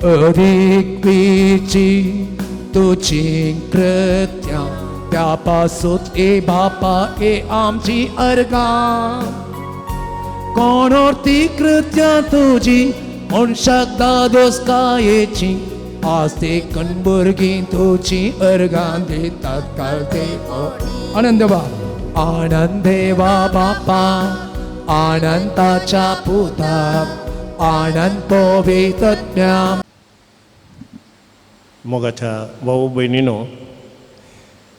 अधिक विची तुझी कृत्या त्यापासून ए बापा ए आमची अर्गा कोणती कृत्या तुझी म्हण शकता दोस्कायेची आज ते कणबुर्गी तुझी अर्गां देतात काल ते आनंद देवा बापा अनंताच्या पुता आनंद पवित्रज्ञा मोगाच्या भाऊ बहिणीनो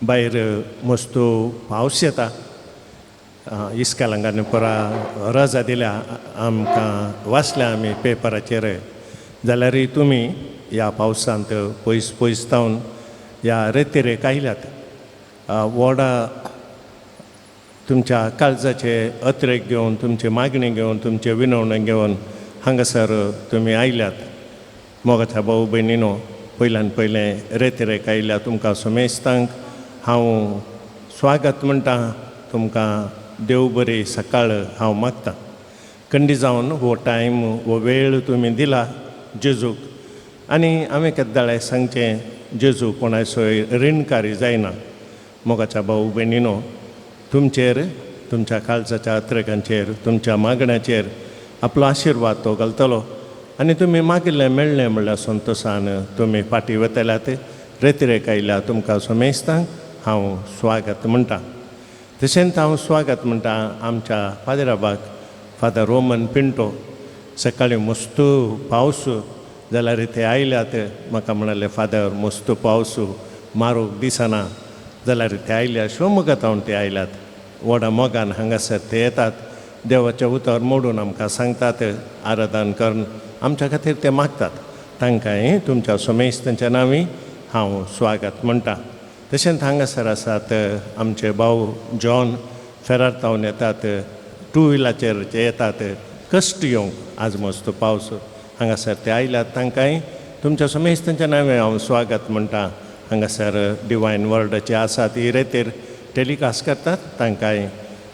भायर मस्तो पावस येता इस्कालांगाने परा रजा दिल्या आमकां वाचल्या आमी पेपराचेर जाल्यार तुमी ह्या पावसांत पयस पयस जावन ह्या रेतेरेक आयल्यात व्हडा तुमच्या काळजाचे अत्रेक घेवन तुमचे मागणी घेवन तुमचे विनवणे घेवन हांगासर तुमी आयल्यात मोगाच्या भाऊ भयणीनो पयल्यान पयलें रेतेरेक आयल्या तुमकां सोमेस्तांक हांव स्वागत म्हणटा तुमकां देव बरी सकाळ हांव मागतां खंडी जावन हो टायम हो वेळ तुमी दिला जेजूक आनी हांवें केद्दाळे सांगचें जेजू कोणाय सोय ऋणकारी जायना मोगाच्या भाऊ भयणीनो तुमचेर तुमच्या काळजाच्या अत्रेकांचेर तुमच्या मागण्याचेर आपलो आशिर्वाद तो घालतलो आनी तुमी मागिल्लें मेळ्ळें म्हणल्यार संतोशान तुमी फाटीं वतल्यात रेतिरेक आयल्या तुमकां सोमेस्तांक हांव स्वागत म्हणटा तशेंच हांव स्वागत म्हणटा आमच्या फादराबाक फादर रोमन पिंटो सकाळीं मस्त पावस जाल्यार ते आयल्यात म्हाका म्हणाले फादर मस्त पावस मारूंक दिसना जाल्यार ते आयल्या शिवमोगातावन ते आयल्यात व्हडा मोगान हांगासर ते येतात देवाचें उतर मोडून आमकां सांगतात आराधन करून आमच्या खातीर ते मागतात तांकांय तुमच्या सोमेस्तांच्या नांवी हांव स्वागत म्हणटा तशेंच हांगासर आसात आमचे भाऊ जॉन फेरार येतात टू व्हिलाचेर जे येतात कश्ट येवंक आज मस्त पावस हांगासर ते आयल्यात तांकांय तुमच्या सोमेस्तांच्या नांवे हांव स्वागत म्हणटा हांगासर डिवायन वर्ल्डाचे आसात ही रेतेर टेलिकास्ट करतात तांकांय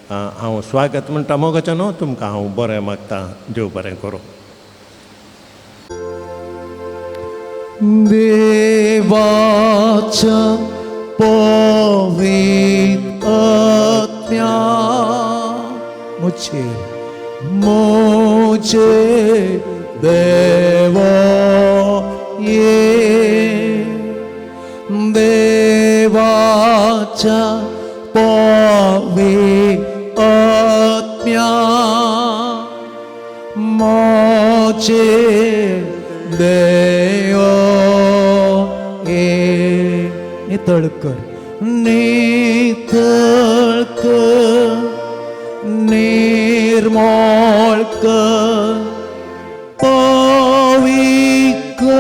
हांव स्वागत म्हणटा मोगाच्या न्हू तुमकां हांव बरें मागतां देव बरें करूं देवाच्या पवित्र आत्म्या मुझे देवा ये देवाच्या पवित्र आत्म्या मुझे देवा नितळकर निर्मळकर पवित्र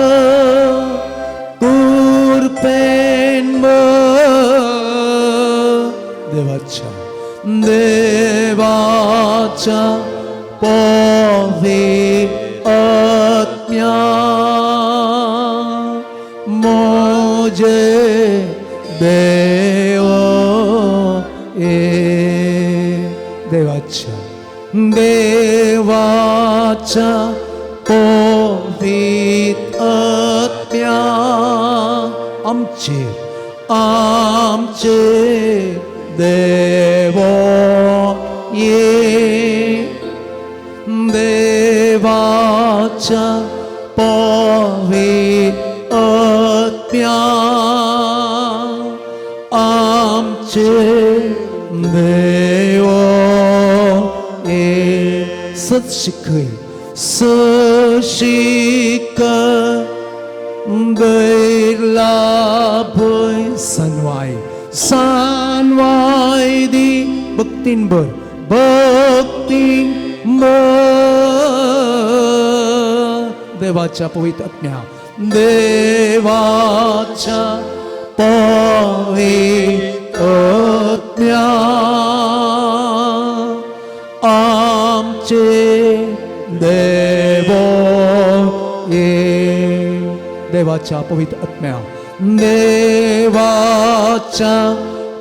कुरपेन देवाच्या पवित्र आत्म्या मुझे देवाच्या पवित्र आत्म्या आमचे देवा ये देवाच्या पवित्र आत्म्या आमचे देवा सत्शिकय सशिक गैरलाभय सानवाय दी भक्तीन बर देवाच्या पवित्र आत्म्या देवाच्या पवित्र आत्म्या आमचे देवा देवाच्या पवित्र आत्म्या देवाच्या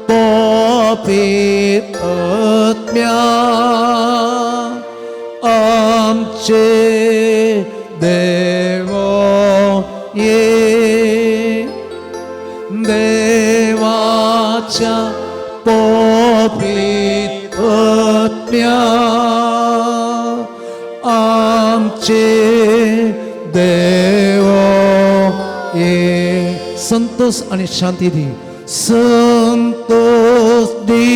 पवित्र आत्म्या आमचे देवा ये देवाच्या पवित्र आत्म्या आमचे देव ये संतोष आणि शांती दी संतोष दी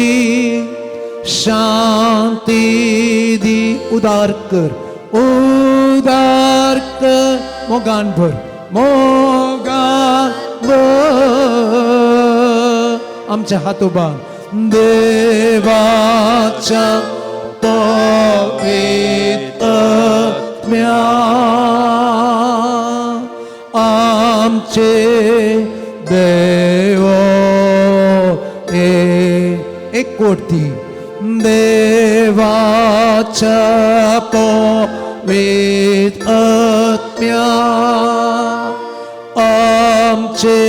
शांती दी उदार कर मोगान भर आमच्या हातोबान देवाच्या पवित्र आत्म्या आमचे देव एक कोटी देवाच्या पवित्र आत्म्या आमचे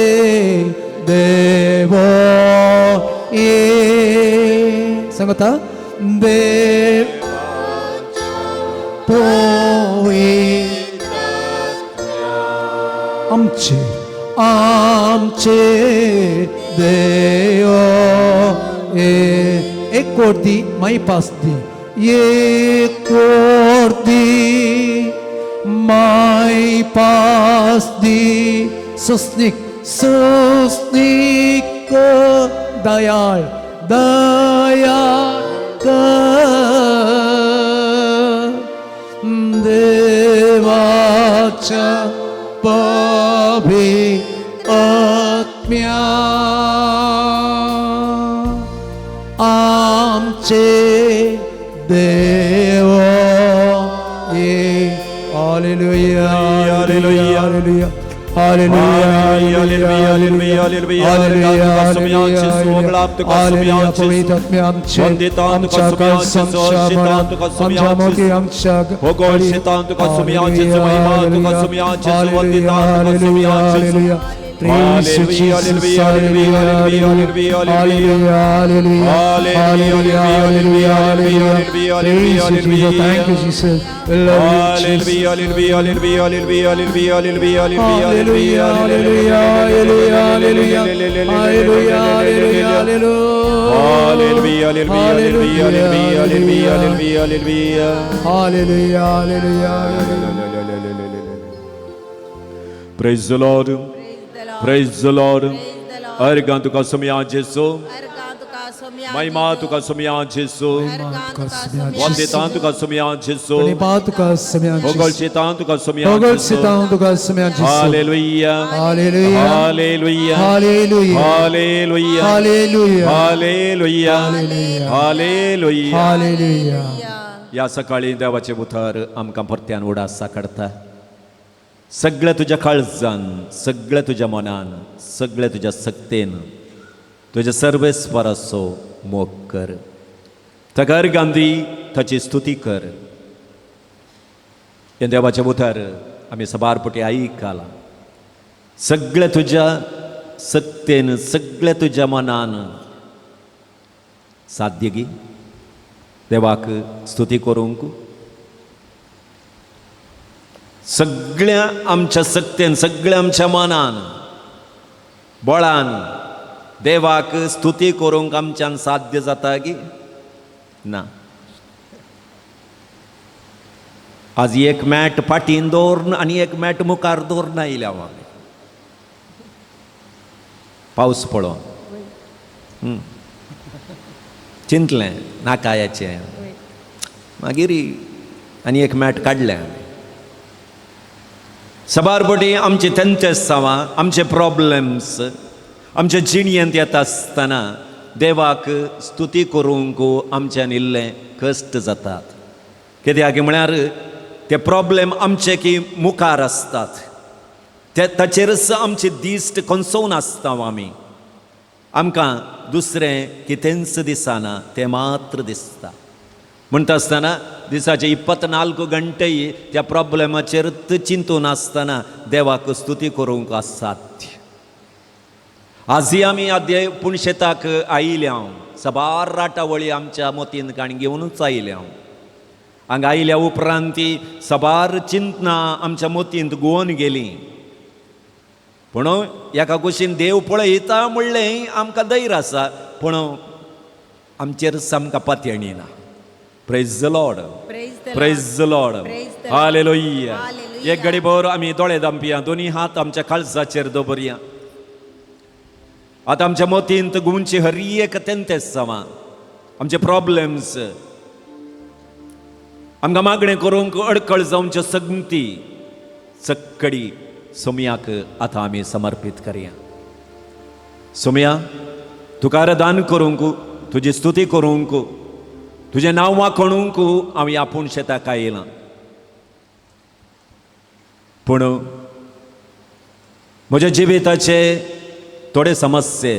देव ये सांगता देव पवित्र आमचे आमचे देव एक कोटी माई पास दी एक कोटी माई पास दी सस्निक सस्निक दयाळ दयाळ देवाच्या पवित्र आत्म्या आमचे देव ये हालेलुया हालेलुया hallelujah Praise you, Jesus. Hallelujah, hallelujah, hallelujah, hallelujah, hallelujah, hallelujah. Praise you, Jesus. Thank you, Jesus. We love you, Jesus. Hallelujah, hallelujah, hallelujah, hallelujah, hallelujah, hallelujah, hallelujah, hallelujah, hallelujah, hallelujah, hallelujah, hallelujah, hallelujah. Praise the Lord. Praise the Lord. Argan tuka sumya Jesu. महिमा तुका समिया जेसु वंदितां तुका समिया जेसु होगळशितां तुका समिया जेसु हालेलुया हालेलुया हालेलुया हालेलुया हालेलुया हालेलुया हालेलुया. या सकाळी देवाचे उतर आमकां परत्यान उडासा काडता. सगळें तुज्या काळजान, सगळें तुज्या मनान, सगळें तुज्या सक्तेन तुझ्या सर्वेस्पराचो मोग कर. तगर गांधी ताची स्तुती कर. हे देवाच्या उतर आमी सबारपटी आयकला. सगळें तुज्या सक्तेन, सगळें तुज्या मनान साध्य गी देवाक स्तुती करूंक. सगळ्या आमच्या सक्तेन, सगळ्या आमच्या मनान, बळान देवाक स्तुती करूंक आमच्यान साध्य जाता की ना. आज एक मॅट फाटीन दवरून आनी एक मॅट मुखार दवरून आयल्या आमी पावस पळोवन. चिंतलें नाकायाचें, मागीर आनी एक मॅट काडलें आमी. सबारपटी आमचे तेंचेसांवां, आमचे प्रॉब्लेम्स आमच्या जिणयेंत येता आसतना देवाक स्तुती करूंक आमच्यान इल्लें कश्ट जातात. कित्याक म्हळ्यार ते प्रॉब्लेम आमचे की मुखार आसतात, ते ताचेरच आमचे दिश्ट कंसोवन आसता आमी. आमकां दुसरें कितेंच दिसना, तें मात्र दिसता. म्हणटा आसतना दिसाचे 24 घंटेय त्या प्रॉब्लेमाचेरच चिंतून आसतना देवाक स्तुती करूंक असाध्य. आजय आमी आद्य पुणशेताक आयल्या. सबार राटावळी आमच्या मोतीन काणी घेवनूच आयल्या. हांगा आयल्या उपरांत ती सबार चिंतनां आमच्या मोतींत घुंवन गेलीं. पूण एका कुशीन देव पळयता म्हणलें आमकां धैर्य आसा, पूण आमचेर सामका पातयणी ना. Praise the Lord, praise the Lord, hallelujah. एक घडी भर आमी दोळे धांपया, दोनी हात आमच्या काळजाचेर दवरया. आतां आमच्या मतींत गुंची हर एक तेंतेच जावा, आमचे प्रॉब्लेम्स आमकां मागणें करूंक अडखळ जावंच्यो संगती चक्कडी सोम्याक आतां आमी समर्पीत करया. सोम्या, तुका आराधन करूंक, तुजी स्तुती करूंक, तुजें नांव वाखणूंक हांव आपूण शेताक आयलां. पूण म्हज्या जिविताचे थोडे समस्ये,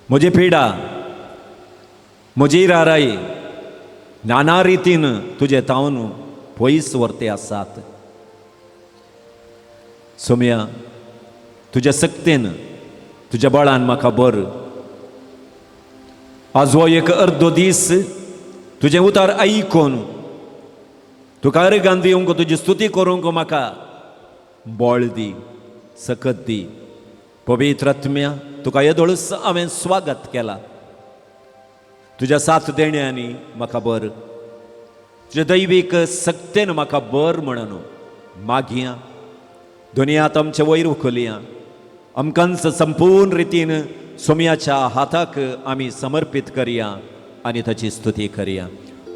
म्हजी पिडा, म्हजी राराई नाना रितीन तुजे तावन पयस व्हरते आसात. सोम्या, तुज्या सक्तीन, तुज्या बळान म्हाका बर. आज हो एक अर्दो दीस तुजें उतार आयकून तुका अर्गान दिवंक, तुजी स्तुती करूंक म्हाका बळ दी, सकत दी. पवित्र आत्म्या, तुका येदोळस हांवें स्वागत केलां. तुज्या साथ देण्यांनी म्हाका बर, तुज्या दैवीक सक्तेन म्हाका बर म्हणून मागया. दुनियांत आमचे वयर उखलया, आमकांच संपूर्ण रितीन सोम्याच्या हाताक आमी समर्पीत करया आनी ताची स्तुती करया.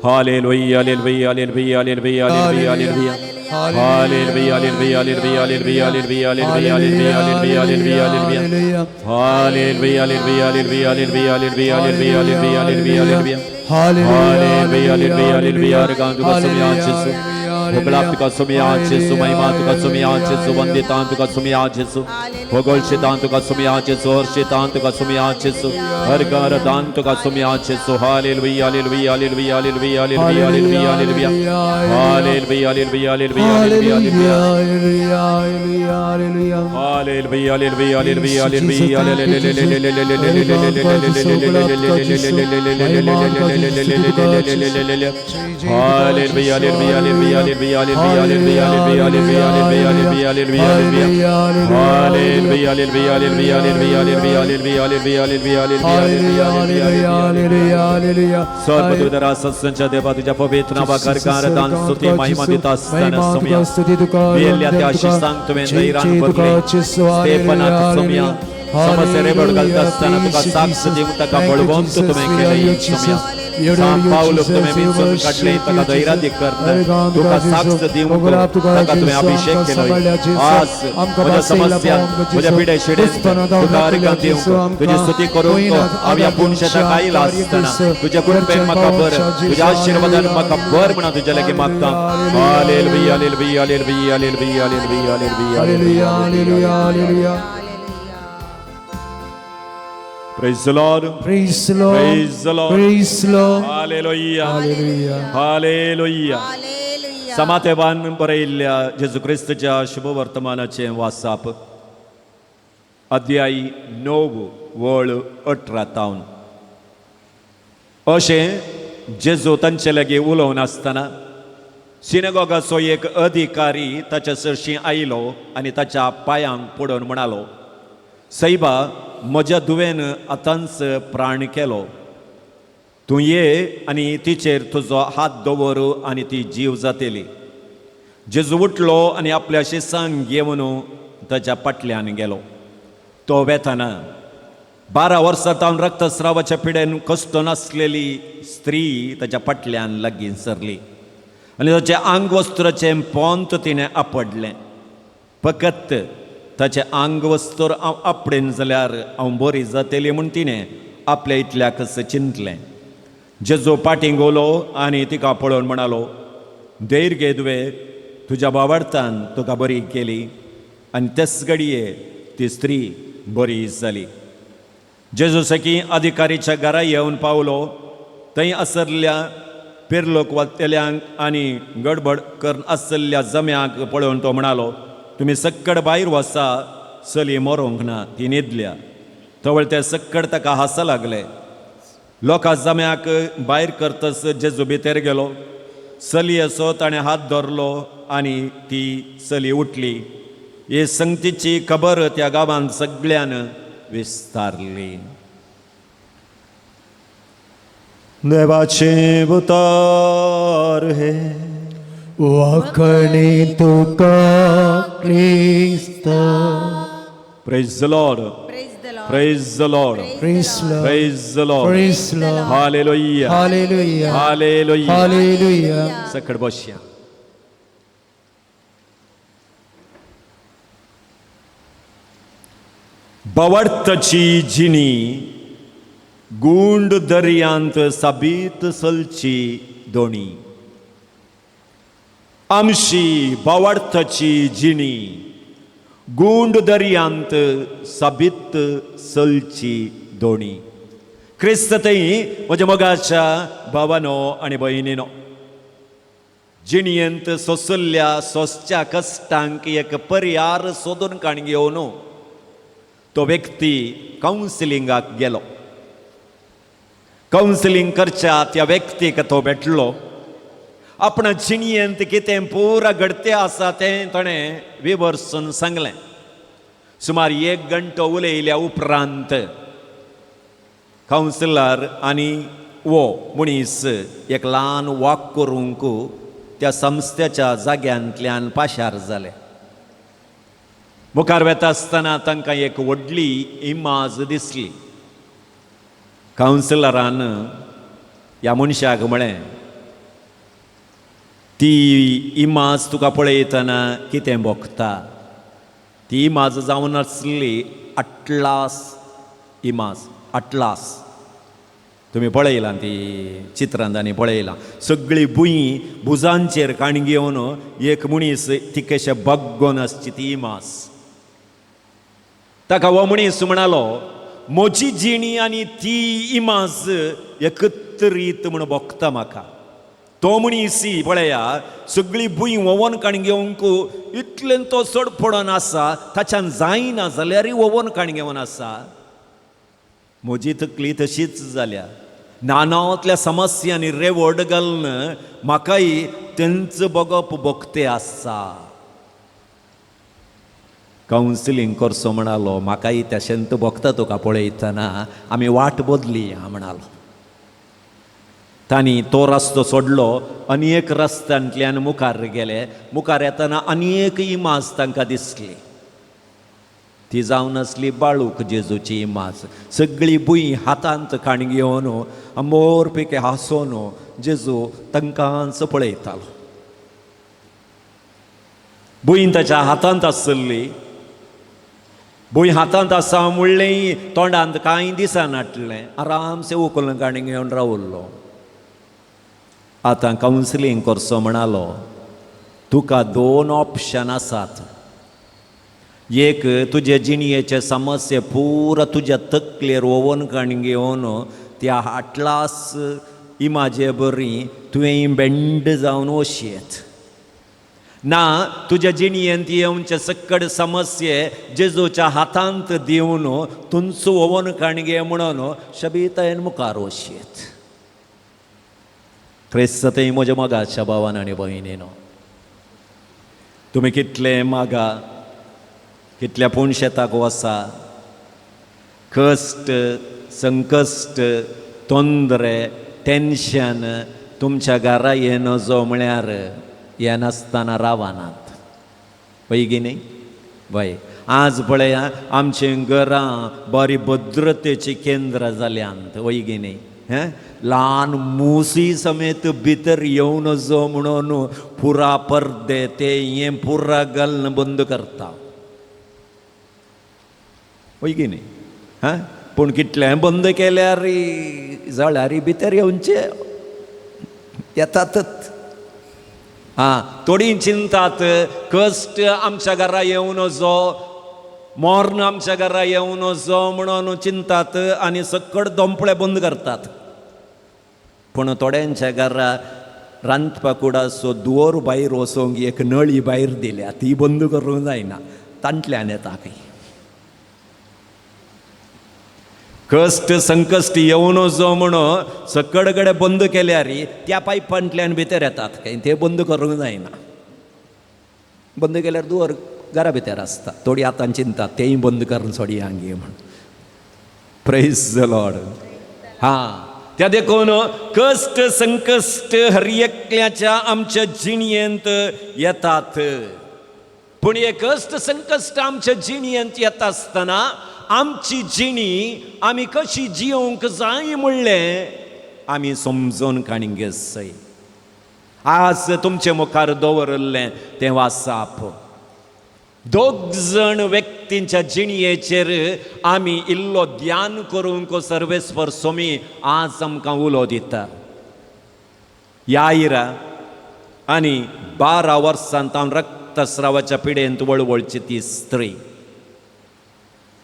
हालेलुया, हालेलुया, हालेलुया, हालेलुया, हालेलुया, हालेलुया. हालेलुया, हालेलुया, हालेलुया, हालेलुया, हालेलुया, हालेलुया, हालेलुया, हालेलुया, हालेलुया, हालेलुया. हालेलुया, हालेलुया, हालेलुया, हालेलुया, हालेलुया, हालेलुया, हालेलुया, हालेलुया, हालेलुया. हालेलुया, हालेलुया, हालेलुया. अर्गान तुका सोम्या जेसू, भोगळाप तुका सोम्या जेसू, महिमा तुका सोम्या जेसू, वंदितान तुका सोम्या जेसू, भोगोळशितान तुका सोम्या जेसू, हर्षितान तुका सोम्या जेसू, हरगारदान तुका सोम्या जेसू. हालेलुया, हालेलुया, हालेलुया, हालेलुया, हालेलुया, हालेलुया, हालेलुया. हालेलुया, हालेलुया, हालेलुया, हालेलुया, हालेलुया. हालेलुया, हालेलुया, हालेलुया, सर्वदूतरासंच्या देवा तुझ्या पवित्र नावाकरकार दान स्तुती महिमा देत असताना सोम्या वेल्या त्या आशिषांक तुवें धैर्यान भरले. स्तेफनाक सोम्या समस्ये बळ घालत असताना तुका साक्ष दिवंक ताका बळवंत तुवें केलें. सोम्या सांत पावलो तुवें विंचून काडले, ताका धैर्यादीक करता, तुका साक्ष दिवंक ताका तुवें अभिषेक केलो. आज म्हज्या समस्यांत, म्हज्या पिडे शिडेंत तुका अर्गां दिवंक, तुजी स्तुती करूंक हांव ह्या पुणशेताक आयला आसतना तुज्या कृपेन म्हाका बर, तुज्या आशिर्वादान म्हाका बर म्हणून तुजे लागीं मागता. हालेलुया, हालेलुया, हालेलुया, हालेलुया, हालेलुया, हालेलुया, हालेलुया, hallelujah. Praise the Lord. Praise the Lord. Praise the Lord. Praise the Lord. Hallelujah. Hallelujah. Hallelujah. समातेवान बरयल्ल्या जेजू क्रिस्ताच्या शुभ वर्तमानाचे वासाप अध्यायी 9 वळ 18 अशें जेजू तांचे लागीं उलोवन आसतना सिनेगॉगाचो एक अधिकारी ताच्या सरशी आयलो आनी ताच्या पांयांक पडोवन म्हणालो, सैबा, म्हज्या धुवेन आतांच प्राण केलो. तूं ये आनी तिचेर तुजो हात दवर आनी ती जीव जातली. जेजू उठलो आनी आपल्या शिसांक घेवन ताच्या फाटल्यान गेलो. तो वेताना 12 वर्सां तावन रक्तस्रावाच्या पिडेन कस्तो नासलेली स्त्री ताच्या फाटल्यान लागीं सरली आनी ताचे आंग वस्त्राचें पोंत तिणें आपडलें. फकत ताचे आंग वस्त्र हांव आपडेन जाल्यार हांव बरी जातली म्हूण तिणें आपल्या इतल्याकच चिंतलें. जेजू पाटींग उलो आनी तिका पळोवन म्हणालो, धैर्य घे तुवे, तुज्या भावार्थान तुका बरी केली. आनी तेच घडये ती स्त्री बरी जाली. जेजू सकी अधिकारीच्या घरा येवन पावलो. थंय आसरल्या पिरलोक वाचलेल्यांक आनी गडबड करन आसलेल्या जम्यांक पळोवन तो म्हणालो, तुमी सक्कड भायर वसा, चली मरोंक ना, ती न्हिदल्या. तवळ ते सक्कड ताका हांसा लागले. लोकां जम्याक भायर करतस जेजू भितर गेलो. चली असो ताणें हात धरलो आनी ती चली उठली. हे संगतीची खबर त्या गांवांत सगळ्यान विस्तारली. देवाचे उतार हे वाकणे तुका क्रिस्त. Praise the Lord. Praise the Lord. Praise the Lord. Praise Lord. Praise the Lord. Praise Lord. Hallelujah. Hallelujah. Hallelujah. Hallelujah. सकड बसया. बवडतची जिनी गुंड दर्यांत साबीत सलची दोणी. आमशी बवडतची जिनी गुंड दर्यांत साबीत सलची दोणी. क्रिस्ततई म्हज्या मोगाच्या भावानो आनी भयणीनो, जिणयेंत सोंसल्ल्या सोंसच्या कश्टांक एक पर्याय सोदून काण घेवन तो व्यक्ती कावन्सिलिंगाक गेलो. कावन्सिलिंग करच्या त्या व्यक्तीक तो भेटलो. आपणा जिणयेंत कितें पुरा घडतें आसा तें ताणें विवर्सून सांगलें. सुमार 1 घंटो उलयल्या उपरांत कावन्सिलर आनी वो मनीस एक ल्हान वॉक करूंक त्या संस्थेच्या जाग्यांतल्यान पाशार जाले. मुखार वेता आसतना तांकां एक व्हडली इमाज दिसली. कावन्सिलरान ह्या मनशाक म्हळें, ती इमाज तुका पळयतना कितें भोगता? ती इमाज जावन आसली अटलास इमाज. अटलास तुमी पळयलां, ती चित्रांत आनी पळयलां. सगळी भुंय भुजांचेर काण घेवन एक मनीस तिकेशें बग्गोन आसची ती इमाज. ताका हो मनीस म्हणालो, म्हजी जिणी आनी ती इमाज एकत्रीत म्हण भोगता म्हाका. तो मनीसी पळया, सगळी भुंय वोवन काण घेवंक इतलें तो चड पडोन आसा, ताच्यान जायना जाल्यारूय वोवन काण घेवन आसा. म्हजी तकली तशीच जाल्या. नानांतल्या समस्यांनी रेवड घालन म्हाकाय तेंच बगप भोगते आसा. कावन्सिलिंग करचो म्हणालो, म्हाकाय तशेंत भोगता तुका पळयतना. आमी वाट बदली म्हणालो. तांणी तो रस्तो सोडलो आनी एक रस्त्यांतल्यान मुखार गेले. मुखार येतना आनी एक इमाज तांकां दिसली. ती जावन आसली बाळूक जेजूची इमाज. सगळी भुंय हातांत काण घेवन अंबोरपेकी हांसोन जेजू तांकांच पळयतालो. भुंय ताच्या हातांत आसली. भुंय हातांत आसा म्हणलें तोंडांत कांय दिसनाटलें. आरामसे उखलून काण घेवन रावल्लो. आतां कावन्सिलिंग करचो म्हणालो, तुका 2 ऑप्शन आसात. एक, तुजे जिणयेचे समस्ये पुरा तुज्या तकलेर वोवन काण घेवन त्या अटलास इमाजे बरी तुवें बेंड जावन वशीत. ना, तुज्या जिणयेंत येवचे सकड समस्ये जेजूच्या हातांत दिवन तुंच वोवन काण घे म्हणून शबीतायेन मुखार वशीत. क्रिस्ततय म्हज्या मोगाच्या भावान आनी भयणीनो, तुमी कितले मागा, कितल्या पुणशेताक वसा, कश्ट, संकश्ट, तोंदरे, टेन्शन तुमच्या घरा येनो जो म्हळ्यार हे नासतना रावानात. पळय गी न्ही वय. आज पळया आमचे घरां बरी भद्रतेची केंद्र जाल्यांत. वय गी न्ही. ल्हान मुसी समेत भितर येवन जो म्हणून पुरा पर्दे ते हें पुरा घालन बंद करता. वय गी न्ही. पूण कितले बंद केल्यार जळारी भितर येवचे येतातच. थोडी चिंतात कश्ट आमच्या घरा येवन जो, मोर्न आमच्या घरा येवन जो म्हणून चिंतात आनी सकड दोंपळे बंद करतात. पूण थोड्यांच्या घरा रांदपा कुडा सो दुवर भायर वचोंक एक नळी भायर दिल्या, ती बंद करूंक जायना, तांतल्यान येता खंय. कश्ट संकश्ट येवन जो म्हणून सकड कडेन बंद केल्यार त्या पायपांतल्यान भितर येतात खंय, ते बंद करूंक जायना. बंद केल्यार दुवर घरा भितर आसता, थोडी आतां चिंता तेय बंद करून सोडी हांगी म्हण. Praise the Lord. त्या देखून कश्ट संकश्ट हर एकल्याच्या आमच्या जिणयेंत येतात. पूण हे कश्ट संकश्ट आमच्या जिणयेंत येता आसतना आमची जिणी आमी कशी जियोंक जाय म्हणलें आमी समजून काडूंक जाय. आज तुमचे मुखार दवरल्लें तें वाचाप. दोग जाण व्यक्तींच्या जिणयेचेर आमी इल्लो ध्यान करूंक सर्वेस्वर स्वामी आज आमकां उलो दिता. याईरा आनी 12 वर्सां तावन रक्तस्रावाच्या पिडेंत वळवळची ती स्त्री.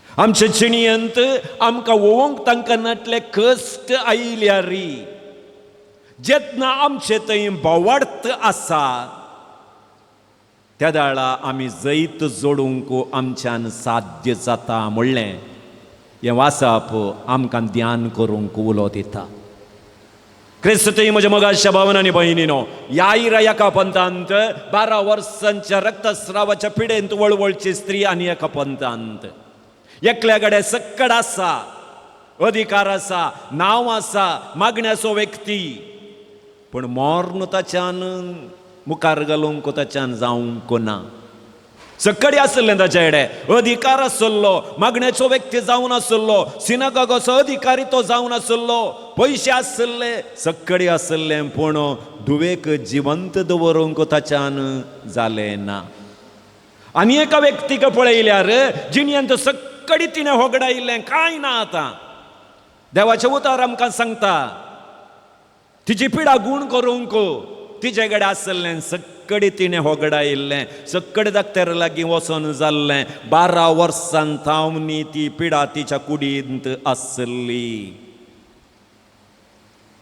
आमच्या जिणयेंत आमकां वोवंक तांकां नाटले कश्ट आयल्यार जेन्ना आमचे थंय बोवार्थ आसा त्या दाळा आमी जैत जोडूंक आमच्यान साध्य जाता म्हणलें हें वाचप आमकां ध्यान करूंक उलो दिता. क्रिस्तय म्हज्या मोगाच्या भावन आनी भयणीनो, याईरा एका पंथांत 12 वर्सांच्या रक्तस्रावाच्या पिडेंत वळवळची स्त्री आनी एका पंथांत. एकल्या कडेन सक्कड आसा, अधिकार आसा, नांव आसा, मागण्याचो व्यक्ती, पूण मोर्न ताच्यान मुखार घालूंक ताच्यान जावंक ना. सक्कडी आसलें ताचे कडेन, अधिकार आसलो, मागण्याचो व्यक्ती जावन आसलो, सिनागोगाचो अधिकारी तो जावन आसलो, पयशे आसले, सक्कडी आसलें, पूण धुवेक जिवंत दवरूंक ताच्यान जालें ना. आनी एका व्यक्तीक पळयल्यार जिणयेंत सक्कडी तिणें होगडायिल्लें कांय ना. आतां देवाचें उतर आमकां सांगता तिची पिडा गूण करूंक तिचे कडेन आसलें सक्कडी तिणें होगडायिल्लें. सक्कड दाक्तेर लागीं वचोन जाल्लें. 12 वर्सां थावनी ती पिडा तिच्या कुडींत आसली.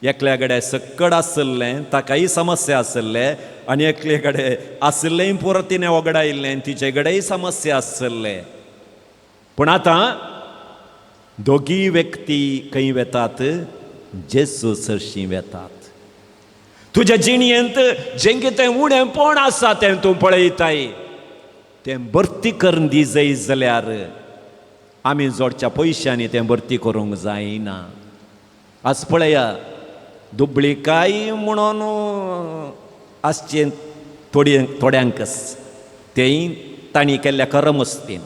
एकल्या कडेन सक्कड आसलें, ताकाय समस्या आसले, आनी एकले कडेन आसलें पुरो तिणें होगडायिल्लें, तिचे कडेनय समस्या आसले. पूण आतां दोगी व्यक्ती खंय वेतात? जेजू सरशी वेतात. तुज्या जिणयेंत जें कितें उणेंपण आसा तें तूं पळयताय, तें भरती करून दी जाय जाल्यार आमी जोडच्या पयशांनी तें भरती करूंक जायना. आज पळया, दुबळीकाय म्हणून आसचें थोड्यांकच, तेंय तांणी केल्ल्या करमस्तीन.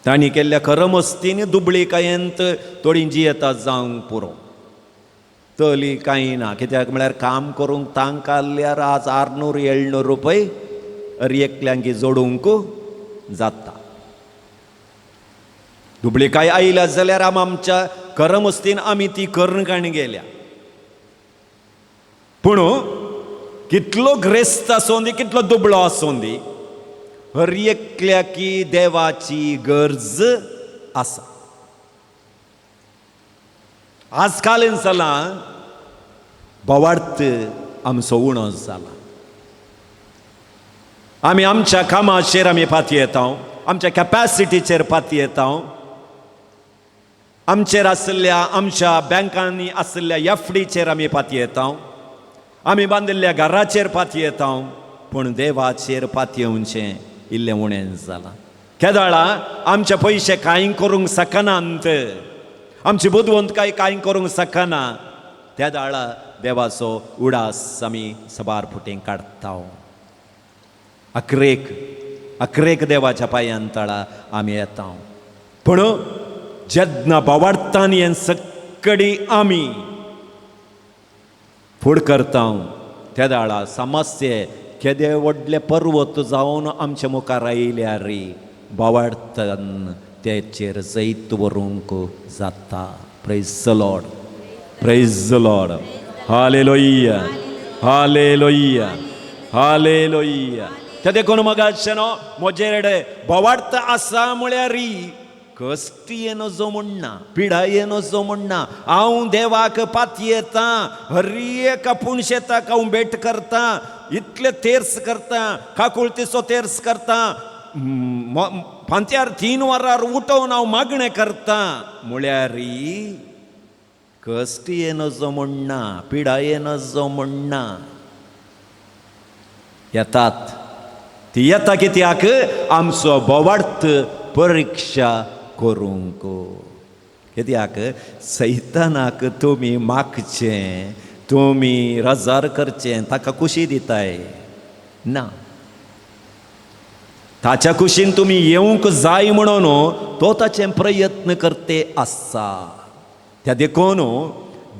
तांणी केल्ल्या करमस्तीन दुबळीकायेंत थोडीं जियेता जावंक पुरो. तली कांय ना. कित्याक म्हळ्यार काम करूंक तांकां आसल्यार आज 600-700 रुपये हर एकल्यांक जोडूंक जाता. दुबळीकाय आयल्या जाल्यार आमच्या करमस्तीन आमी ती करून काण गेल्या. पूण कितलो ग्रेस्त आसूं दी, कितलो दुबळो आसूं दी, हर एकल्याकी देवाची गरज आसा. आजकाल जाला बोवार्थ आमचो उणो जाला. आमी आमच्या कामाचेर आमी पाती येता, आमच्या कॅपॅसिटीचेर पाती येता, आमचेर आसलेल्या आमच्या बँकांनी आसलेल्या एफडीचेर आमी पाती येता, आमी बांदिल्ल्या घराचेर पाती येता, पूण देवाचेर पाती येवचें इल्लें उणें जालां. केदाळा आमचे पयशे कांय करूंक शकनात, आमची बुदवंतकाय कांय करूंक शकना, त्या दाळा देवाचो उडास आमी सबार फुटीं काडटा. अकरेक देवाच्या पांयां तळा आमी येता. पूण जेन्ना बोवार्थांनी हें सक्कडी आमी फूड करता, त्या दाळा समस्ये केदे व्हडले पर्वत जावन आमच्या मुखार आयल्यार बोवार्थान तेचेर जैत व्हरूंक जाता. Praise the Lord, praise the Lord. Hallelujah, हालेलुया, हालेलुया. ते देखून मोगाचेनो म्हजेर बोवार्थ आसा म्हळ्यार कश्ट येनो म्हणना, पिडा येनो म्हणना. हांव देवाक पाती येता, हर एक पुणशेताक हांव भेट करता, इतले तेर्स करता, काकुळतीचो तेर्स करता, फांत्यार 3 वरार उठोवन हांव मागणें करता म्हळ्यार कश्ट येनो म्हणना, पिडा येनो म्हणना. येतात ती येता कित्याक आमचो बोवार्थ परीक्षा करूंक. कित्याक सैतानाक तुमी मागचें, तुमी रजार करचें, ताका खुशी दिताय ना. ताच्या कुशीन तुमी येवंक जाय म्हणून तो ताचे प्रयत्न करते आसा. त्या देखून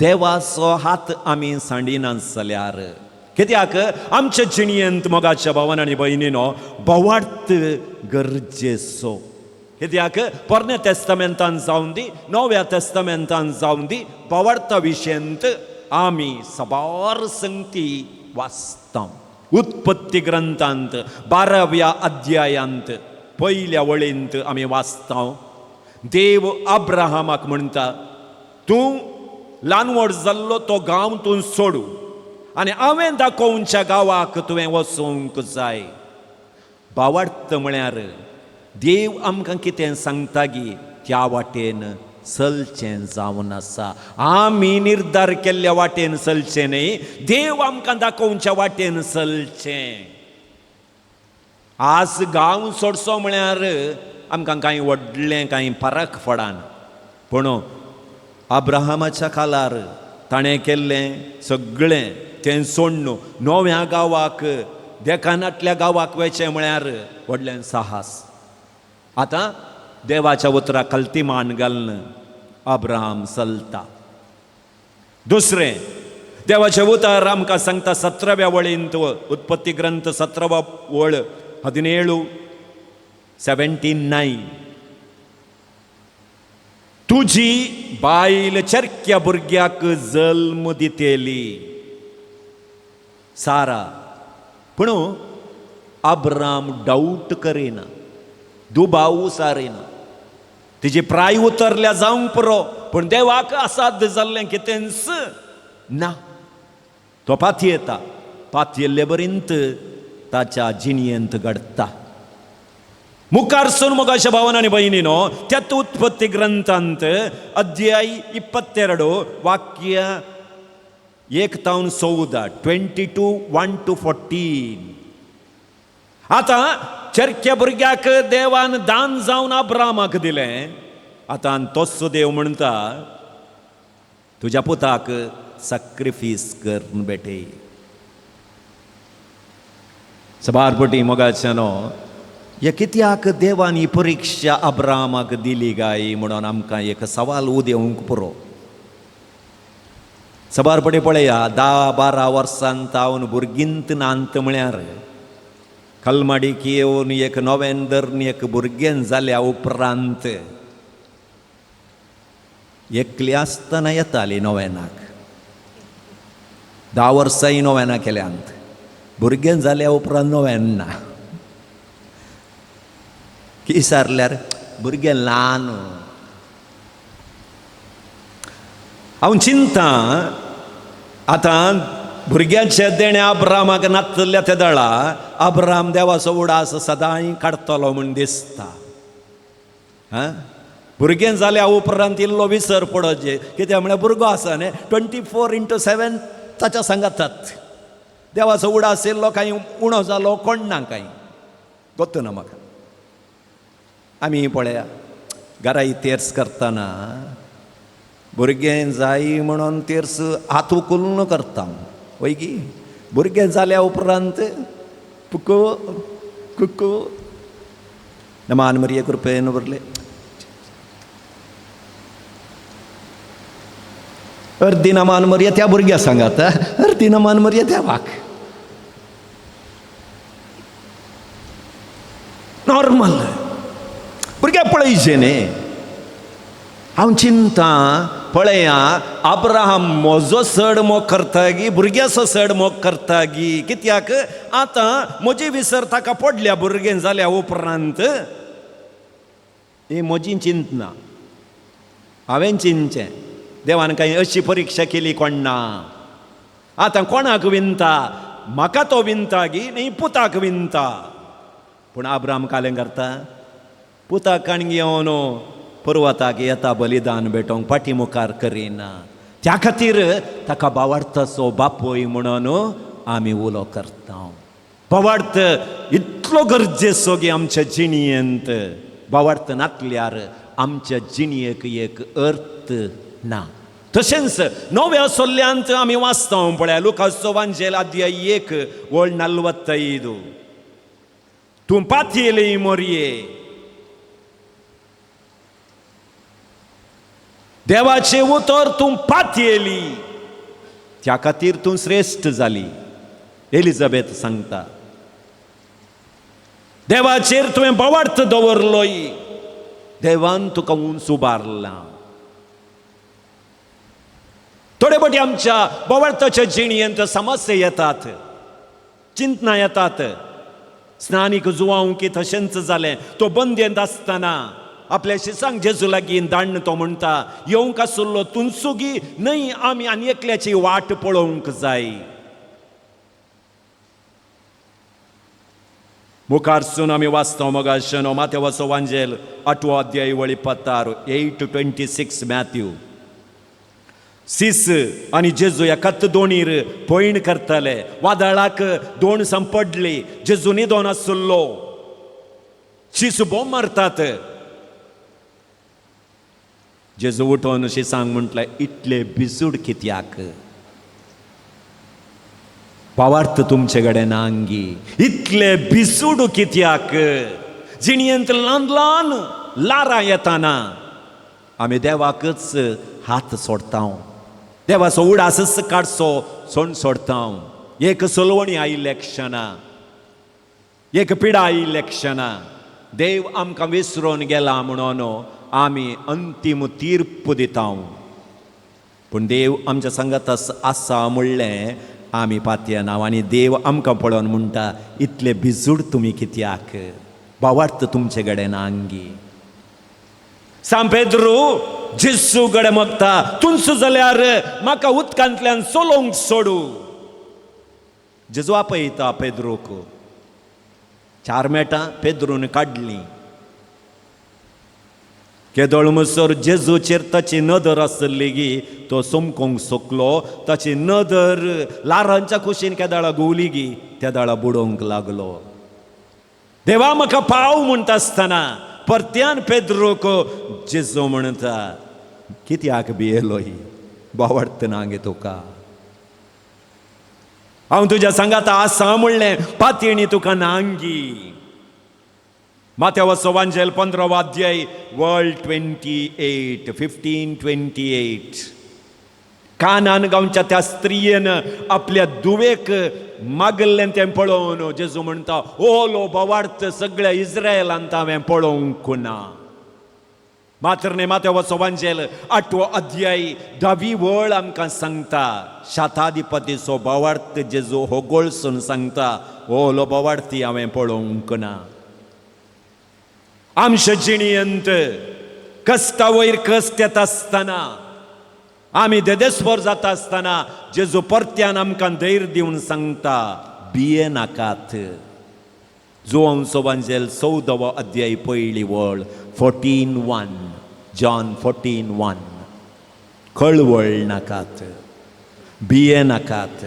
देवाचो हात आमी सांडिनात जाल्यार, कित्याक आमच्या जिणयेंत मोगाच्या भावान आनी भयणीनो बोवार्थ गरजेचो. कित्याक पोरण्या तेस्तामेंतान जावन दी, नव्या तेस्तामेंतान जावन दी, बोवार्था विशयंत आमी सबार संगती वाचता. उत्पत्ती ग्रंथांत 12व्या अध्यायांत पयल्या वळेंत आमी वाचता, देव अब्राहमाक म्हणटा, तूं ल्हान व्हड जाल्लो तो गांव तूं सोडू आनी हांवें दाखोवच्या गांवाक तुवें वचूंक जाय. भावार्थ म्हळ्यार देव आमकां कितें सांगता गी त्या वाटेन चलचें जावन आसा. आमी निर्धार केल्ल्या वाटेन चलचें न्ही, देव आमकां दाखोवच्या वाटेन चलचें. आज गांव सोडचो म्हळ्यार आमकां कांय व्हडलें कांय फरक पडना. पूण अब्राहमाच्या काळार ताणें केल्लें सगळें तें सोडून नव्या गांवाक, देखानांतल्या गांवाक वचचें म्हळ्यार व्हडलें साहस. आतां देवाच्या उतराक कल्ती मान घालून अब्राहम चलता. दुसरें देवाचे उतर आमकां सांगता 17व्या वळेंत, उत्पत्ती ग्रंथ 17वा वळ 17:79, तुजी बायल चरक्या भुरग्याक जल्म दितेली सारा. पूण अब्राम डाऊट करिना, दुबाव सारिना. तिची प्राय उतरल्या जावंक पुरो, पूण देवाक असाध्य जाल्लें कितेंच ना. तो पातयेता, पातयेल्ले बरींत ताच्या जिणयेंत घडटा. मुखार सून मोगाच्या भावान आनी भयणीनो, त्यात उत्पत्ती ग्रंथांत अध्याय 22 वाक्य 1-14, 22:1-14. आतां चरक्या भुरग्याक देवान दान जावन अब्रामाक दिलें. आतां तोच देव म्हणटा, तुज्या पुताक सॅक्रिफीस कर बेटे. सबारपटी मोगाच्यानो, हे कित्याक देवान ही परीक्षा अब्रामाक दिली गाय म्हणून आमकां एक सवाल उदेवंक पुरो. सबारपटी पळया, 10-12 वर्सांत हांव भुरगींत नांत म्हळ्यार कलमाडीक येवन एक नोव्हेंबर एक भुरगें जाल्या उपरांत एकली आसतना येताली नोवेनाक. 10 वर्सांय नोवेना केल्यांत, भुरगें जाल्या उपरांत नोवेन ना. की सारल्यार भुरगें ल्हान. हांव चिंता, आतां भुरग्याचे देणे अब्रामाक नातल्या त्या दळा अब्राम देवाचो उडास सदांय काडटलो म्हूण दिसता. भुरगें जाल्या उपरांत इल्लो विसर पडोचे, कित्याक म्हळ्यार भुरगो आसा न्ही, 24/7 ताच्या सांगातात. देवाचो उडास येयल्लो कांय उणो जालो कोण ना, कांय गोत्त ना म्हाका. आमी पळया घराय तेर्स करतना भुरगें जाय म्हणून तेर्स हात उखलून करता. वयगी भुरगें जाल्या उपरांत पुको कुको नमान मरिये कृपेन बरले अर्दी नमान मरिया त्या भुरग्या सांगात, अर्दी नमान मरिया देवाक. नॉर्मल भुरग्या पळयचें न्ही. हांव चिंता, पळया अब्राहम म्हजो चड मोग करता गी भुरग्याचो चड मोग करता गी. कित्याक आतां म्हजी विसर ताका पडल्या भुरगें जाल्या उपरांत. ही म्हजी चिंत ना, हांवें चिंतचें. देवान कांय अशी परीक्षा केली कोण ना. आतां कोणाक विनता, म्हाका तो विनता गी न्ही पुताक विनता. पूण अब्राहम कालें करता, पुताक आनी घेवन पर्वताक येता बलिदान भेटोवंक फाटीमुखार करिना. त्या खातीर ताका भावार्थाचो बापूय म्हणून आमी उलो करता. भावार्थ इतलो गरजेचो की आमच्या जिणयेंत भावार्थ नातल्यार आमच्या जिणयेक एक अर्थ ना. तशेंच नव्या सोल्ल्यांत आमी वाचता पळया लुकाचो वांजेल अध्याय 1 वळ 45. तूं पातयेली मोरये, देवाचे उतर तूं पातयेली, त्या खातीर तूं श्रेश्ठ जाली. एलिझाबेथ सांगता देवाचेर तुवें बोवार्थ दवरलोय, देवान तुका उंच उबारला. थोडे फावटी आमच्या बोवार्थाच्या जिणयेंत समस्या येतात, चिंतना येतात. स्नानीक जुवांकी तशेंच जालें. तो बंदेंत आसतना आपल्या शिसांक जेजू लागीं धाडन तो म्हणटा येवंक आसलो तुनसुगी न्हय, आमी आनी एकल्याची वाट पळोवंक जाय. मुखारसून आमी वाचता मोगाशेनो माथेवाचो वांजेल 8 अध्याय वळी 26 8:26 मॅथ्यू. सीस आनी जेजू एकाच दोणीर पयण करताले. वादळाक दोण संपडली, जेजू न्हिदोन आसलो. शीस बोंब मारतात. जेजू उठोन शिसांक म्हटलें इतले बिजूड कित्याक? भावार्थ तुमचे कडेन आंगी इतले बिजूड कित्याक? जिणयेंत ल्हान ल्हान लारां येताना आमी देवाकच हात सोडता. देवाचो उडासच काडचो सोण सोडता. एक सोलवणी आयिल्ल्या क्षणां, एक पिडा आयिल्ल्या क्षणां देव आमकां विसरून गेला म्हणून आमी अंतीम तीर्प दिता. पूण देव आमच्या संगत आसा म्हणलें आमी पातयना. आनी देव आमकां पळोवन म्हणटा इतले बिजूड तुमी कित्याक? भावार्थ तुमचे कडेन आंगी. सांत पेद्रू जेजू कडेन मागता तुंच जाल्यार म्हाका उदकांतल्यान चलोवंक सोडू. जेजू आपयता पेद्रूक. 4 मेटां पेद्रून काडलीं. केदोळ म्हणसर जेजूचेर ताची नदर आसली गी तो सोमकोंक सोंकलो. ताची नदर लारांच्या कुशीन केदाळा घुंवली गी, त्या दाळा बुडोवंक लागलो. देवा म्हाका पाव म्हणटा आसतना परत्यान पेद्रूक जेजू म्हणटा कित्याक भियेलो ही? भावार्थ ना गे तुका? हांव तुज्या सांगाता आसा म्हणलें पातयणी तुका नांगी. माथेवाचो वांजेल 15 अध्याय वळ 28 15:28. कानान गांवच्या त्या स्त्रियेन आपल्या दुवेक मागल्लें तें पळोवन जेजू म्हणटा ओलो भावार्थ सगळ्या इस्रायेलांत हांवें पळोवंक ना. मात्र माथेवाचो वांजेल 8 अध्याय 10 वळ आमकां सांगता शाताधिपतीचो भावार्थ जेजू होगोळसून सांगता ओलो भावार्थी हांवें पळोवंक ना. आमच्या जिणयेंत कश्टा वयर कश्ट येता आसतना आमी देदेस्वर जाता आसतना जेजू परत्यान आमकां धैर्य दिवन सांगता भिये नाकात. जुवांचो वांजेल 14 अध्याय 1 वळ 14:1 जॉन 14:1. कळवळ नाकात, भिये नाकात.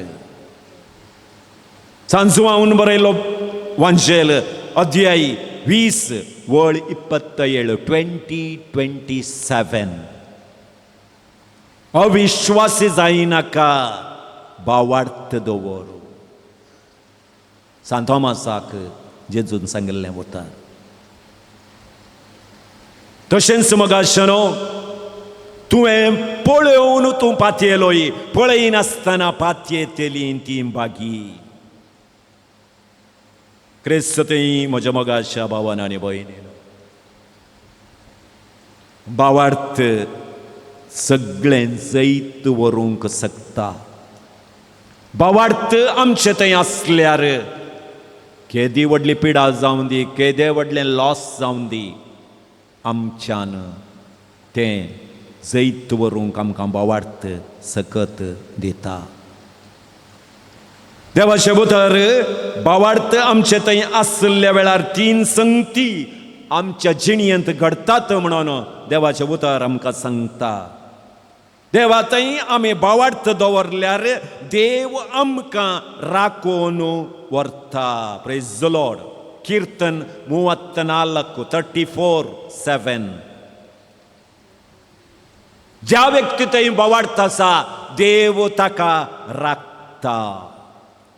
सांजुवान बरयलो वांजेल अध्याय 20 वळ 27 20:27. अविश्वासी जायनाका, भावार्थ दवर. सांत थॉमासाक जेजून सांगिल्लें वता. तशेंच मोगाशेनो तुवें पळोवन तूं पातयेलोय, पळयनासतना पातयेतली ती बागी. क्रिस्ततें म्हज्या मोगाच्या भावान आनी भयणीन, भावार्थ सगळें जैत व्हरूंक शकता. भावार्थ आमचे थंय आसल्यार केदी व्हडली पिडा जावं दी, केदे व्हडलें लॉस जावं दी, आमच्यान तें जैत व्हरूंक आमकां भावार्थ सकत दिता. देवाचे भितर भावार्थ आमचे थंय आसल्या वेळार 3 संगती आमच्या जिणयेंत घडटात म्हणून देवाचे भितर आमकां सांगता. देवा थंय आमी भावार्थ दवरल्यार देव आमकां राखून व्हरता. Praise the lord. ಕೀರ್ತನ್ 34:7. ज्या व्यक्ती थंय बोवाडता आसा देव ताका राखता.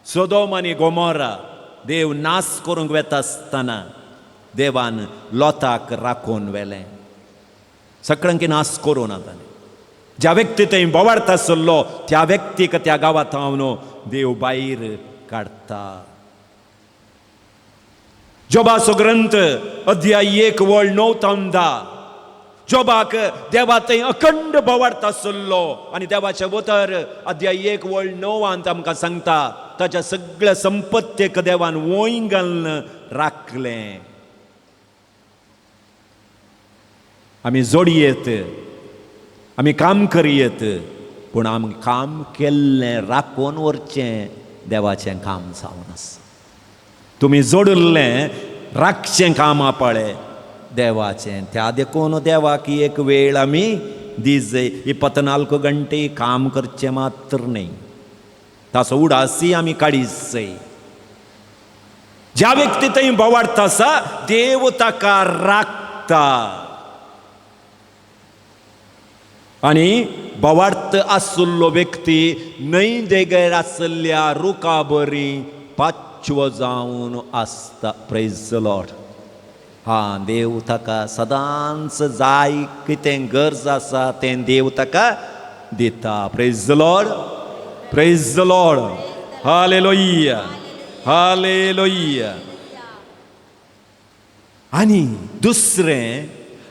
सोदोम आनी गोमोरा देव नाश करूंक वेता आसतना देवान लोताक राखून व्हेलें, सगळ्यांक नाश करूं ना ताणें. ज्या व्यक्ती थंय बोवाडता आसलो त्या व्यक्तीक त्या गांवांत हांव देव भायर काडटा. जोबाचो ग्रंथ अध्याय 1:9-10. जोबाक देवा थंय अखंड बोवाडता आसलो आनी देवाच्या भितर अध्याय 1:9 आमकां सांगता ताच्या सगळ्या संपत्तेक देवान वोय घालून राखलें. आमी जोडयेत, आमी काम करयेत, पूण आमी काम केल्लें राखून व्हरचें देवाचें काम जावन आसा. तुमी जोडुल्लें राखचें काम पळय देवाचें. त्या देखून देवाक एक वेळ आमी दीस 24 गंटे काम करचें मात्र न्ही, ताचो उडासी आमी काडीच जाय. ज्या व्यक्ती थंय बोवाडता आसा देव ताका राखता. आनी बोवाडत आसलो व्यक्ती न्हंय देगेर आसल्या रुखा बरी पाचवो जावन आसता. Praise the Lord. देव ताका सदांच जाय कितें गरज आसा तें देव ताका दिता. Praise the Lord, praise the Lord. Hallelujah, hallelujah. आनी दुसरें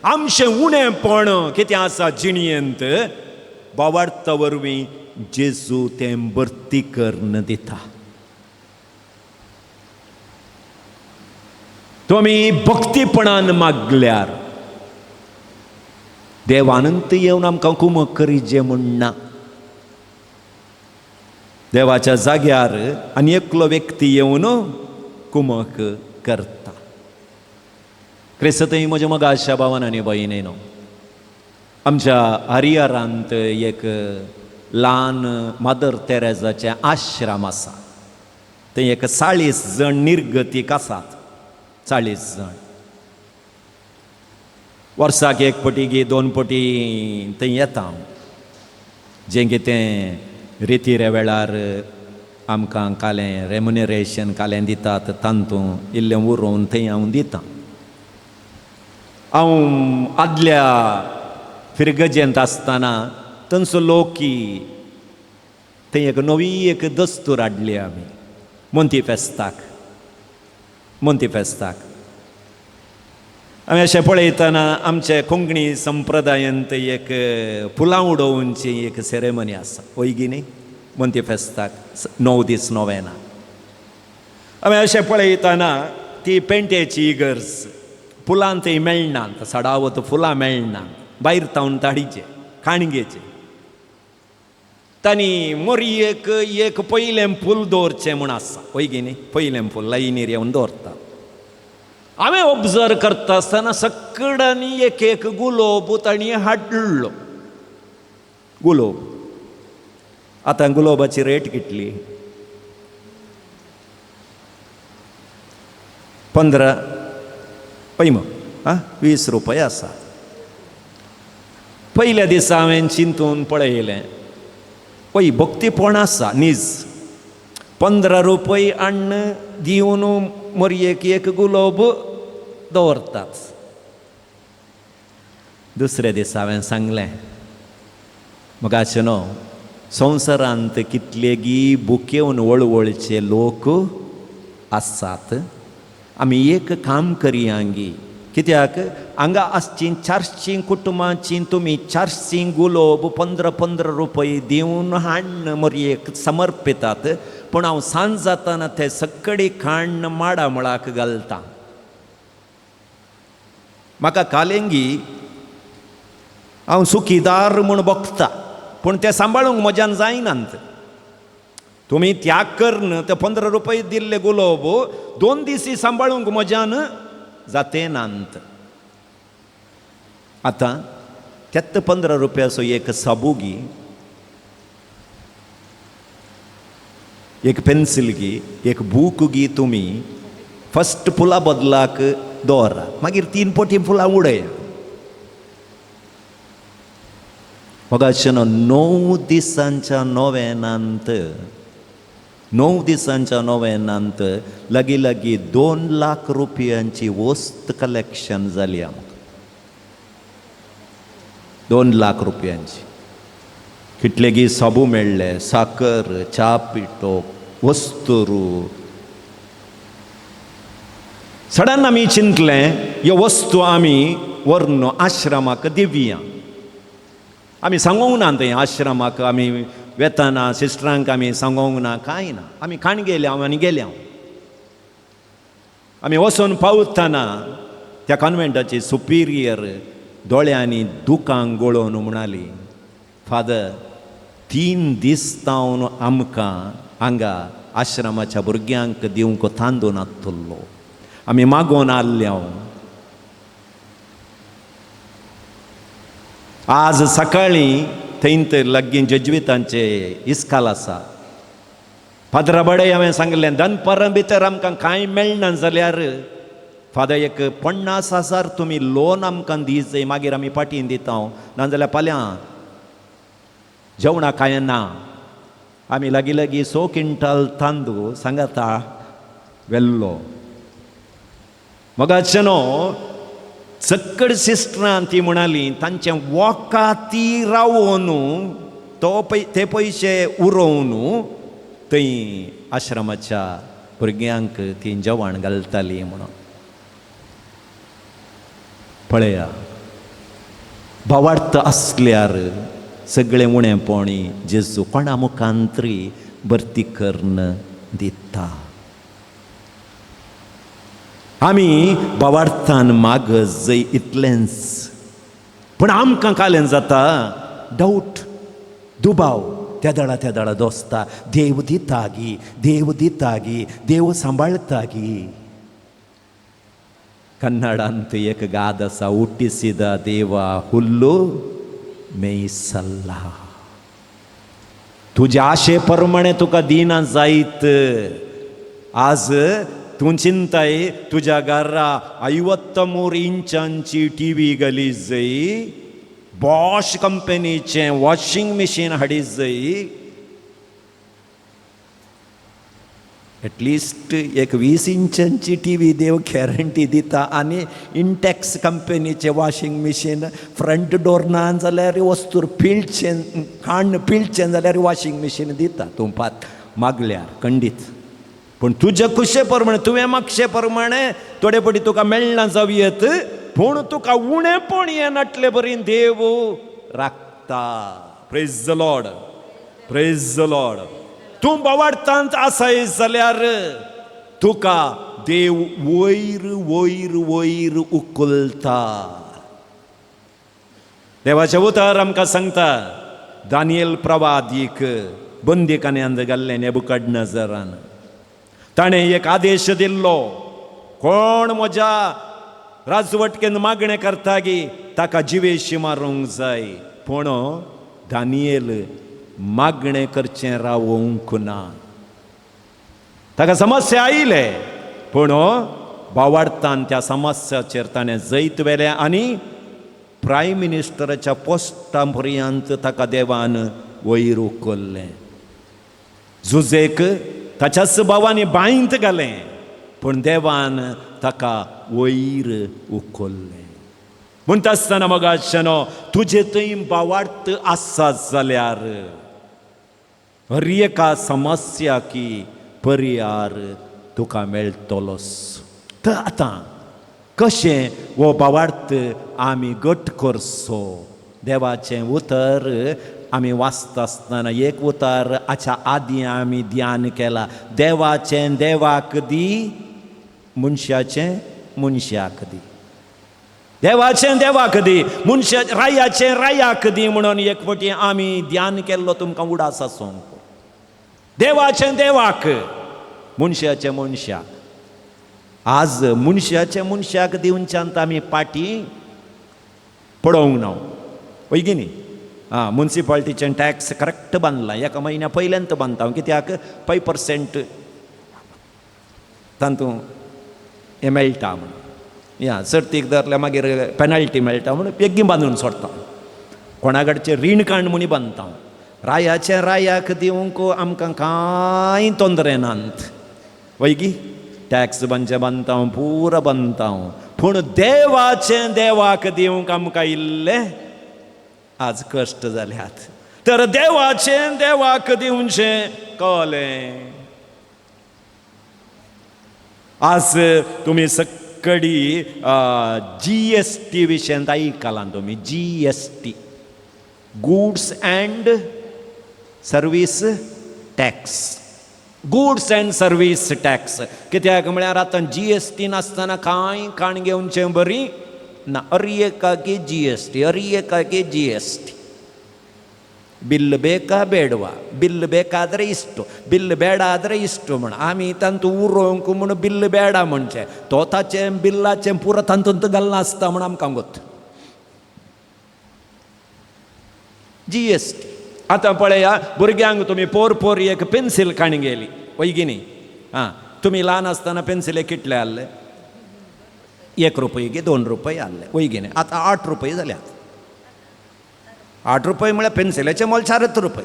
आमचें उणेंपण कितें आसा जिणयेंत बोवाडता वरवीं जेजू तें भरती करून दिता. तुमी भक्तीपणान मागल्यार देव अनंत येवन आमकां कुमक करीजे म्हणना. देवाच्या जाग्यार आनी एकलो व्यक्ती येवन कुमक करता. क्रिस्तय म्हज्या मोगाच्या भावान आनी भयणीनो, आमच्या हरिहरांत एक ल्हान मदर तेरेजाचें आश्रम आसा. थंय एक 40 जण निर्गतीक आसात. 40 जण वर्साक 1 पटी 2 पटी थंय येता. जें कितें रितीरे वेळार आमकां कालें रेम्युनरेशन कालें दितात तांतूं इल्लें उरोवन थंय हांव दितां. हांव आदल्या फिरगजेंत आसतना थंयचो लोकी थंय एक नवी एक दस्तूर हाडली आमी मोंती फेस्ताक. आमी अशें पळयतना आमचे कोंकणी संप्रदायांत एक फुलां उडोवनची एक सेरेमनी आसा ओयगिनी मोंती फेस्ताक 9 दीस नोवेना. आमी अशें पळयतना ती पेंटेची इगर्ज फुलां थंय मेळनात, सडावत फुलां मेळना, भायर तावन ताडीचे खाणगेचे. तांणी मोरयेक एक पयलें फूल दवरचें म्हूण आसा ओयगिनी. पयलें फूल लायनीर येवन दवरता. हांवें ऑब्जर्व करता आसतना सगळ्यांनी एक एक गुलोब तांणी हाडलो. गुलोब आतां गुलोबाची रेट कितली? 15 पळय मग 20 रुपया आसा. पयल्या दिसा हांवें चिंतून पळयलें, पळय भक्तीपण आसा न्हीज. 15 रुपया अन्न दिवन मोरयेक एक गुलोब दवरतात. दुसऱ्या दिसा हांवें सांगलें, मोगाचें न्हू, संवसारांत कितलेगी बुकेवन वळवळचे लोक आसात. आमी एक काम करयांगी. कित्याक हांगा आसचीं 400 कुटुंबांची तुमी 400 गुलोब 15 रुपया दिवन हाडून मोरयेक समर्पितात. पूण हांव सांज जाताना ते सगळे खाण माडा मळाक घालता. म्हाका कालेंगी हांव सुखीदार म्हूण बगता, पूण ते सांबाळूंक म्हज्यान जायनात. तुमी त्याग करन ते 15 रुपया दिल्ले गुलोब 2 दीस सांबाळूंक म्हज्यान जाते नांत. आतां त्यात 15 रुपयाचो एक साबू घी, एक पेन्सिल घी, एक बूक घी तुमी फस्ट फुला बदलाक दवरा, मागीर 3 पोटी फुलां उडय. मगाशेनो 9 दिसांच्या नोवेनांत लागी 2 लाख रुपयांची वस्त कलेक्शन जाली आमकां. 2 लाख रुपयांची. कितलेगी साबू मेळ्ळे, साकर, च्या पिठो, वस्तुरू. सडन आमी चिंतलें ह्यो वस्तू आमी व्हरून आश्रमाक दिवया. आमी सांगूंक ना थंय आश्रमाक आमी वेतना, सिस्टरांक आमी सांगूंक ना, कांय ना. आमी खाण गेल्या आनी गेल्या. आमी वचून पावतना त्या कॉन्वेंटाची सुपिरियर दोळ्यांनी दुकांक गळोवन म्हणाली, फादर 3 दीस जावन आमकां हांगा आश्रमाच्या भुरग्यांक दिवंक तांदूळ नासलो. आमी मागोवन आल्ल्या. आज सकाळीं थंयत लागीं जेजुवितांचे इस्काल आसा. फादरा बडे हांवें सांगलें दनपरां भितर आमकां कांय मेळना जाल्यार फादर 50,000 तुमी लोन आमकां दिजय, मागीर आमी पाटीन दिता. नाजाल्यार फाल्यां जेवणाक कांय ना. आमी लागीं 100 क्विंटल तांदूळ सांगाता व्हेल्लो. मगाचेनो चक्कड सिस्टरां ती म्हणाली तांचे वोकाती रावून ते पयशे उरोवन थंय आश्रमाच्या भुरग्यांक ती जेवण घालताली म्हणून. पळया, भावार्थ आसल्यार सगळें उणेंपणी जेजू कोणा मुखांतरी भरती करून दिता. आमी भावार्थान मागय इतलेंच, पूण आमकां कालें जाता डावट, दुबाव त्या दळा दोस्ता. देव दिता गी, देव दिता गी, देव सांबाळता गी. कन्नडांत एक गाद आसा, हुट्टिसिद देवा हुल्लू मेयसल्ला. तुज्या आशे प्रमाणे तुका दिना जायत. आज तूं चिंताय तुज्या घरा 53 इंचांची टीव्ही घाली जाय, बॉश कंपनीचें वॉशिंग मशीन हाडी जाय, एटलिस्ट 20 इंचांची टीव्ही देव गॅरंटी दिता. आनी इंटॅक्स कंपनीचें वॉशिंग मशीन फ्रंट डोर ना जाल्यार वस्तूर पिळचें, खाण पिळचें जाल्यार वॉशिंग मशीन दिता तूं मागल्यार खंडीत. पूण तुज्या कुशे प्रमाणे, तुवें मागशे प्रमाणे थोडे पटी तुका मेळना जावयत, पूण तुका उणेपण येनाटले बरी देव राखता. Praise the Lord, praise the Lord. तूं भावार्थांत आसाय जाल्यार तुका देव वयर वयर वयर उखलता. देवाचें उतर आमकां सांगता, दानियेल प्रवादीक बंदीखान्यांत घाल्लें नेबुकदनेझरान. ताणें एक आदेश दिल्लो, कोण म्हज्या राजवटकेन मागणें करता गी ताका जिवेशी मारूंक जाय. पूण दानियेल मागणें करचें रावोंक ना. ताका समस्या आयले, पूण भावार्थान त्या समस्याचेर ताणें जैत वेलें आनी प्रायम मिनिस्टराच्या पोस्टा पर्यंत ताका देवान वयर उखल्लें. झुजेक ताच्याच भावांनी बांयंत घालें, पूण देवान ताका वयर उखल्लें. म्हणटा आसतना मोगाचेनो तुजे थंय भावार्थ आसा जाल्यार हर एका समस्याकी पर्यार तुका मेळटलोच. तर आतां कशें हो भावार्थ आमी घट करचो? देवाचें उतर आमी वाचता आसतना एक उतर हाच्या आदीं आमी ध्यान केलां, देवाचें देवाक दी, मनशाचें मनशाक दी. देवाचें देवाक दी, मनशा रायाचें रायाक दी म्हणून एक फावटी आमी ध्यान केल्लो तुमकां उडास आसूंक. देवाचें देवाक, मनशाचें मनशाक. आज मनशाचें मनशाक दिवच्यान आमी पाटी पडोवंक ना. पळय गी न्ही, म्युनिसिपालिटीचें टॅक्स करेक्ट बांदलां, एका म्हयन्या पयल्यांत बांदता. कित्याक 5% तातूंत हें मेळटा म्हणून या सर्तीक धरल्या मागीर पेनल्टी मेळटा म्हणून बेगीन बांदून सोडटा कोणाकडचे रीण काण म्हणी बांदता रायाचे रायाक दिवंक आमकां कांय तोंदरे नात वैगी टॅक्स बांदचे बांदता पुरो बांदता पूण देवाचें देवाक दिवंक आमकां इल्लें आज कश्ट जाल्यात तर देवाचें देवाक दिवचें कळ्ळें आज तुमी सक्कडी GST विशयी आयकलां तुमी GST goods and service tax goods and service tax कित्याक म्हळ्यार आतां GST नासतना कांय काण घेवचें बरी ना अरी एकाकी GST अरी एकाकी GST ಬಿಲ್ ಬೇಕಾ ಬೇಡವಾ ಬಿಲ್ ಬೇಕಾದರೆ ಇಷ್ಟು ಬಿಲ್ ಬೇಡ ಆದರೆ ಇಷ್ಟು म्हण आमी तांतू उरोवंक म्हूण बिल्ल बेडा म्हणचे तोताचें बिल्लाचें पुरो तांतूंत घालना आसता म्हूण आमकां गोत GST आतां पळया भुरग्यांक तुमी पोर एक पेन्सील काणी गेली वैगिनी तुमी ल्हान आसतना पेन्सिले कितले आहले ₹1 की ₹2 आहले वैगिनी आतां ₹8 जाल्यात ₹8 म्हळ्यार पेन्सिलेचें मोल ₹4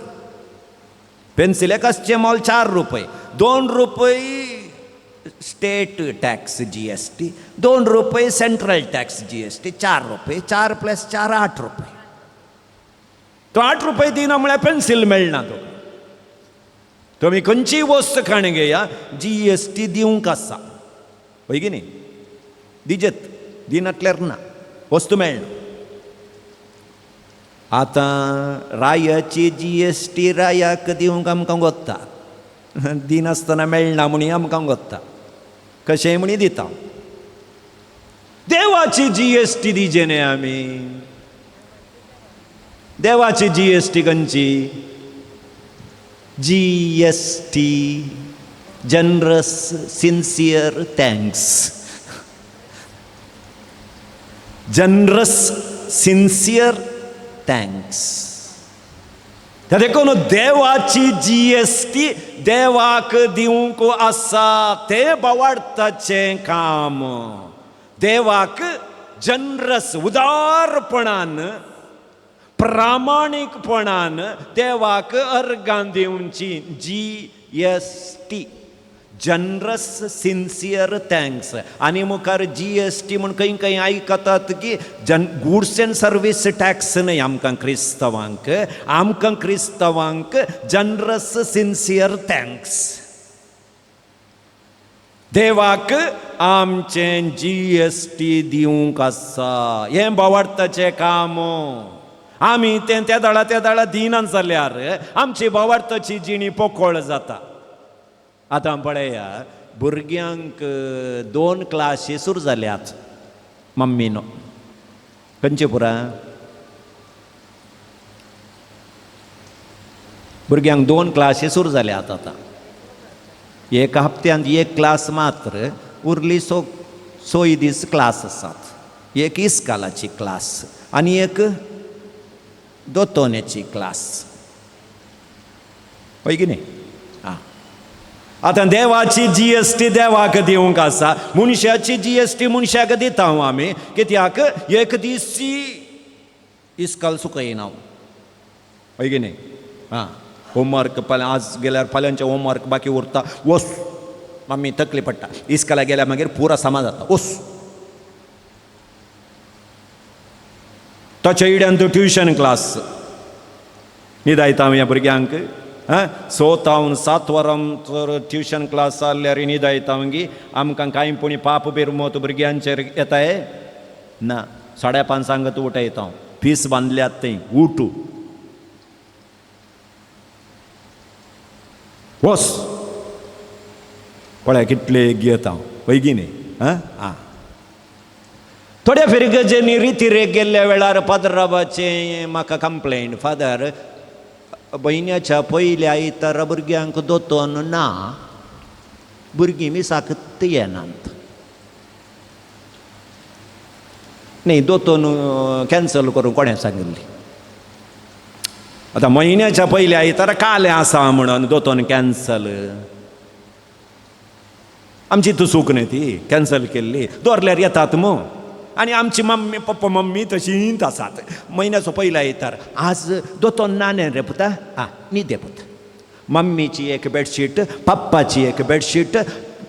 पेन्सिलेक आसचें मोल ₹4 ₹2 state tax GST ₹2 central tax GST ₹4 4 + 4 ₹8 तो ₹8 दिना म्हळ्यार पेन्सिल मेळना तुका तुमी खंयचीय वस्त खाण घेया GST दिवंक आसा वैगिनी दिजेत दिनातल्यार ना वस्तू मेळना आतां रायाची GST रायाक दिवंक आमकां गोत्ता दिनासतना मेळना म्हणी आमकां गोत्ता कशेंय म्हणी दिता देवाची GST दिजे न्ही आमी देवाची GST खंयची GST generous sincere thanks generous sincere thanks त्या देखून देवाची GST देवाक दिवंक आसा तें बावार्थाचें काम देवाक जनरस उदारपणान प्रामाणीकपणान देवाक अर्गां दिवची GST जनरस सिन्सियर थँक्स आनी मुखार GST म्हूण खंय आयकतात की गुड्स अँड सर्वीस टॅक्स न्हय आमकां क्रिस्तवांक जनरस सिन्सियर थँक्स देवाक आमचें GST दिवंक आसा हें भावार्थाचें काम आमी तें त्या दाळा दिना जाल्यार आमची भावार्थाची जिणी पोकळ जाता आतां पळया भुरग्यांक 2 क्लासी सुरू जाल्यात मम्मीनो खंयचे पुरा भुरग्यांक 2 क्लासी सुरू जाल्यात आतां एका हप्त्यांत एक क्लास मात्र उरली 6 दीस क्लास आसात एक इस्कालाची क्लास आनी एक दोतोनेची क्लास पळय की न्ही आतां देवाची GST देवाक दिवंक आसा मनशाची GST मनशाक दिता आमी कित्याक एक दिसी इस्काल सुकयना पळय की न्ही होमवर्क आज गेल्यार फाल्यांचे होमवर्क बाकी उरता वस मम्मी तकली पडटा इस्काला गेल्यार मागीर पुरो सामा जाता वस ताच्या इड्यान तूं ट्युशन क्लास न्हिदायता ह्या भुरग्यांक 7 वरां तर ट्युशन क्लास जाल्यार न्हिदायता मागीर आमकां कांय पुणी पाप बिरमोत भुरग्यांचेर येताय ना 5:30 तूं उठयता फीस बांदल्यात थंय उठू वस पळय कितले घेता वैगिनी थोड्या फेरी रितीरेक गेल्ल्या वेळार फादराबाचें म्हाका कंप्लेंट फादर म्हयन्याच्या पयल्या आयतारा भुरग्यांक दोतोन ना भुरगीं मिसाक येनात न्ही दोतोन कॅन्सल करून कोणें सांगिल्ली आतां म्हयन्याच्या पयल्या आयतारा काले आसा म्हणून दोतोन कॅन्सल आमची तू चूक न्ही ती कॅन्सल केल्ली दवरल्यार येतात मग आनी आमची मम्मी पप्पा मम्मी तशींच आसात म्हयन्याचो पयला येतार आज दोतोन नाने रे पुता आं न्ही दे पुता मम्मीची एक बेडशीट पप्पाची एक बेडशीट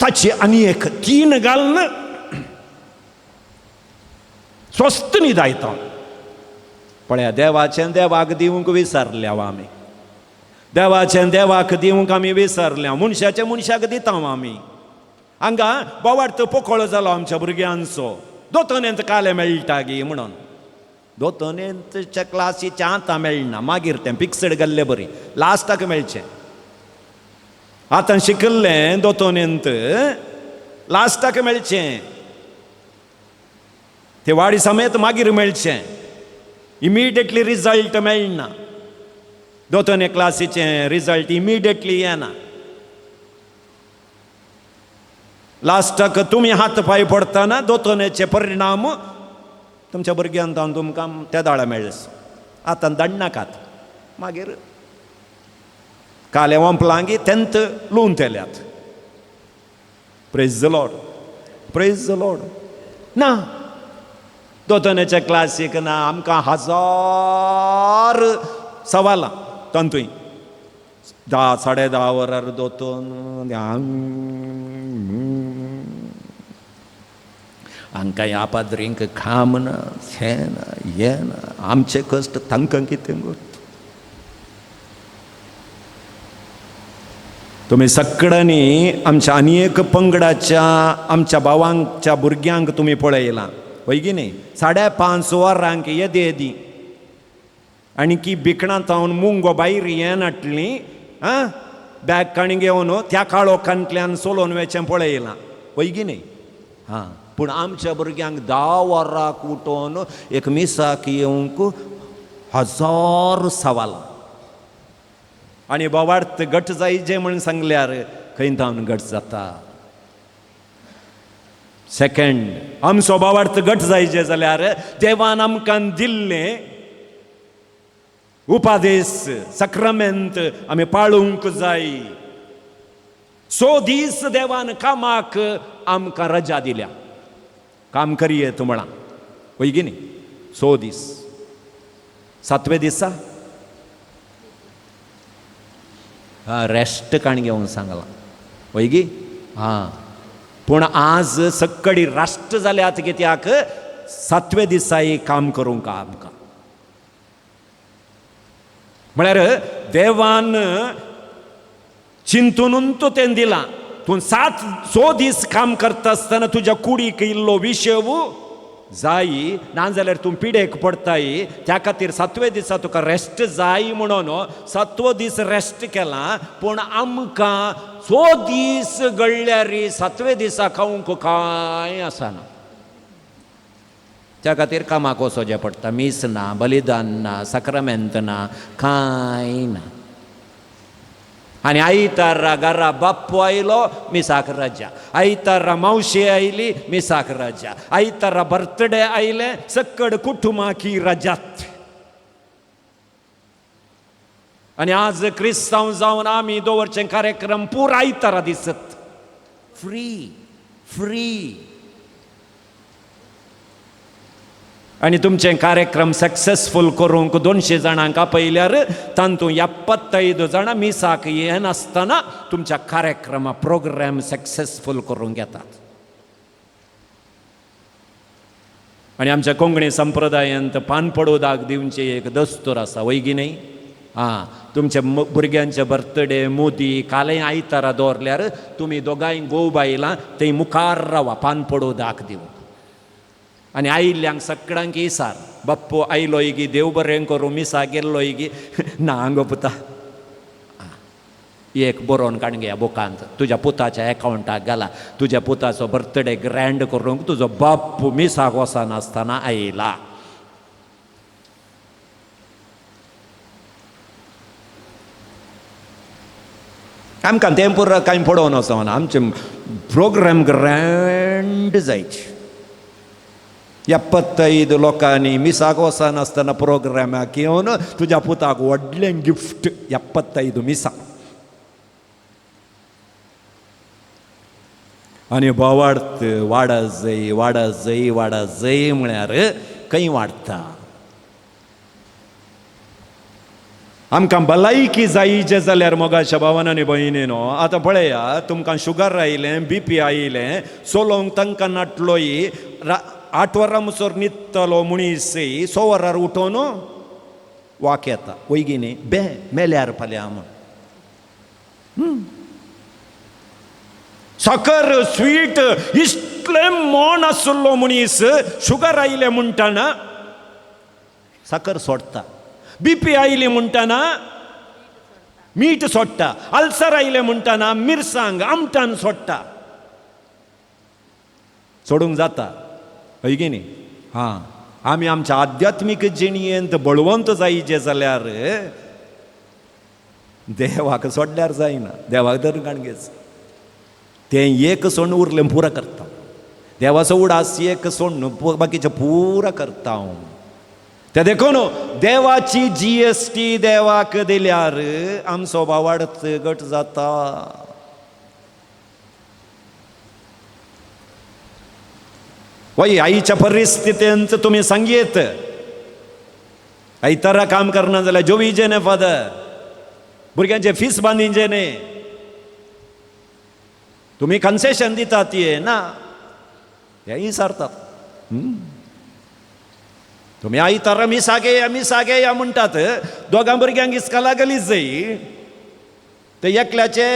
ताची आनी एक 3 घालून स्वस्त न्ही दायता पळया देवाचें देवाक दिवंक विसरल्या आमी देवाचें देवाक दिवंक आमी विसरल्या मनशाचें मनशाक दिता आमी हांगा बोवाड पोकळ जालो आमच्या भुरग्यांचो दोतोनेंत काले मेळटा गी म्हणून दोतोनेंतच्या क्लासीच्या आतां मेळना मागीर तें फिक्सड गेल्लें बरी लास्टाक मेळचें आतां शिकल्लें दोतोनेंत लास्टाक मेळचें ते वाडी समेत मागीर मेळचें इमिडियेटली रिजल्ट मेळना दोतोने क्लासीचें रिजल्ट इमिडियेटली येना लास्टाक तुमी हात पांय पडटना दोतोनेचे परिणाम तुमच्या भुरग्यांक तुमकां त्या दाळा मेळ्ळस आतां दडनाकात मागीर काले वंपलांगी 10th लून तेल्यात प्रेज द लॉर्ड ना दोतोनेच्या क्लासीक ना आमकां 1000 सवालां तांतूय 10-10.5 वरां दोतोन हांकां ह्या पाद्रींक खाम ना हें ना हें ना आमचे कश्ट तांकां कितें करता तुमी सगळ्यांनी आमच्या आनी एक पंगडाच्या आमच्या भावांच्या भुरग्यांक तुमी पळयलां वय की न्ही 5.5 वरांक येदी आनी की बिकणां तावन मुंगो भायर हें नाटली आं बॅग काणी घेवन त्या काळोखांतल्यान सोलोन वेचें पळयलां वय की न्ही हां पूण आमच्या भुरग्यांक 10 वरांक उठोवन एक मिसाक येवंक 1000 सवालां आनी बोवाड घट जायचे म्हण सांगल्यार खंय थावन घट जाता सेकंड आमचो बोवाड घट जायचे जाल्यार देवान आमकां दिल्लें उपादेश सक्रामेंत आमी पाळूंक जाय 100 दीस देवान कामाक आमकां रजा दिल्या काम करियेत म्हणा वय की न्ही 100 दीस 7वें दिसा रेस्ट काण घेवन सांगलां वय गी हां पूण आज सक्कडी राष्ट्र जाल्यात कित्याक 7वें दिसाय काम करूंक आमकां म्हळ्यार देवान चिंतून तो तें दिलां तूं 100 दीस काम करता आसतना तुज्या कुडीक इल्लो विशव जाय नाजाल्यार तूं पिडेक पडताय त्या खातीर 7वें दिसा तुका रेस्ट जाय म्हणून 7वो दीस रेस्ट केला पूण आमकां 100 दीस गळ्ळ्यार 7वें दिसा खावंक कांय आसना त्या खातीर कामाक वचचें पडटा मीस ना बलिदान ना सक्रामेंत ना कांय ना आनी आयतारा घरा बाप्पू आयलो मिसाक रजा आयतारा मावशी आयली मिसाक रजा आयतारा बर्थडे आयले सक्कड कुटुंबाकी रजात आनी आज क्रिस्तांव जावन आमी दवरचे कार्यक्रम पुराय आयतारा दिसत फ्री आनी तुमचे कार्यक्रम सक्सेसफूल करूंक 200 जाणांक आपयल्यार तांतूं 75 जाणां मिसाक येनासतना तुमच्या कार्यक्रमा प्रोग्राम सक्सेसफूल करूंक येतात आनी आमच्या कोंकणी संप्रदायांत पानपडोदाक दिवचे एक दस्तूर आसा वय की न्ही हां तुमच्या भुरग्यांचे बर्थडे मोदी कालय आयतारा दवरल्यार तुमी दोगांय घोव बायलां थंय मुखार रावा पानपडोदाक दिवंक आनी आयिल्ल्यांक सगळ्यांक इसार बाप्पू आयलो गी देव बरें करूं मिसा गेल्लो गी ना गो पुता एक बरोवन काण घे बुकांत तुज्या पुताच्या एकावंटाक घाला तुज्या पुताचो बर्थडे ग्रँड करूंक तुजो बाप्पू मिसाक वचनासतना आयला आमकां तें पुरो कांय पडोवन वचना आमचे प्रोग्राम ग्रँड जायचे 75 लोकांनी मिसाक वचनासतना प्रोग्रामाक येवन तुज्या पुताक व्हडलें गिफ्ट 75 मिसाक आनी बोवाड वाडत जय म्हळ्यार खंय वाडटा. आमकां भलायकी जाय जे जाल्यार मोगाच्या भावान आनी भयणीनो, आतां पळया, तुमकां शुगर आयलें, BP आयलें, सोलोंक तांकां नाटलोय, 8 वरां मुसोर न्हिदतलो मनीस 6 वरार उठोन वाक येता, वयगी न्ही, मेल्यार फाल्यां म्हण. साकर स्वीट इतलें मोन आसलो मनीस शुगर आयलें म्हणटाना साकर सोडटा, BP आयली म्हणटाना मीठ सोडटा, अल्सर आयले म्हणटाना मिरसांग आमटान सोडटा. सोडूंक जाता हय न्ही. हां, आमी आमच्या आध्यात्मीक जिणेंत बळवंत जाय जे जाल्यार देवाक सोडल्यार जायना. देवाक धरून काणगेच तें एक सोडून उरलें पुरा करता. देवाचो उडास एक सोडून बाकीचें पुरा करता हांव. ते देखून देवाची GST देवाक दिल्यार आमचो वाडत घट जाता. वय आईच्या परिस्थितींत तुम्ही सांगेत आयतारा काम करना जाल्यार जोवीचे न्ही फादर, भुरग्यांचे फीस बांदिंचे न्ही, तुम्ही कन्सेशन दितात ये ना, हेय सारतात. तुम्ही आयतारा मिसागे या म्हणटात, दोगां भुरग्यांक इस्काला गलीच जाय, ते एकल्याचे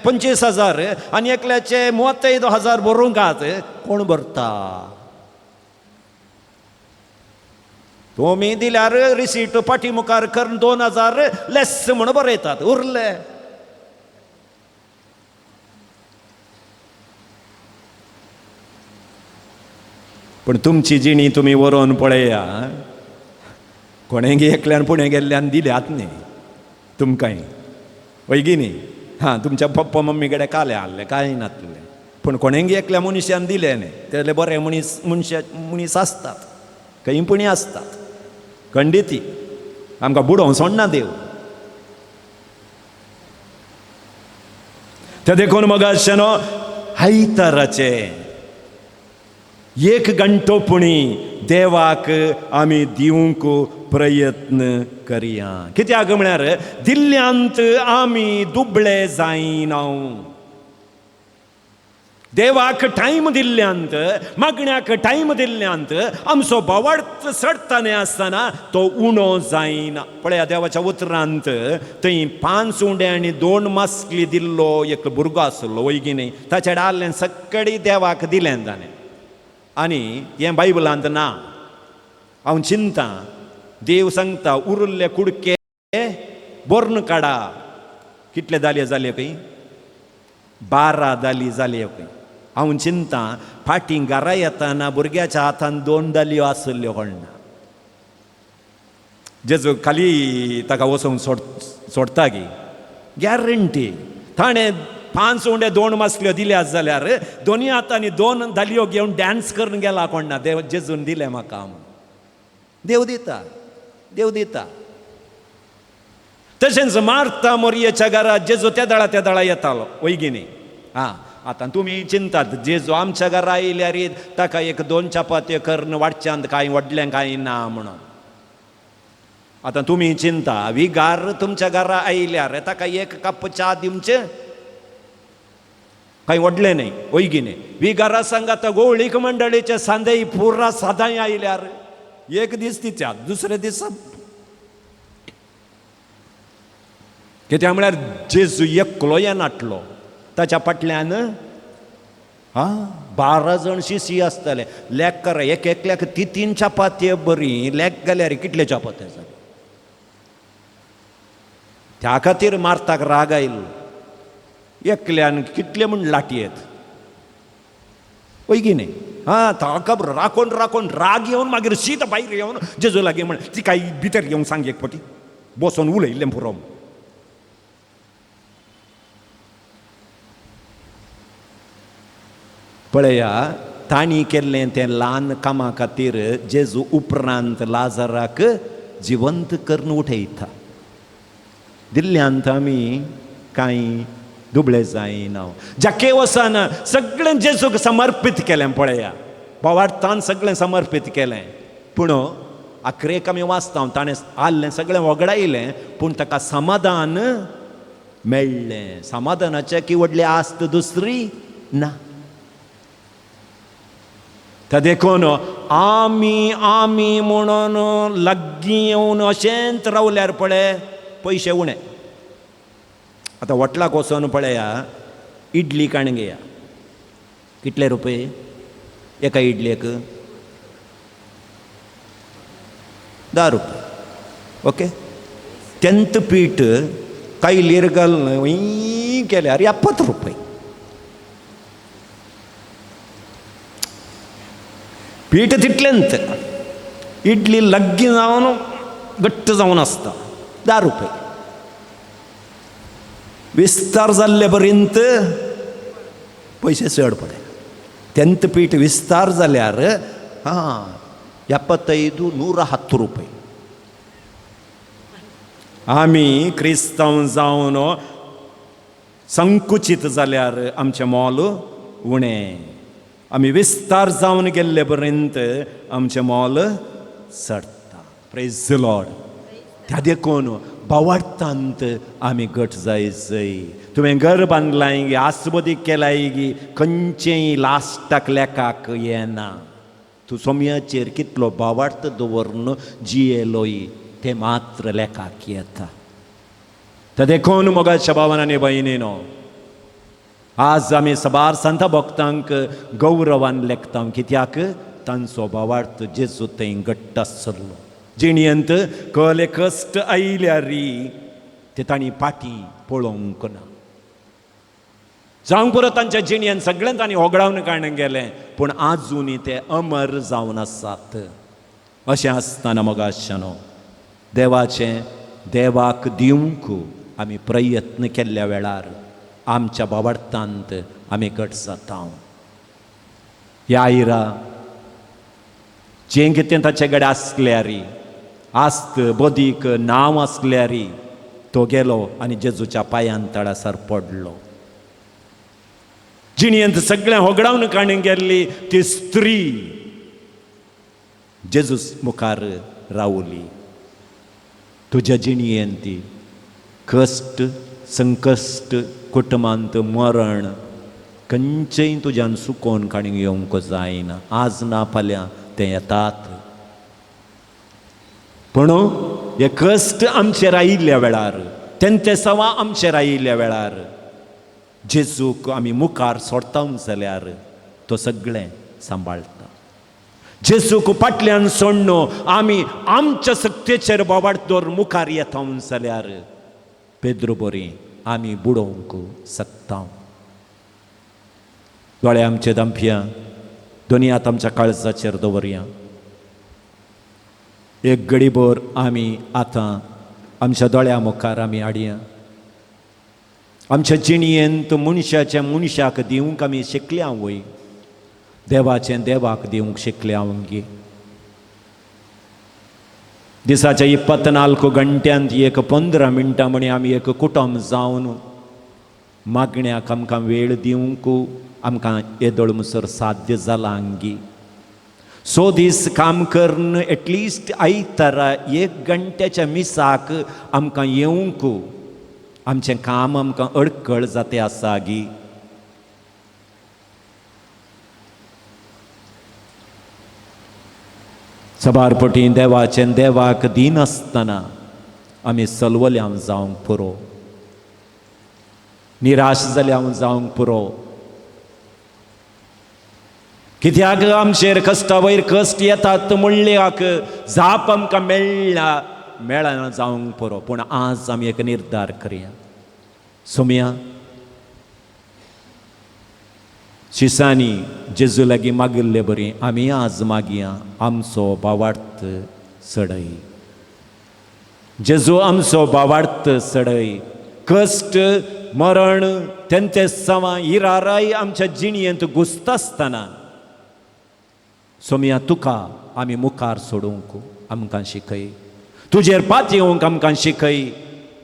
25,000 आनी एकल्याचे 35,000 भरूंक आहात, कोण भरता? तुम्ही दिल्यार रिसीट पाठी मुखार करून 2,000 लेस म्हणून बरयतात, उरले. पण तुमची जिणी तुम्ही व्हरोन पळया, कोणेंय एकल्यान पुणे गेल्ल्यान दिल्यात न्ही तुमकांय, वयगी न्ही. हां, तुमच्या पप्पा मम्मी कडेन काले हाडले, कांय नासले, पूण कोणेंय एकल्या मनशान दिले न्ही. तेले बरे मनीस आसतात, खंयपुणी आसतात, खंडिती आमकां बुडोवंक सोडना देव. ते देखून मग अशें आयताराचे 1 घंटो पुणी देवाक आमी दिवंक प्रयत्न करया. कित्याक म्हळ्यार दिल्ल्यांत आमी दुबळे जायना. देवाक टायम दिल्ल्यांत, मागण्याक टायम दिल्ल्यांत आमचो बोवाड सडताना आसतना तो उणो जायना. पळया, देवाच्या उतरांत थंय 5 उंडे आनी 2 मास्कली दिल्लो एक भुरगो आसलो, वयगी न्ही, ताचे डाल्लें सक्कडी देवाक दिलें जालें. आनी हें बायबलांत ना. हांव चिंता, देव सांगता उरले कुडके बोर्न काडा. कितले दालये जाले खंय? 12 दाली जाले खंय. हांव चिंता, फाटीं घरा येताना भुरग्याच्या हातान 2 दालयो आसल्यो कोणना. जेजू खाली ताका वचोंक सोडटा गी, गॅरंटी. ताणें 5 उंडे 2 मास्कल्यो दिल्यात जाल्यार दोनी हातांनी 2 दालयो घेवन डॅन्स करून गेला कोणना. देव जेजून दिलें म्हाका. देव दिता, देव दिता. तशेंच मार्ता मोरयेच्या घरात जेजू त्या दळा येतालो, वयगी न्ही. हां, आतां तुमी चिंतात, जेजू आमच्या घरा आयल्यार ताका 1-2 चपात्यो करून वाडच्यांत कांय व्हडलें कांय ना म्हणून. आतां तुमी चिंता, विगार तुमच्या घरा आयल्यार ताका 1 कप च्या दिवचें कांय व्हडलें न्ही, वयगी न्ही. विगारा सांगात गोवळीक मंडळीचे सांदेय पुरा सादांय आयल्यार 1 दीस दित्यात, दुसरे दीस कित्याक म्हळ्यार जेजू एकलो येनाटलो. ताच्या फाटल्यान 12 जाण शिशी आसताले. लेख करा, एकल्याक 3 चपाती बरी लेख गेल्यार कितले चपाती जाले. त्या खातीर मार्ताक राग आयलो. एकल्यान कितले म्हूण लाटयेत, वयगी न्ही. हां, ताका राखून राग येवन मागीर शीत भायर येवन जेजू लागीं म्हण, ती काय भितर येवंक सांग एक फावटी, बसोन उलयल्लें पुरो. पळया, तांणी केल्लें तें ल्हान कामा खातीर जेजू उपरांत लाजाराक जिवंत करून उठयता. दिल्ल्यांत आमी कांय दुबळे जायना ज्या केवसान सगळें जेजूक समर्पीत केलें पळया बोवार्थान सगळें समर्पीत केलें पूण आखरेक आमी वाचता ताणें आल्लें सगळें वगडायलें पूण ताका समाधान मेळ्ळें समाधानाचें की व्हडली आस्त दुसरी ना त्या देखून आमी आमी म्हणून लागीं येवन अशेंच रावल्यार पळय पयशे उणे आतां वॉटलाक वचोन पळया इडली काणगेया कितले रुपये एका इडलेक 10 रुपये ओके तेंत पीठ कायलीर घालून केल्यार 70 रुपये पीठ तितलेंत इडली लग्गी जावन घट्ट जावन आसता 10 रुपये विस्तार जाल्ले पर्यंत पयशे चड पडले तेंत पीठ विस्तार जाल्यार 75-110 रुपये आमी क्रिस्तांव जावन संकुचित जाल्यार आमचें मोल उणें आमी विस्तार जावन गेल्ले पर्यंत आमचें मोल चडटा प्रेज द लॉर्ड त्या देखून भावार्थांत आमी घट जायचय तुवें घर बांदलाय आस्वदीक केलाय गी खंयचेय लास्टाक लेखाक येना तूं सोम्याचेर कितलो भावार्थ दवरून जियेलोय ते मात्र लेखाक येता त्या देखून मोगाच्या भावान आनी भयणीनो आज आमी सबार संत भक्तांक गौरवान लेखता कित्याक तांचो भावार्थ जेजू थंय घट्ट आसलो जिणयंत कसले कश्ट आयल्यारी ते तांणी फाटी पळोवंक ना जावंक पुरो तांच्या जिणयेंत सगळें तांणी होगडावन काडून गेलें पूण आजुनी ते अमर जावन आसात अशें आसतना मोगाशानो देवाचें देवाक दिवंक आमी प्रयत्न केल्ल्या वेळार आमच्या भावार्थांत आमी घट जाता ह्या आयरा जें कितें ताचे कडेन आसल्यारी आस्त बदीक नांव आसल्यारी तो गेलो आनी जेजूच्या पांयां तळासर पडलो जिणयेंत सगळें होगडावन काडून गेल्ली ती स्त्री जेजू मुखार रावली तुज्या जिणयेंत ती कश्ट संकश्ट कुटुंबांत मरण खंयचेय तुज्यान सुकोवन काडून येवंक जायना आज ना फाल्यां ते येतात पूण हे कश्ट आमचेर आयिल्ल्या वेळार तेंचे सवा आमचेर आयिल्ल्या वेळार जेजूक आमी मुखार सोडता जाल्यार तो सगळें सांबाळटा जेजूक फाटल्यान सोडनो आमी आमच्या सक्तेचेर बोवार्थ दवरून मुखार येता जाल्यार पेद्रू बरी आमी बुडोवंक शकता दोळे आमचे दांपया दोनी हात आमच्या काळजाचेर दवरया एक घडीभर आमी आतां आमच्या दोळ्या मुखार आमी हाडया आमच्या जिणयेंत मनशाच्या मनशाक दिवंक आमी शिकल्या वय देवाचें देवाक दिवंक शिकल्या वंगी दिसाच्या 24 घंट्यांत एक 15 मिनटां म्हणी आमी एक कुटुंब जावन मागण्याक आमकां वेळ दिवंक आमकां येदोळ मुसर साध्य जाला अंगी सो दीस काम करून एटलिस्ट आयतारा 1 घंट्याच्या मिसाक आमकां येवंक आमचें काम आमकां अडखळ जातें आसा गी सबारपटी देवाचें देवाक दिन आसतना आमी सलवल्या जावंक पुरो निराश जाल्या जावंक पुरो कित्याक आमचेर कश्टा वयर कश्ट येतात म्हणल्याक जाप आमकां मेळना जावंक पुरो पूण आज आमी एक निर्धार करया सोम्या शिसांनी जेजू लागीं मागिल्ले बरी आमी आज मागया आमचो भावार्थ सडय जेजू आमचो भावार्थ सडय कश्ट मरण तेंचे सवा इराराय आमच्या जिणयेंत घुसता आसतना सोम्या तुका आमी मुखार सोडूंक आमकां शिकय तुजेर पात येवंक आमकां शिकय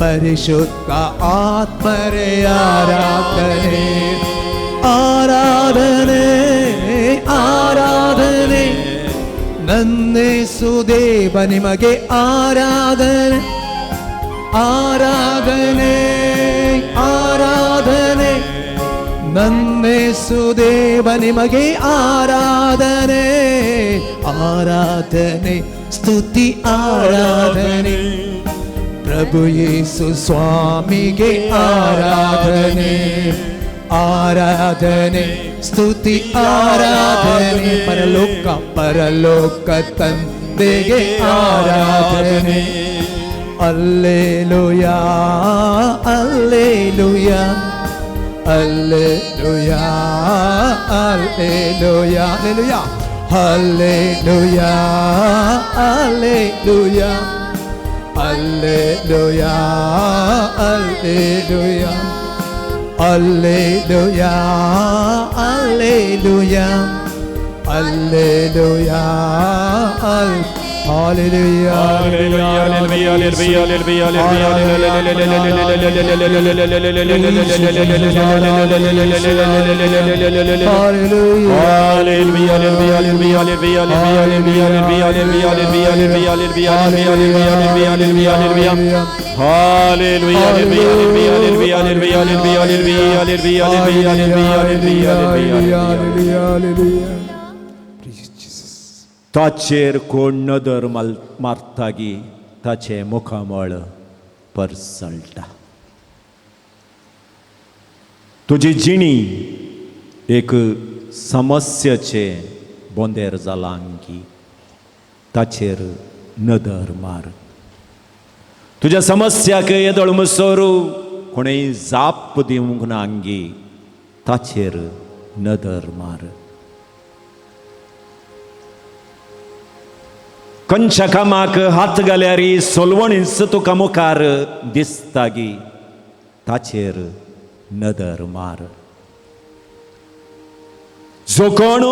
ಪರಿಶುದ್ಧ ಆತ್ಮರೇ ಆರಾಧನೆ ಆರಾಧನೆ ಆರಾಧನೆ ನನ್ನೇಸುದೇವ ನಿಮಗೆ ಆರಾಧನೆ ಆರಾಧನೆ ಆರಾಧನೆ ನನ್ನೇಸುದೇವ ನಿಮಗೆ ಆರಾಧನೆ ಆರಾಧನೆ ಸ್ತುತಿ ಆರಾಧನೆ ಪ್ರಭು ಯೇಸು ಸ್ವಾಮಿಗೆ ಆರಾಧನೆ ಆರಾಧನೆ ಸ್ತುತಿ ಆರಾಧನೆ ಪರಲೋಕ ಪರಲೋಕ ತಂದೆಗೆ ಆರಾಧನೆ ಅಲ್ಲೇಲುಯಾ ಅಲ್ಲೇಲುಯಾ ಅಲ್ಲೇಲುಯಾ ಅಲ್ಲೇಲುಯಾ ಅಲ್ಲೇಲುಯಾ ಅಲ್ಲೇಲುಯಾ ಅಲ್ಲೇಲುಯಾ ಅಲ್ಲೇಲುಯಾ ಅಲ್ಲೇಲುಯಾ ಅಲ್ಲೇಲುಯಾ ಅಲ್ಲೇಲುಯಾ Hallelujah. ताचेर कोण नदर मारतागी ताचे मुखामळ परसळटा तुजी जिणी एक समस्येचे बोंदेर जाला अंगी ताचेर नदर मार तुज्या समस्याक येदळ मुसोरू कोणेय जाप दिवंक ना अंगी ताचेर नदर मार खंयच्या कामाक हात घाल्यारी सोलवणीच तुका मुखार दिसतागी ताचेर नदर मार जो कोण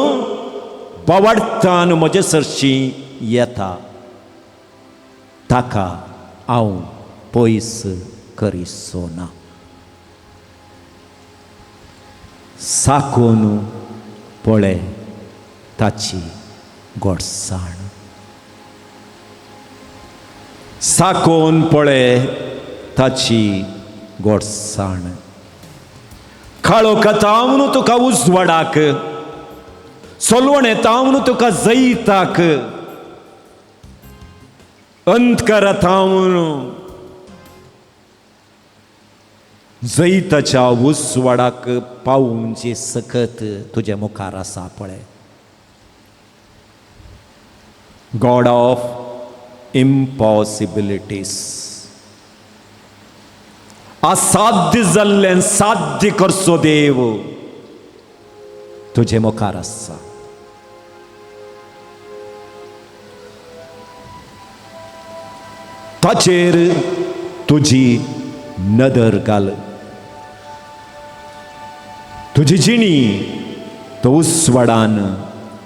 बोवाडतान म्हजे सरशी येता ताका हांव पयस करिसो ना साकून पळय ताची गोडसाण साकोन पळय ताची गोडसाण काळोख तावन तुका उजवाडाक सोलवणे तावन तुका जैताक अंतकार तावन जैताच्या उजवाडाक पावूंची सकत तुज्या मुखार आसा पळय गॉड ऑफ impossibilities असाध्य जाल्लें साध्य करचो देव तुजे मुखार आसा ताचेर तुजी नदर घाल तुजी जिणी तो उसवाडान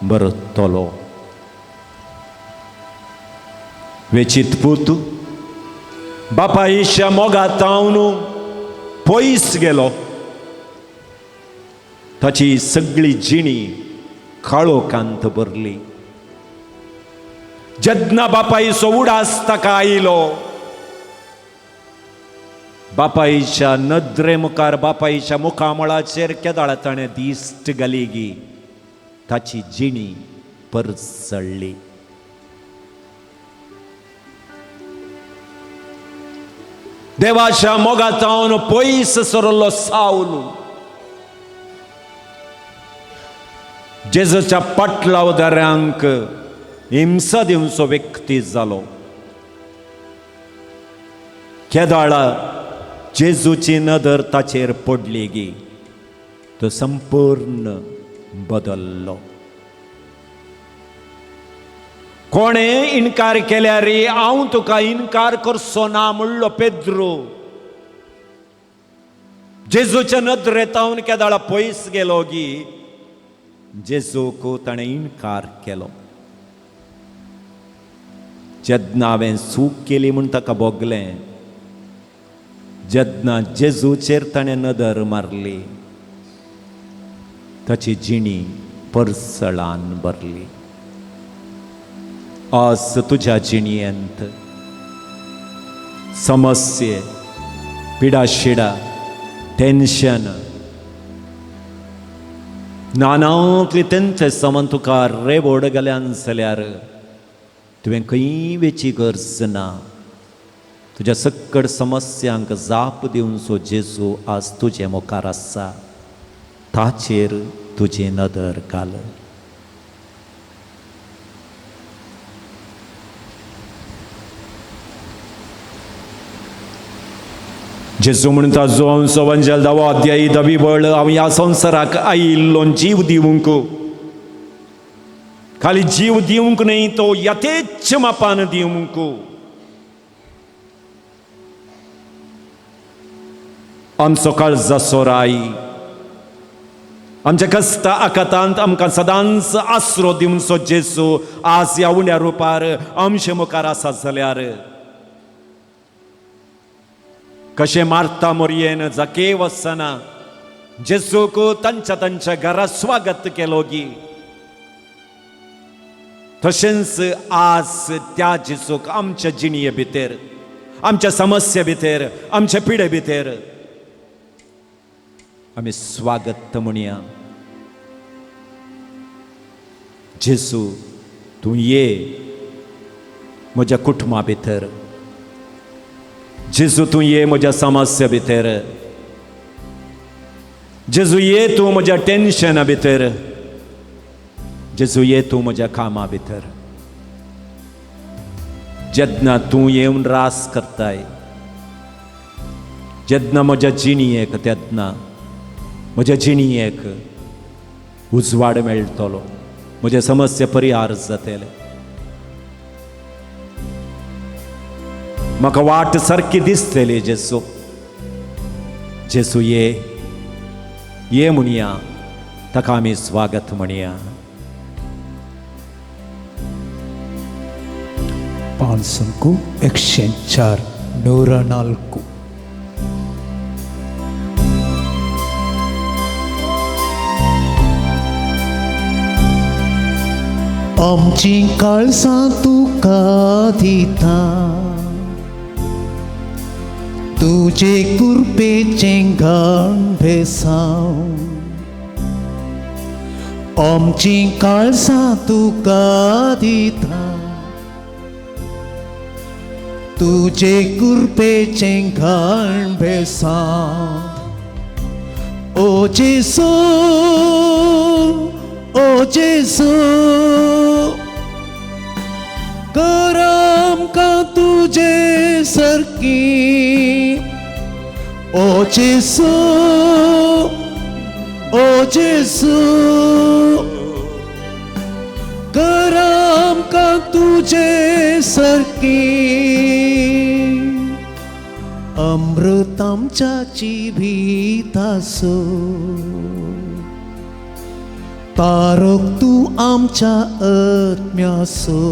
भरतलो वेचित पूत बापायच्या मोगात तावन पयस गेलो ताची सगळी जिणी काळोखांत भरली जेन्ना बापायचो उडास ताका आयलो बापायच्या नदरे मुखार बापायच्या मुखामळाचेर केदाळ ताणें दिश्ट घाली ताची जिणी परसळ्ळी देवाच्या मोगात तावन पयस सरलो साऊल जेजूच्या पाटलावदारांक हिंसा दिवचो व्यक्ती जालो केदाळ जेजूची नदर ताचेर पडली गी तो संपूर्ण बदललो कोणे इन्कार केल्यार हांव तुका इन्कार करचो ना म्हणलो पेद्रो जेजूच्या नदरेतावन केदाळ पयस गेलो गी जेजूक ताणें इन्कार केलो जेन्ना हांवें चूक केली म्हूण ताका भोगलें जेन्ना जेजूचेर ताणें नदर मारली ताची जिणी परसळान भरली. आज तुझ्या जिणयेंत समस्ये, पिडाशिडा, टेन्शन, नानांतली तेंचे सामान तुका रेबोड गेल्यान जाल्यार तुवें खंय वेची गरज ना. तुज्या सक्कड समस्यांक जाप दिवन सो जेजू आज तुजे मुखार आसा. ताचेर तुजी नदर घाल. जेजू म्हणटा जो सवंजल 10 अध्यायी 10 बळ हांव ह्या संवसाराक आयिल्लो जीव दिवंक, खाली जीव दिवंक न्ही तो यथेच्छ मापान दिवंक. आमचो काळजाचो राई आमच्या कश्टा आकातांत आमकां सदांच आसरो दिवन सो जेजू आज ह्या उण्या रुपार आमचे मुखार आसा जाल्यार कशें मार्ता मोरयेन जाके वसना जेजूक तांच्या घरा स्वागत केलो गी, तशेंच आज त्या जेजूक आमच्या जिणये भितर, आमच्या समस्ये भितर, आमच्या पिडे भितर आमी स्वागत म्हणया. जेजू तूं ये म्हज्या कुटुंबा भितर. जेजू तूं ये म्हज्या समस्या भितर. जेजू ये तूं म्हज्या टेन्शना भितर. जेजू ये तूं म्हज्या कामा भितर. जेन्ना तूं येवन रास करताय, जेन्ना म्हज्या जिणयेक, तेन्ना म्हज्या जिणयेक उजवाड मेळटलो, म्हजे समस्या परिहार जातले. म्हाका वाट सारकी दिसतली जेजू. जेजू ये म्हणया, ताका आमी स्वागत म्हणया. 504 104. आमची काळजां तुका दिता, तुजे कृपेचें गंभेसांव. आमची काळजां तुका दिता, तुजे कृपेचें गंभेसांव. ओ जेजू, ओ जेजू, कर आमकां तुजे सारकी. ओ जेजू, ओ जेजू, कर आमकां तुजे सारकी. अमृत आमच्या जिवीत आसो, तारक तूं आमच्या आत्म्याचो.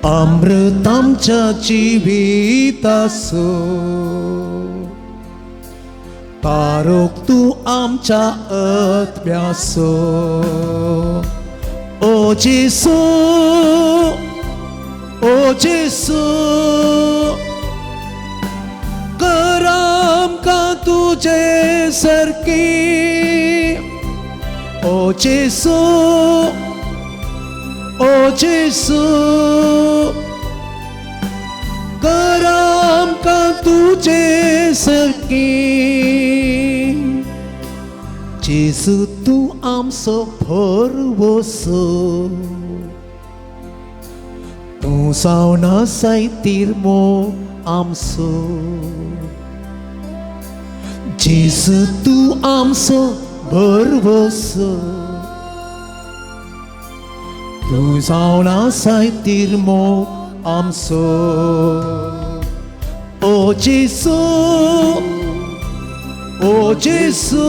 अमृत आमच्या जिवीत आसो, तारक तूं आमच्या आत्म्याचो. ओ जेजू, ओ जेजू, कर आमकां तुजे सारकी. ओ जेजू, ओ जेजू, कर आमकां तुजे सारकी. जेजू तूं आमचो भरवोसो, तूं जावना सायतीर मोग आमचो. जेजू तूं आमचो भरवोसो, तूं जावना सायतीर मोग आमचो. ओ जेजू, ओ जेजू,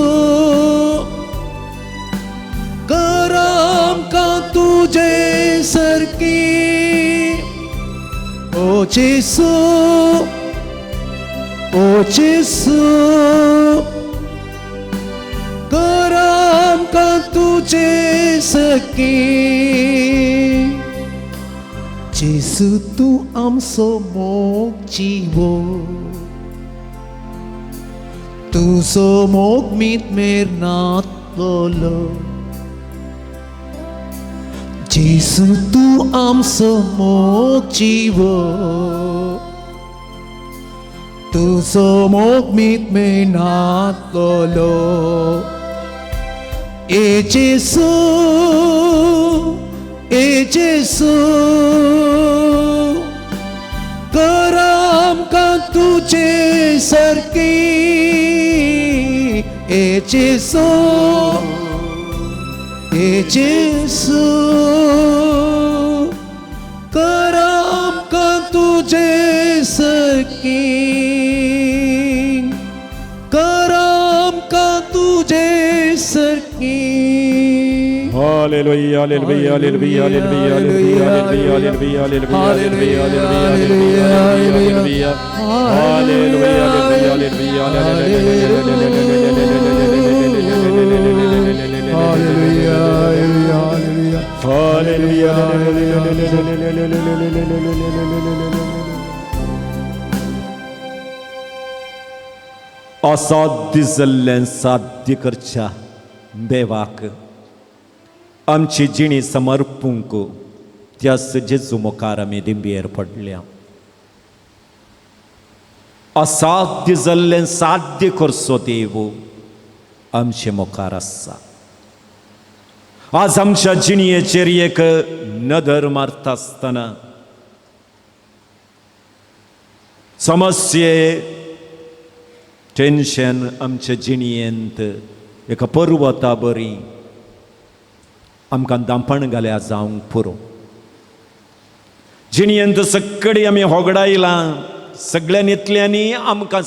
कर आमकां तुजे सारकी. ओ जेजू, ओ जेसू कर आमकां तुजे सकी जेसू तूं आमचो मोग जिवो तुजो मोग मितमेर नातलो जेसू तूं आमचो मोग जिवो तुजो मोग मितमेर नातलो ए जेसू कर आमकां तुजे सारकी ए जेसू कर आमकां तुजे सारकी कर आमकां तुजे सारकी Hallelujah, hallelujah, hallelujah, hallelujah, hallelujah, hallelujah, hallelujah, hallelujah, असाध्य जाल्लें साध्य करच्या देवाक आमची जिणी समर्पूंक त्यास जेजू मुखार आमी दिंबयेर पडल्या असाध्य जाल्लें साध्य करचो देव आमचे मुखार आसा आज आमच्या जिणयेचेर एक नदर मारता आसतना समस्ये टेन्शन आमच्या जिणयेंत एक पर्वता बरी आमकां दांपण घाल्या जावंक पुरो जिणयेंत सगळी आमी होगडायलां सगळ्या नितल्यांनी आमकां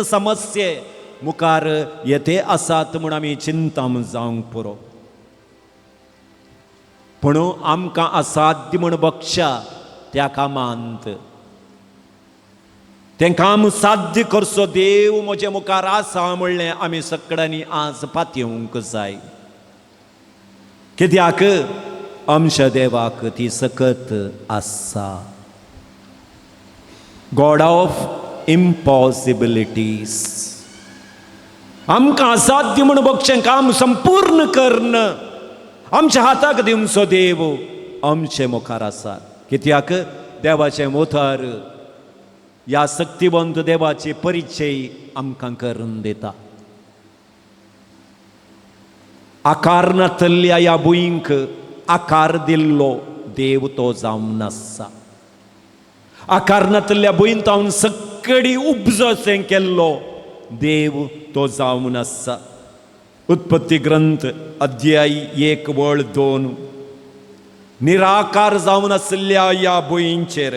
समस्ये मुखार येते आसात म्हूण आमी चिंताम जावंक पुरो पूण आमकां असाध्य म्हूण बक्षा त्या कामांत तें काम साध्य करचो देव म्हजे मुखार आसा म्हणलें आमी सगळ्यांनी आज पातयेवंक जाय कित्याक आमच्या देवाक ती सकत आसा गॉड ऑफ इम्पॉसिबिलिटीज आमकां असाध्य म्हूण बक्षें काम संपूर्ण कर्ण आमच्या हाताक दिवचो देव आमचे मुखार आसा कित्याक देवाचे मुखार ह्या शक्तिवंत देवाचे परिचय आमकां करून दिता आकारनातल्या ह्या भुंयेक आकार दिल्लो देव तो जावन आसा आकारनातल्या भुंयेंत हांव सगळी उपजसें केल्लो देव तो जावन आसा उत्पत्ती ग्रंथ अध्याय 1:2 निराकार जावन आसल्या ह्या भुंयेचेर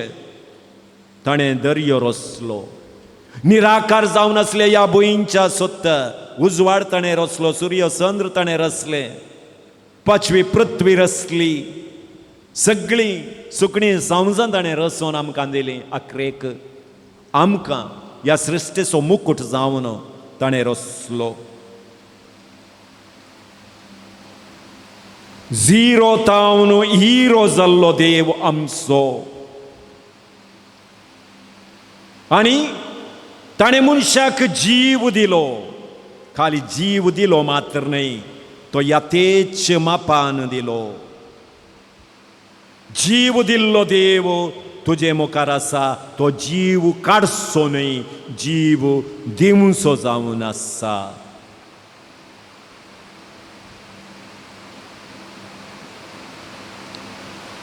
ताणें दर्यो रचलो निराकार जावन आसल्या ह्या भुंयेच्या सुत्त उजवाड ताणें रचलो सूर्य चंद्र ताणें रचले पांचवी पृथ्वी रचली सगळी सुकणीं सांवजां ताणें रचून आमकां दिलीं आखरेक आमकां ह्या सृश्टीचो मुकूट जावन ताणें रचलो झिरो तावन हिरो जाल्लो देव आमचो आनी ताणें मनशाक जीव दिलो खाली जीव दिलो मात्र न्ही तो यातेच मापान दिलो जीव दिल्लो देव तुजे मुखार आसा तो जीव काडचो न्ही जीव दिवचो जावन आसा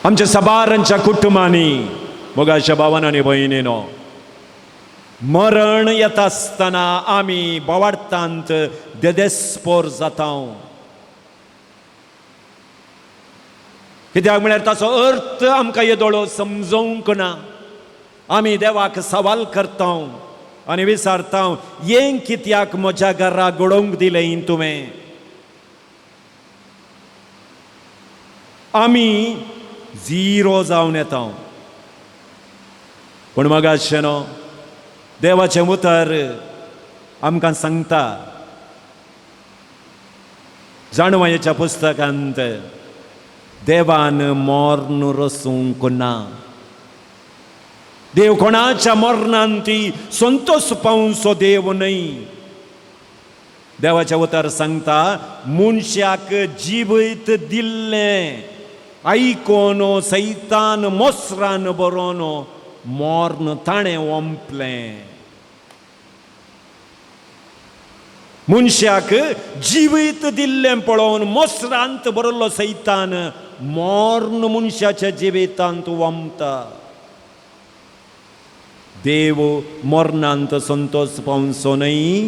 आमच्या सबारांच्या कुटुंबांनी मोगाच्या भावान आनी भयणीनो मरण येता आसतना आमी बोवाडतांत देदेस्पोर जाता कित्याक म्हळ्यार ताचो अर्थ आमकां येदोळो समजोवंक ना आमी देवाक सवाल करता आनी विचारता हें कित्याक म्हज्या घरा घडोवंक दिलें तुवें आमी झिरो जावन येता पूण मगाशें न्हू देवाचें उतर आमकां सांगता जाणवायेच्या पुस्तकांत देवान मोर्न रसूंक ना. देव कोणाच्या मरणांती संतोष पावचो देव न्हय. देवाचे उतर सांगता मनशाक जिवीत दिल्लें आयकोन सैतान मोसरान बरोवन मोर्न ताणें ओंपलें. मनशाक जिवीत दिल्लें पळोवन मोसरांत बरयल्लो सैतान मोर्न मनशाच्या जिवितांत ओंपता. देव मोर्नांत संतोष पावचो न्हय,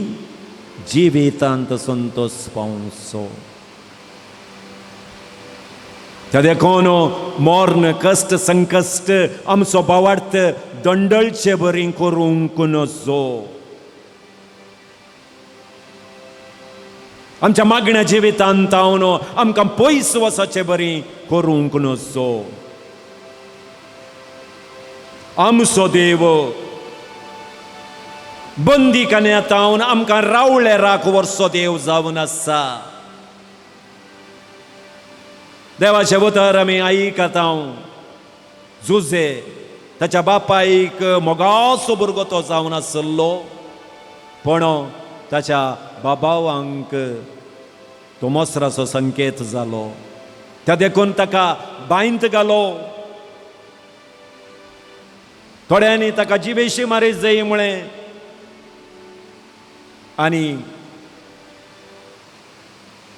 जिवितांत संतोष पावचो. त्या देखून मोर्न कश्ट संकश्ट आमचो भावार्थ दंडळचे बरी करूंक नजो. आमच्या मागण्या जिवितांत आमकां पयस वचचे बरी करूंक नजो. आमचो देव बंदीखान्यांत आमकां रावळेराक व्हरचो देव जावन आसा. देवाचे उतर आमी आयकता. जुजे ताच्या बापायक मोगाचो भुरगो तो जावन आसलो, पण ताच्या बाबावांक तो मोसराचो संकेत जालो. त्या देखून ताका बांयंत घालो. थोड्यांनी ताका जिवेशी मारीत जाय म्हळें आनी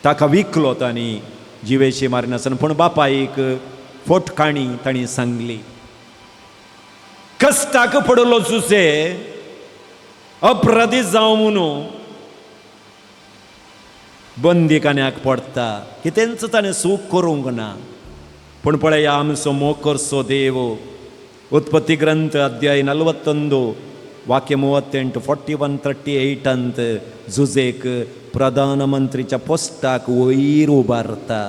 ताका विकलो तांणी जिवेशी मारिनासतना. पूण बापायक फोटकाणी तांणी सांगली. कश्टाक पडलो जुसे अपराधी जावन बंदीखान्याक पडटा. कितेंच ताणें सूख करूंक ना. पूण पळया आमचो मोखरसो देव उत्पत्ती ग्रंथ अध्याय 41 वाक्य 38 41:38 जुजेक प्रधानमंत्रीच्या पोस्टाक वयर उबारता.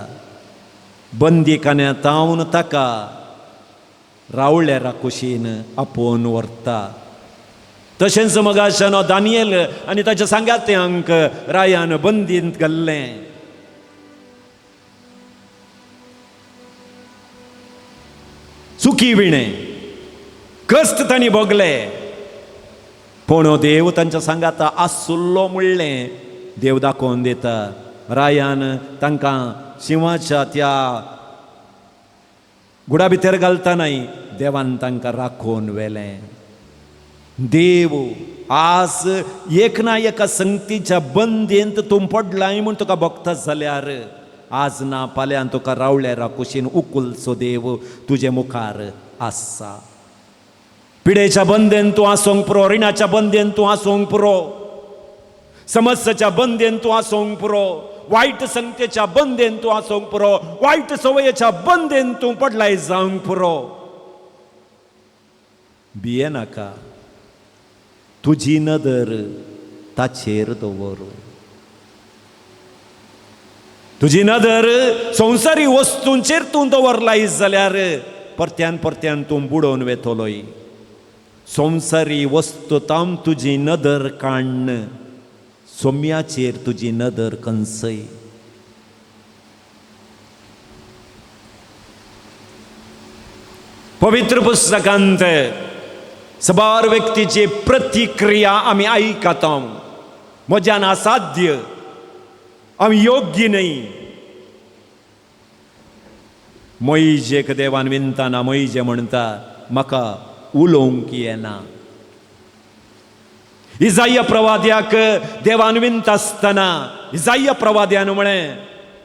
बंदीखान्यांत ताका रावळ्या कुशीन आपोवन व्हरता. तशेंच मगाच्यान दानियेल आनी ताच्या सांगात्यांक रायान बंदींत घाल्लें. सुखी विणे कश्ट तांणी भोगले, पूण देव तांच्या सांगाता आसुल्लो म्हणलें देव दाखोवन दिता. रायान तांकां शिवाच्या त्या गुडा भितर घालतानाय देवान तांकां राखोवन व्हेलें. देव आज एक ना एका संगतीच्या बंदेंत तूं पडलाय म्हूण तुका भोगता जाल्यार आज ना फाल्यां तुका रावळ्या कुशीन उखलचो देव तुजे मुखार आसा. पिडेच्या बंदेन तूं आसोंक पुरो, रिणाच्या बंदेन तूं आसोंक पुरो, समस्येच्या बंदेन तूं आसोंक पुरो, वायट संगतेच्या बंदेन तूं आसोंक पुरो, वायट सवयेच्या बंदेन तूं पडलाय जावंक पुरो. भिये नाका, तुजी नदर ताचेर दवर. तुजी नदर संवसारी वस्तूंचेर तूं दवरलाय जाल्यार परत्यान परत्यान तूं बुडोवन वेतलोय. संवसारी वस्तूतां तुजी नदर काण्ण, सोम्याचेर तुजी नदर कंसय. पवित्र पुस्तकांत सबार व्यक्तीची प्रतिक्रिया आमी आयकता. म्हज्यान असाध्य, आमी योग्य न्हय. मोइजेक देवान विनताना मोइजे म्हणटा म्हाका उलोवंक येना. इजाया प्रवाद्याक देवान विनता आसतना इजाया प्रवाद्यान म्हळें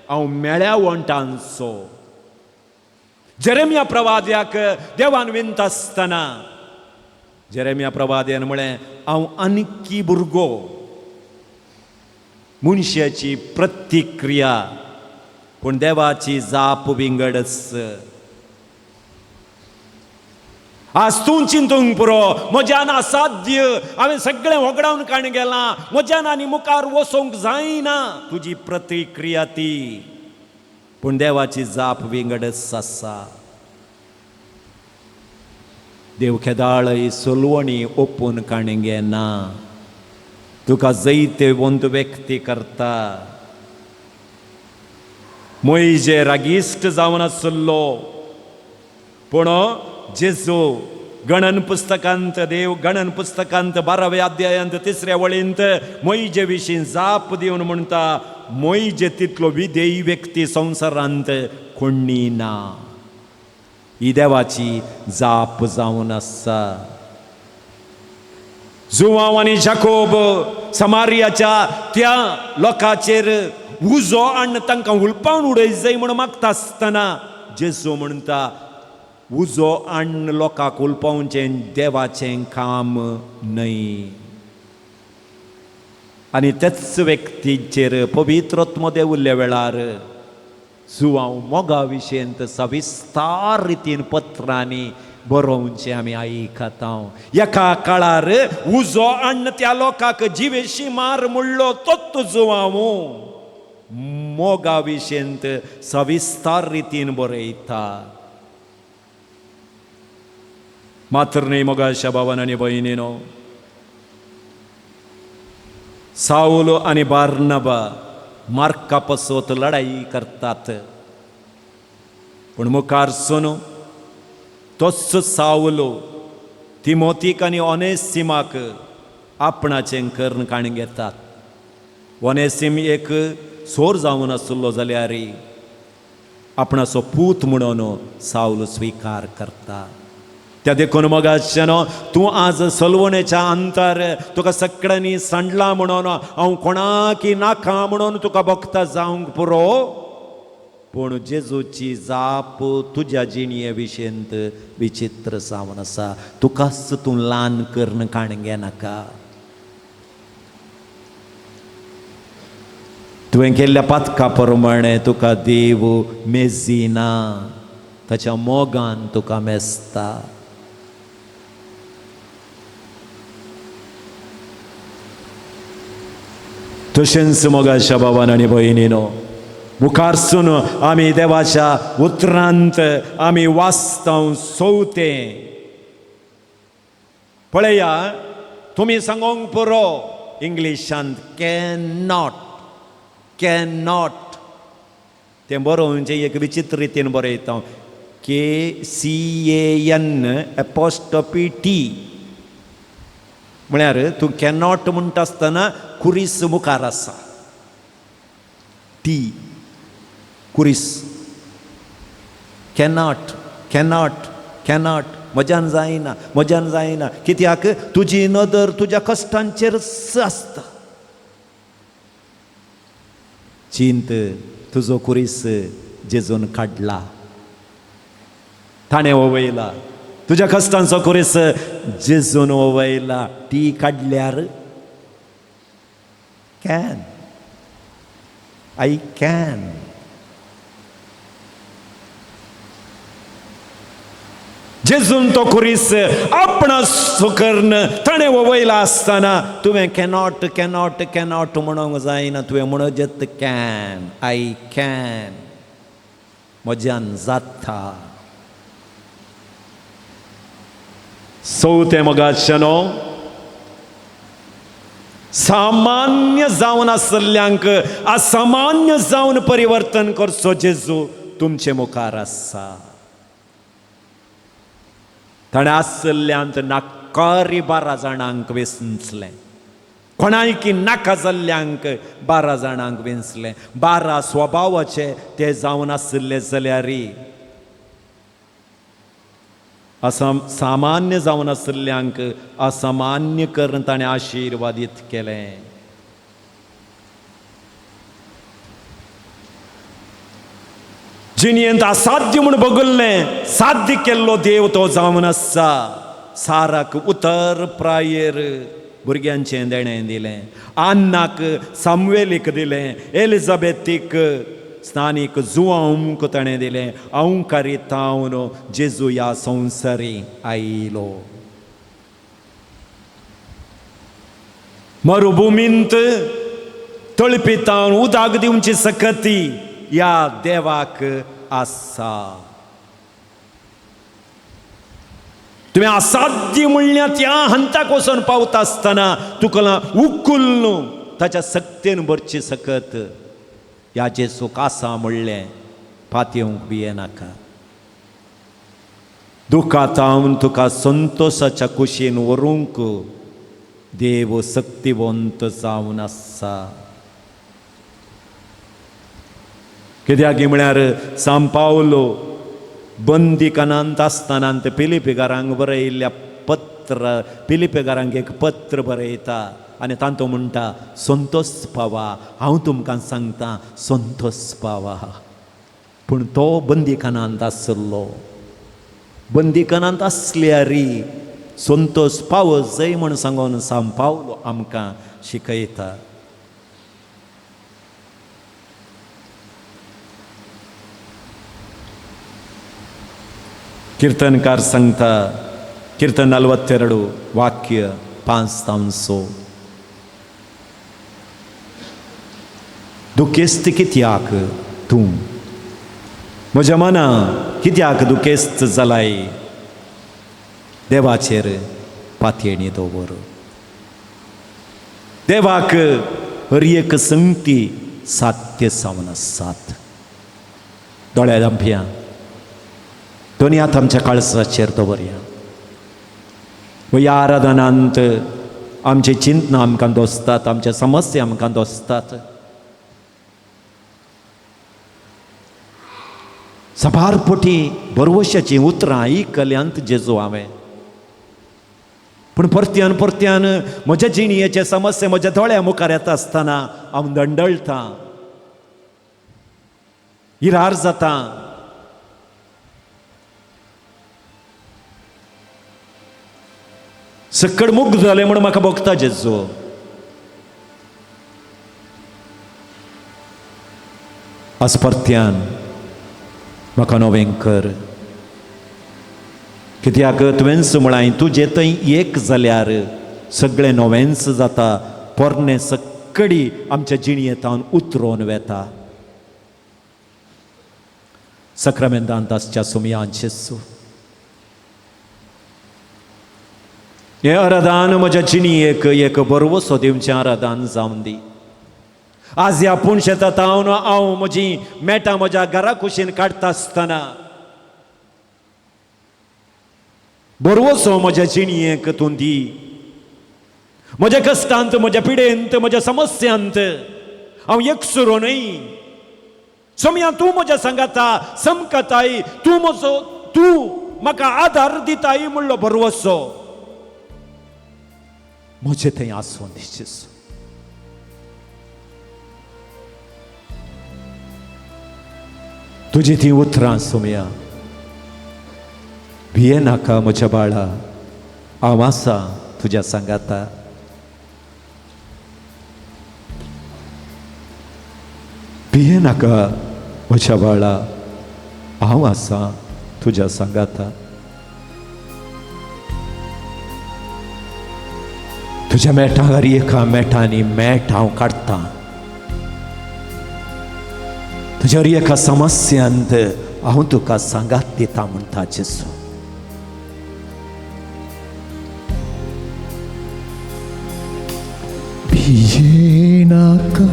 हांव मेळ्या वंटांचो. जेरेमिया प्रवाद्याक देवान विनता आसतना जेरेमिया प्रवाद्यान म्हळें हांव आनकी भुरगो. मनशाची प्रतिक्रिया पूण देवाची जाप विंगडच. आज तूं चिंतूंक पुरो, म्हज्यान असाध्य, हांवें सगळें वगडावन काण गेलां, म्हज्यान आनी मुखार वचोंक जायना. तुजी प्रतिक्रिया ती, पूण देवाची जाप विंगडच आसा. देव केदाळय सोलवणी ओपून काणगे ना तुका जैते बंद व्यक्ती करता मोइजे रागिश्ट जावन आसलो पूण जेजू गणन पुस्तकांत देव गणन पुस्तकांत 12व्या अध्यायांत 3ऱ्या वळींत मोइजे विशीं जाप दिवन म्हणटा मोइजे तितलो विधेयी व्यक्ती संवसारांत कोणी ना ही देवाची जाप जावन आसा जुवांव आनी जाकोब समारियाच्या त्या लोकांचेर उजो आनी तांकां हुलपावन उडय जाय म्हूण मागता आसतना जेजू म्हणटा उजो आण लोकांक हुलपावचें देवाचें काम न्हय आनी तेच व्यक्तीचेर पवित्र देव उरल्या वेळार जुवांव मोगा विशयंत सविस्तार रितीन पत्रांनी बरोवचें आमी आयकता एका काळार उजो आण त्या लोकांक जिवेशी मार म्हणलो तोच जुवांव मोगा विशयंत सविस्तार रितीन बरयता मात्र न्ही मोगाच्या भावान आनी भयणीनो साऊल आनी बार्नबा मार्का पासत लढाई करतात पूण मुखार सून तोच साऊल तिमोथीक आनी ओनेसिमाक आपणाचें कर्ण काणी घेतात ओनेसिम एक सोर जावन आसलो जाल्यार आपणाचो पूत म्हणून साऊल स्विकार करता त्या देखून मोगाच्यानो तूं आज सलवणेच्या अंतर तुका सगळ्यांनी सांडला म्हणून हांव कोणाकी नाका म्हणून तुका भोगता जावंक पुरो पूण जेजूची जाप तुज्या जिणये विशयंत विचित्र जावन आसा तुकाच तूं ल्हान कर्ण काणगे नाका तुवें केल्ल्या पातका प्रमाणे तुका देव मेजिना ताच्या मोगान तुका मेजता तशेंच मोगाच्या भावान आनी भयणीनो मुखारसून आमी देवाच्या उतरांत आमी वाचता चवथें पळया तुमी सांगोंक पुरो इंग्लिशांत कॅन नॉट तें बरोवचें एक विचित्र रितीन बरयता KCAN''T म्हळ्यार तूं कॅनॉट म्हणटा आसतना कुरीस मुखार आसा टी कुरीस कॅनॉट मजान जायना कित्याक तुजी नदर तुज्या कश्टांचेर आसता चिंत तुजो कुरीस जेजून काडला ताणें वयला तुज्या कश्टांचो कुरीस जेजून वयला ती काडल्यार आय कॅन जेजून तो कुरीस आपणास कर्ण ताणें वयला आसतना तुवें कॅनॉट म्हणूंक जायना तुवें म्हणत कॅन आय कॅन म्हज्यान जाता चवथें मोगाच्यानो सामान्य जावन आसल्ल्यांक असामान्य जावन परिवर्तन करचो जेजू तुमचे मुखार आसा ताणें आसल्ल्यांत नाकारी 12 जाणांक वेंचलें कोणायकी नाका जाल्ल्यांक 12 जाणांक वेंचलें 12 स्वभावाचे ते जावन आसले जाल्यार सामान्य जावन आसल्ल्यांक असामान्य करून ताणें आशिर्वादीत केलें जिणयेंत असाध्य म्हूण बगुल्लें साध्य केल्लो देव तो जावन आसा साराक उतर प्रायेर भुरग्यांचें देणें दिलें आन्नाक सामुएलीक दिलें एलिझाबेथीक स्थानीक जुवांक ताणें दिलें औंकारितावन जेजू ह्या संवसारी आयलो मरुभुमींत तळपितावन उदक दिवची सकती ह्या देवाक आसा तुम्ही असाध्य म्हणल्या त्या हंताक वचून पावता आसतना तुका उकूल न्हू ताच्या सक्तेन भरची सकत याचे सुख आसा म्हणलें पातयेवंक बी येनाका. दुखांत हांव तुका संतोशाच्या कुशीन व्हरूंक देव शक्तिवंत जावन आसा. कित्याक म्हळ्यार सांत पावलो बंदीखान्यांत आसतना ते पिलिपिकारांक बरयल्ल्या पत्र पिलिपिकारांक एक पत्र बरयता आनी तांतो म्हणटा संतोष पावा. हांव तुमकां सांगता संतोष पावा. पूण तो बंदीखान्यांत आसलो. बंदीखान्यांत आसल्यारी संतोष पाव जय म्हण सांगून सांत पावलो आमकां शिकयता. कीर्तनकार सांगता कीर्तन 42 वाक्य 5 तावन 6. दुखेस्त कित्याक तूं म्हज्या मना कित्याक दुखेस्त जालाय देवाचेर पातयेणी दवर. देवाक हर एक संगती सात्य सावन 7. दोळ्या दांपया दोनी हात आमच्या काळजाचेर दवरया. ह्या आराधनांत आमची चिंतना आमकां दोसतात, आमचे समस्या आमकां दोसतात. सबारपटी बरवशाची उतरां आयकल्यांत जेजू हांवें. पूण परत्यान परत्यान म्हज्या जिणयेचे समस्या म्हज्या दोळ्या मुखार येता आसतना हांव दंडळटां, हिरार जाता. सक्कड मुग्ध जालें म्हूण म्हाका भोगता जेजू. आज परत्यान म्हाका नवें कर. कित्याक तुवेंच म्हळाय तुजे थंय एक जाल्यार सगळें नवेंच जाता. पोरणे सक्कडी आमच्या जिणयेंतावन उतरोवन वेता. सक्रामेंतांत आसच्या सुमयान जेजू हें आराधन म्हज्या जिणयेक एक बरवसो दिवचें आराधन जावन दी. आज ह्या पुणशेतांत हांव म्हजी मेटां म्हज्या घरा कुशीन काडटा आसतना बरवसो म्हज्या जिणयेक तूं दी. म्हज्या कश्टांत म्हज्या पिडेंत म्हज्या समस्यांत हांव एकसुरो न्हय. सोम्या तूं म्हज्या सांगाता समकताय. तूं म्हाका आदार दिताय म्हणलो बरवसो म्हजे थंय आसूं दी जेजू. तुजी ती उतरां सोम्या भिये नाका म्हज्या बाळा. हांव आसा तुज्या सांगाता. भिये नाका म्हज्या बाळा. हांव आसा तुज्या सांगाता. तुज्या मेटार एका मेटांनी मेट हांव काडटां. तुज्या एका समस्यांत हांव तुका सांगात दिता म्हणटा जेजू. भिये नाका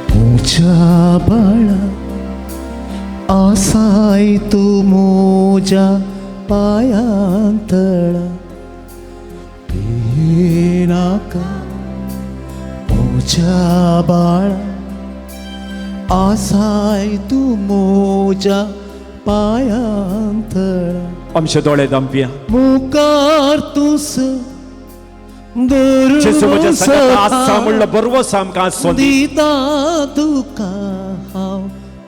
म्हज्या बाळा. आसाय तूं म्हज्या पायांतळा. भिये नाका म्हज्या बाळा. आसाय तूं म्हज्या पायांतळा. आमचे दोळे दांपया. मुखार तुस जेजू म्हज्या सांगाता आसा म्हणलो बरवसो आमकां आसूं दी. दिता तुका हांव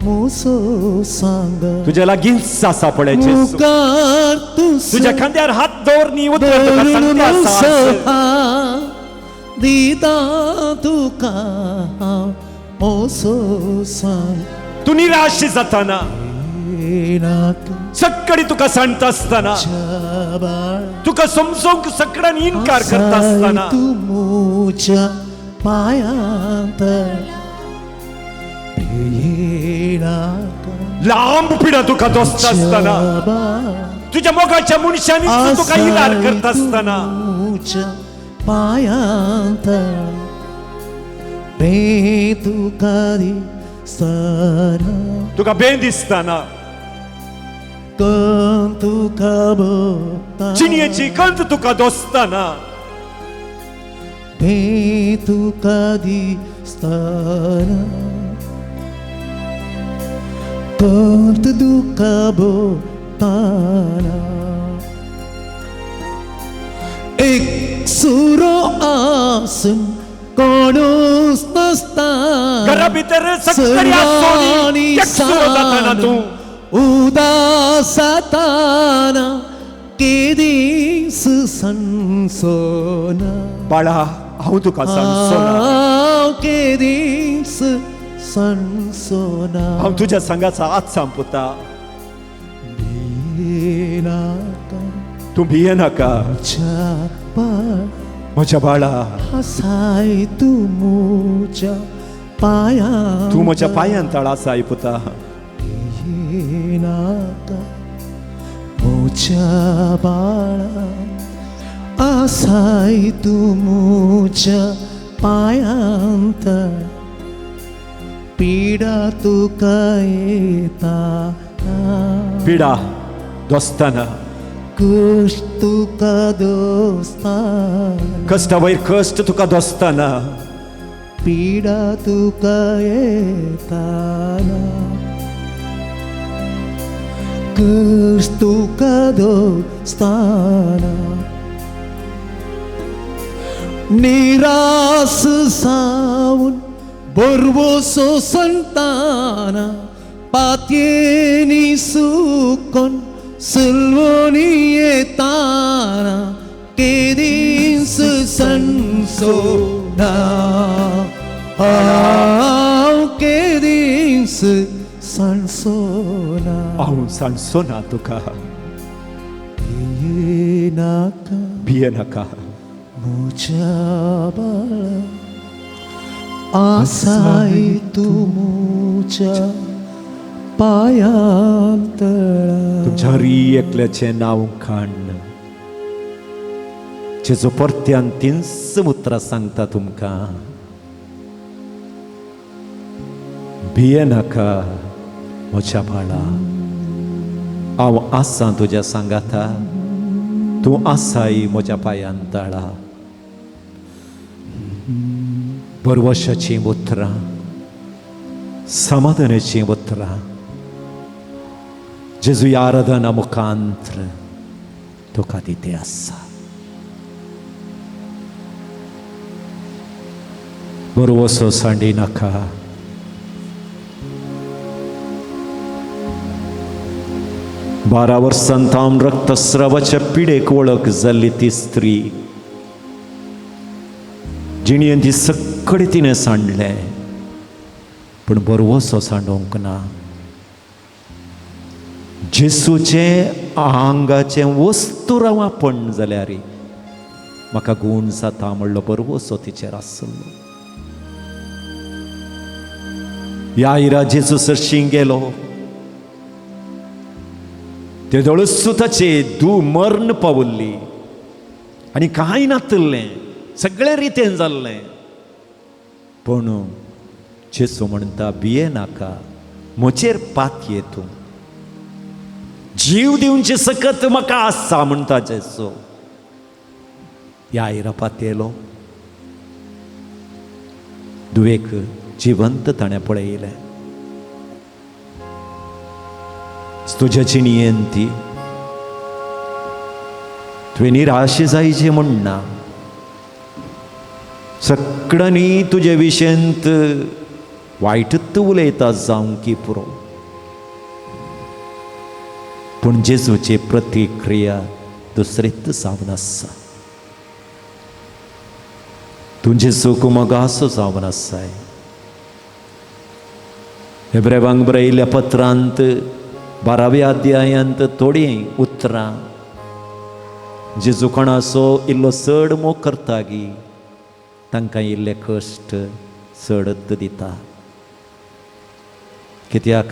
मोसो सांग. तुज्या लागींच आसा पळय जेजू. मुखार तुस तुज्या खांद्यार हात दवरनी उतर तुका सांगता आसा. दिता तुका हांव मोसो सांग. तूं निराश जाताना सक्कडी तुका सांगता आसतना तुका समजोवंक सक्कडान इन्कार करता आसतना तूं म्हज्या पायांत लांब पिडा तुका दोसता आसतना तुझ्या मोगाच्या मुनशांनी तुका इलाज करत असताना तुझ्या पायांत तुका दिसताना तुका बेन दिसताना कंत तुका बघताना चिणयेची कंत तुका दोसताना तुका दिसताना कंत तुका बघताना एक सुरो आसन कोणूच नसताना घरा भितर सगळी आसोनी एक सुरो जाताना तू उदासाताना केदीस सनसोना बाळा हांव तुका सांगसोना केदीस सनसोना हांव तुझ्या संगाचा आज संपता भियेनाका तू भियेनाका म्हज्या बाळा हसाय तू म्हज्या पायां तू म्हज्या पांयां तळा साय पुता नाका म्हज्या बाळा आसाय तू म्हज्या पायांत पिडा तुका येता पिडा दोस्ताना कश्ट तुका दोस्ताना कष्टा वयर कष्ट तुका दोस्ताना पिडा तुका येताना कश्ट तुका दोस्ताना निरास सावून बोरवोसो संताना पातयेनी सुकोन सुलवोनी येताना केदीस सनसोना केदीस सनसोना हांव सांगसोना तुका भियेनाका भियेनाका म्हज्या बाळा आसाय तू म्हज्या पायांतळा तुमच्या हरी एकल्याचें नांव खाण जेजो परत्यान तिन्स उतरां सांगता तुमकां भियेनाका म्हज्या बाळा हांव आसां तुज्या सांगाता तूं आसाय म्हज्या पायांतळा बरवशाची उतरां समाधानाची उतरां जेजू आराधना मुखांतर तुका दिते आसा बरवसो सांडी नाका बारा वर्सांतावन रक्तस्रावाच्या पिडेक वळख जाल्ली ती स्त्री जिणेन ती सगळें तिणें सांडलें पूण बरवसो सांडोवंक ना जेसूचे आंगाचे वस्तू रावपण जाल्यार म्हाका गुण जाता म्हणलो बरवसो तिचेर आसलो यायरा जेजू सरशीं गेलो ते दोळसू ताचे धू मर्ण पावल्ली आनी कांय नातल्लें सगळें रितेन जाल्लें पूण जेजू म्हणटा भियेनाका म्हजेर पातये तूं जीव दिवचे सकत म्हाका आसा म्हणटा जेजू यायरा पातयेलो दुवेक जिवंत ताणें पळयलें तुज्या जिणयेन ती तुवें निराश जायचें म्हणना सगळ्यांनी तुजे विशयंत वायटच उलयता जावं की पुरो पूण जेजूची प्रतिक्रिया दुसरीच जावन आसा तूं जेजूक मोगासो जावन आसाय हेब्रेवांक बरयल्ल्या पत्रांत 12व्या अध्यायांत थोडीं उतरां जेजू कोणाचो इल्लो चड मोग करता गी तांकां इल्ले कश्ट चडत दिता कित्याक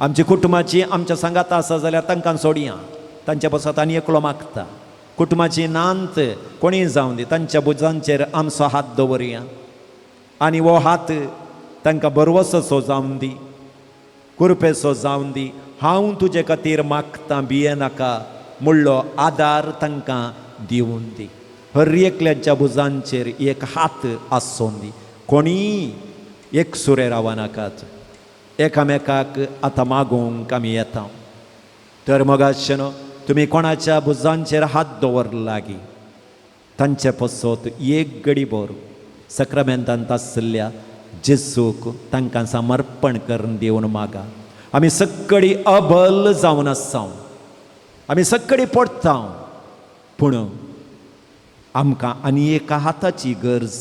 आमची कुटुंबाची आमच्या सांगात आसा जाल्यार तांकां सोडया, तांच्या बसत आनी एकलो मागता. कुटुंबाची नांत कोणीय जावं दी, तांच्या बुजांचेर आमचो हात दवरया आनी हो हात तांकां बरवसो जावन दी, कुरपेसो जावन दी. हांव तुजे खातीर मागतां, भिये नाका म्हणलो आदार तांकां दिवन दी. हर एकल्याच्या बुजांचेर एक हात आसोवन दी. कोणीय एक सुरे रावा नाकात, एकामेकाक आतां मागोवंक आमी येता. तर मोगाशेनो तुमी कोणाच्या बुजांचेर हात दवर लागी, तांचे पसत एक गडीभर सक्रामेंतांत आसल्या जेजूक तांकां समर्पण करून दिवन मागा. आमी सगळीं अबल जावन आसां, आमी सगळीं पडटा, पूण आमकां आनी एका हाताची गरज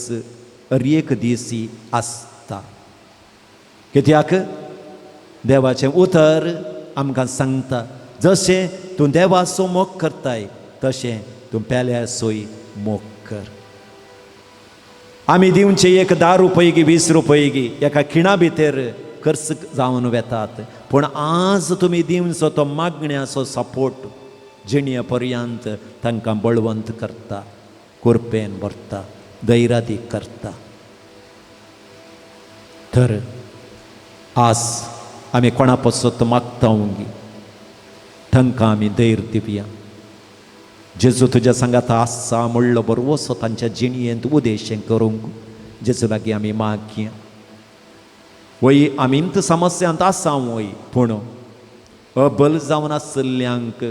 हर एक दिसी आसता. कित्याक देवाचें उतर आमकां सांगता, जशें तूं देवाचो मोग करताय तशें तूं पेल्याचोय मोग कर. आमी दिवचे एक 10 रुपये 20 रुपये एका खिणा भितर खर्च जावन वेतात, पूण आज तुमी दिवचो तो मागण्याचो सपोर्ट जिणे पर्यंत तांकां बळवंत करता, कुरपेन भरता, दैरादी करता. तर आज आमी कोणा पसत मागता तांकां आमी दैर दिवया. जेजू तुज्या सांगात आसा म्हणलो बरोवसो तांच्या जिणयेंत उदेशें करूंक जेजू लागीं आमी मागया. वय आमींत समस्यांत आसा वय, पूण अबल जावन आसल्ल्यांक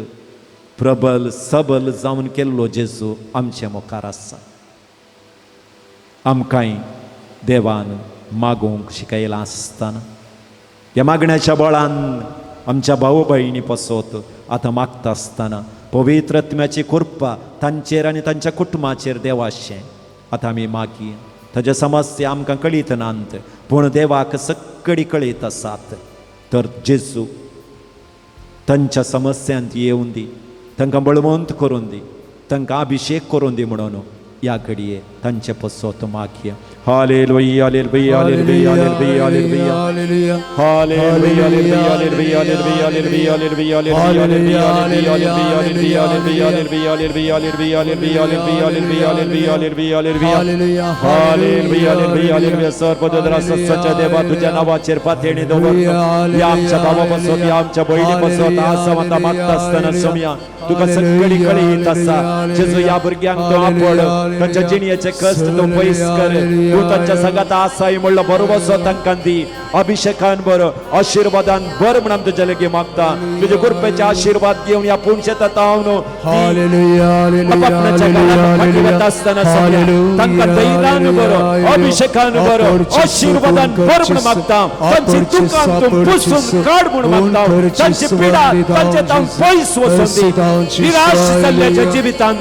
प्रबल सबल जावन केल्लो जेजू आमचे मुखार आसा. आमकांय देवान मागोवंक शिकयलां आसतना ह्या मागण्याच्या बळान आमच्या भाऊ भयणी पसत आतां मागता आसतना पवित्र आत्म्याची कृपा तांचेर आनी तांच्या कुटुंबाचेर देवाचें आतां आमी मागया. ताचे समस्या आमकां कळीत नात, पूण देवाक सगळी कळीत आसात. तर जेजू तांच्या समस्यांत येवन दी, तांकां बळवंत करून दी, तांकां अभिषेक करून दी म्हणून ह्या घडये तांचे पसत मागया. हालेलुया हालेलुया हालेलुया हालेलुया हालेलुया हालेलुया हालेलुया हालेलुया हालेलुया. सर्वदोदरा सच्चा देवा तुझ्या नावाचेर पातळी दवर या आमच्या भावा पसत या आमच्या बहिणी पसत आसा म्हणटा मागता आसतना सोम्या तुका सगळी कळीत आसा. जेजू ह्या भुरग्यांक तो आपड, तांच्या जिणयेचे कश्ट तो पयस कर. तूं तांच्या सांगात आसाय म्हणलो बरोवसो तांकां दी, अभिषेकान बरो आशिर्वादान बर म्हणून तुझ्या लागीं मागता. तुझे कृपेचे आशिर्वाद घेवन ह्या पुणशेतात हांव न्हू आसतना तांकां दैरान बरो, अभिषेकान बरो, आशिर्वादान बर म्हणून मागता. तांची दुकान तूं पुसून काड म्हणून मागता. तांची पिडा तांचे तांव पयस वचून दी. निराश जाल्ल्याच्या जिवितांत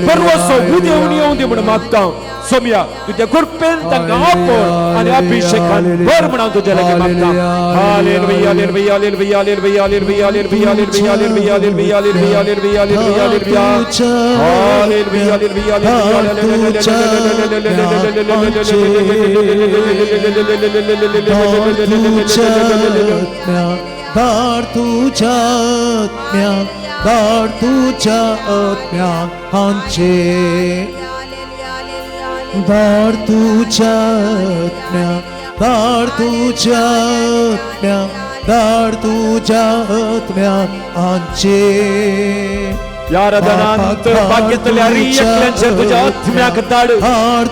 बरोवसो उदेवून येवं दी म्हणून मागता. सोम्या तुझ्या कृपेन तांकां आपड आनी अभिषेकान बर म्हणून तुज्या लागीं मागता. हालेलुया हालेलुया हालेलुया हालेलुया हालेलुया हालेलुया हालेलुया हालेलुया हालेलुया हालेलुया हालेलुया हालेलुया दार तुझ्या आत्म्या, दार तुझ्या आत्म्या हांचे, दार तुझ्या आत्म्या, दार तुझ्या आत्म्या, दार तुझ्या आत्म्या हांचे. या रदनांत भाग्यतल्या एकल्यांचे तुझ्या आत्म्याक धाड.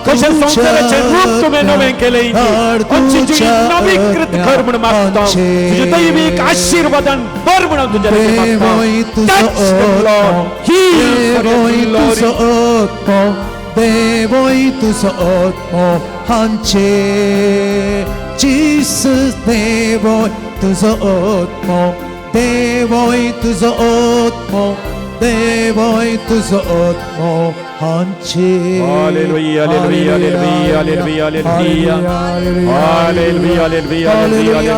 कशें संसाराचें रूप तुवें नवें केलें, आमची जिणी नवीकृत कर म्हणून मागता. तुज्या दैवीक आशिर्वादान बर म्हणून तुज्या लागीं मागता. देवोय तुझो आत्मो हांचे, जीसस देवोय तुझो आत्मो, देवोय तुझो आत्मो, देवोय तुझो आत्मो हांचे. हालेलुया हालेलुया हालेलुया हालेलुया हालेलुया हालेलुया हालेलुया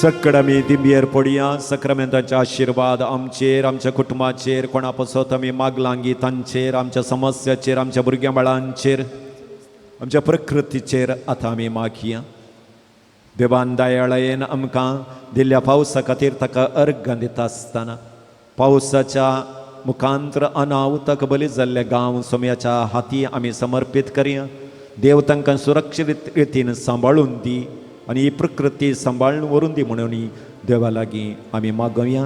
सकड आमी दिंबियेर पडया. सक्रामेंताचे आशिर्वाद आमचेर, आमच्या कुटुंबाचेर, कोणा पासत आमी मागलांगी तांचेर, आमच्या समस्याचेर, आमच्या भुरग्यां बाळांचेर, आमच्या प्रकृतीचेर आतां आमी मागया. देवान दयाळेन आमकां दिल्ल्या पावसा खातीर ताका अर्घ दिता आसतना पावसाच्या मुखांतर अनाहुताक बली जाल्ले गांव सोम्याच्या हाती आमी समर्पीत करया. देव तांकां सुरक्षीत रितीन सांबाळून दी आनी ही प्रकृती सांबाळून व्हरून दी म्हणून देवा लागीं आमी मागुया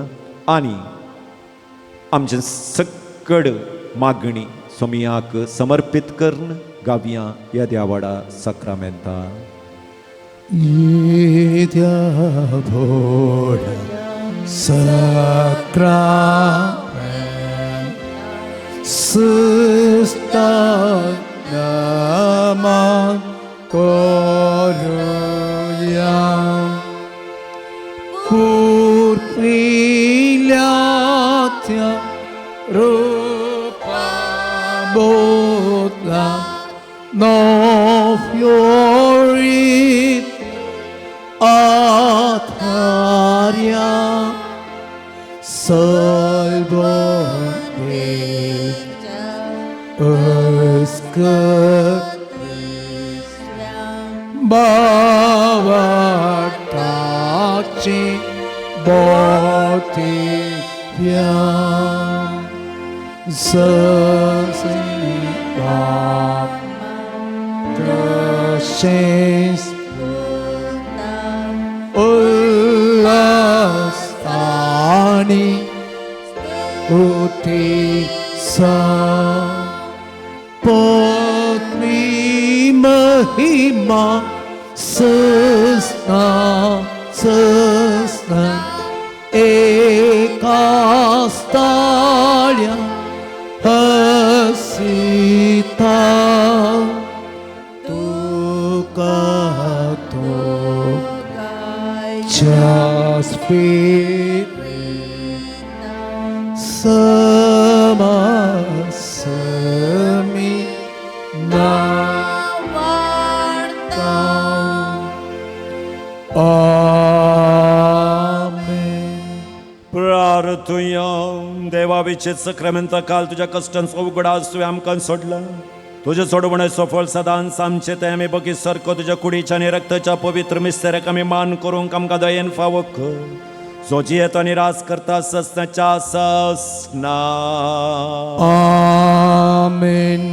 आनी आमचे सकड मागणी सोमयाक समर्पीत करून गावया ह्या देवाडा सक्रामेंता. येद्या भोडा सक्रामेंत सुस्तानामान करूया. पुरविल्याच्या रूपाबोधला नव्योरीत आधार्या salvate Bhavatachi Bhativya Sasivam Prashes Ullastani Utisa Patni Mahima Sasna Ekastalya Hasita Tukato Jaspit Samasami Navartam. Amen. प्रार्थुया. देवाविचे सक्रामेंता काल तुझ्या कष्टांचो उगडा तुवें आमकां सोडला. तुझे सोडवणेचो फळ सदांच आमचे ते आमी बगी सारको तुझ्या कुडीच्या आनी रक्ताच्या पवित्र मिस्तेराक आमी मान करूंक आमकां दयेन फावो कर. जो जियेतो आनी रास करता सस्नाच्या सस्ना. Amen.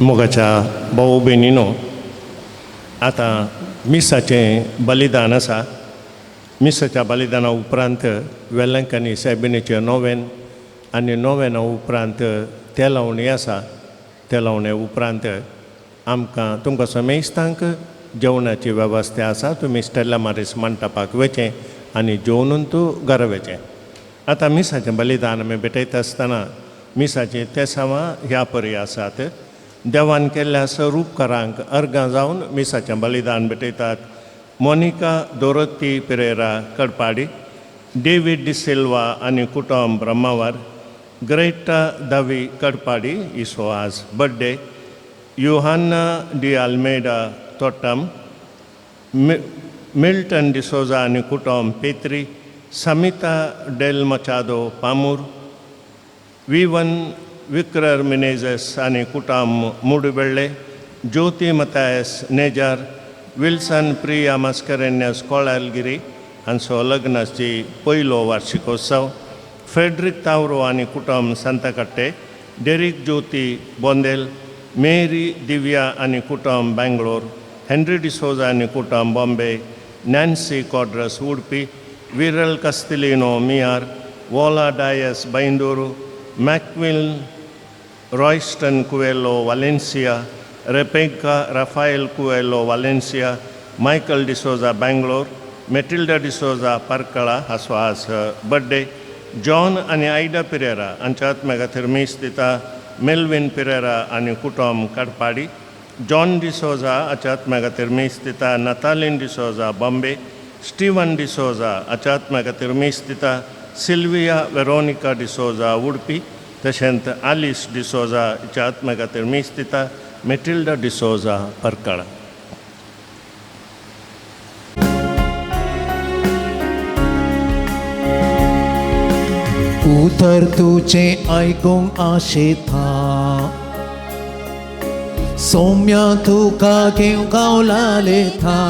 मोगाच्या भाऊ भयणीनो, आतां मिसाचें बलिदान आसा. मिसाच्या बलिदाना उपरांत वेल्लंक आनी सायबिणीचें नोवेन आनी नोवेना उपरांत ते लावणी आसा. ते लावणे उपरांत आमकां तुमकां समेस्तांक जेवणाची वेवस्था आसा. तुमी स्टेला मारीस मंडपाक वचें आनी जेवनून तूं घरा वचें. आतां मिसाचें बलिदान आमी भेटयता आसतना मिसाचीं तेसावां ह्या परी आसात. देवान केल्ल्या सर्व उपकारांक अर्गां जावन मिसाचें बलिदान भेटयतात. मोनिका दोरोती पेरेरा कडपाडी, डेविड डिसिल्वा आनी कुटुंब ब्रह्मावर, ग्रेटा दावी कडपाडी इसो आज बर्थडे, योहान्ना डी आल्मेडा तोट्टम, मिल्टन डिसोजा आनी कुटुंब पेत्री, समिता डेल मचादो पामूर, विवन विक्रर मिनेजस आनी कुटुंब मुडबेळे, ज्योती मतायस नेजार, विल्सन प्रिया मस्करेन्यास कोळालगिरी हांचो लग्नाची पयलो वार्षिकोत्सव, फ्रेडरीक तावरो आनी कुटुंब सांताकट्टे, डेरिक ज्योती बोंदेल, मेरी दिव्या आनी कुटुंब बेंगलोर, हेनरी डिसोजा आनी कुटुंब Bombay, Nancy Codras Udupi, Viral Castellino Miar, Vola Dias Bainduru, Macville Royston Coelho Valencia, Rebecca Rafael Coelho Valencia, Michael D'Souza Bangalore, Matilda D'Souza Parkala has was her birthday, John and Aida Pereira, Anchat Megathermistita, Melvin Pereira and Kutom Karpadi, John D'Souza, Achat Megathermistita, Natalin D'Souza, Bombay, Stephen D'Souza, Achat Megathermistita, Sylvia Veronica D'Souza, Udupi, तशेंच Alice D'Souza, Achat Megathermistita, Matilda D'Souza, Parkala. उतर तुझे ऐकून आशेता सौम्या तुका घेऊ गावलाले था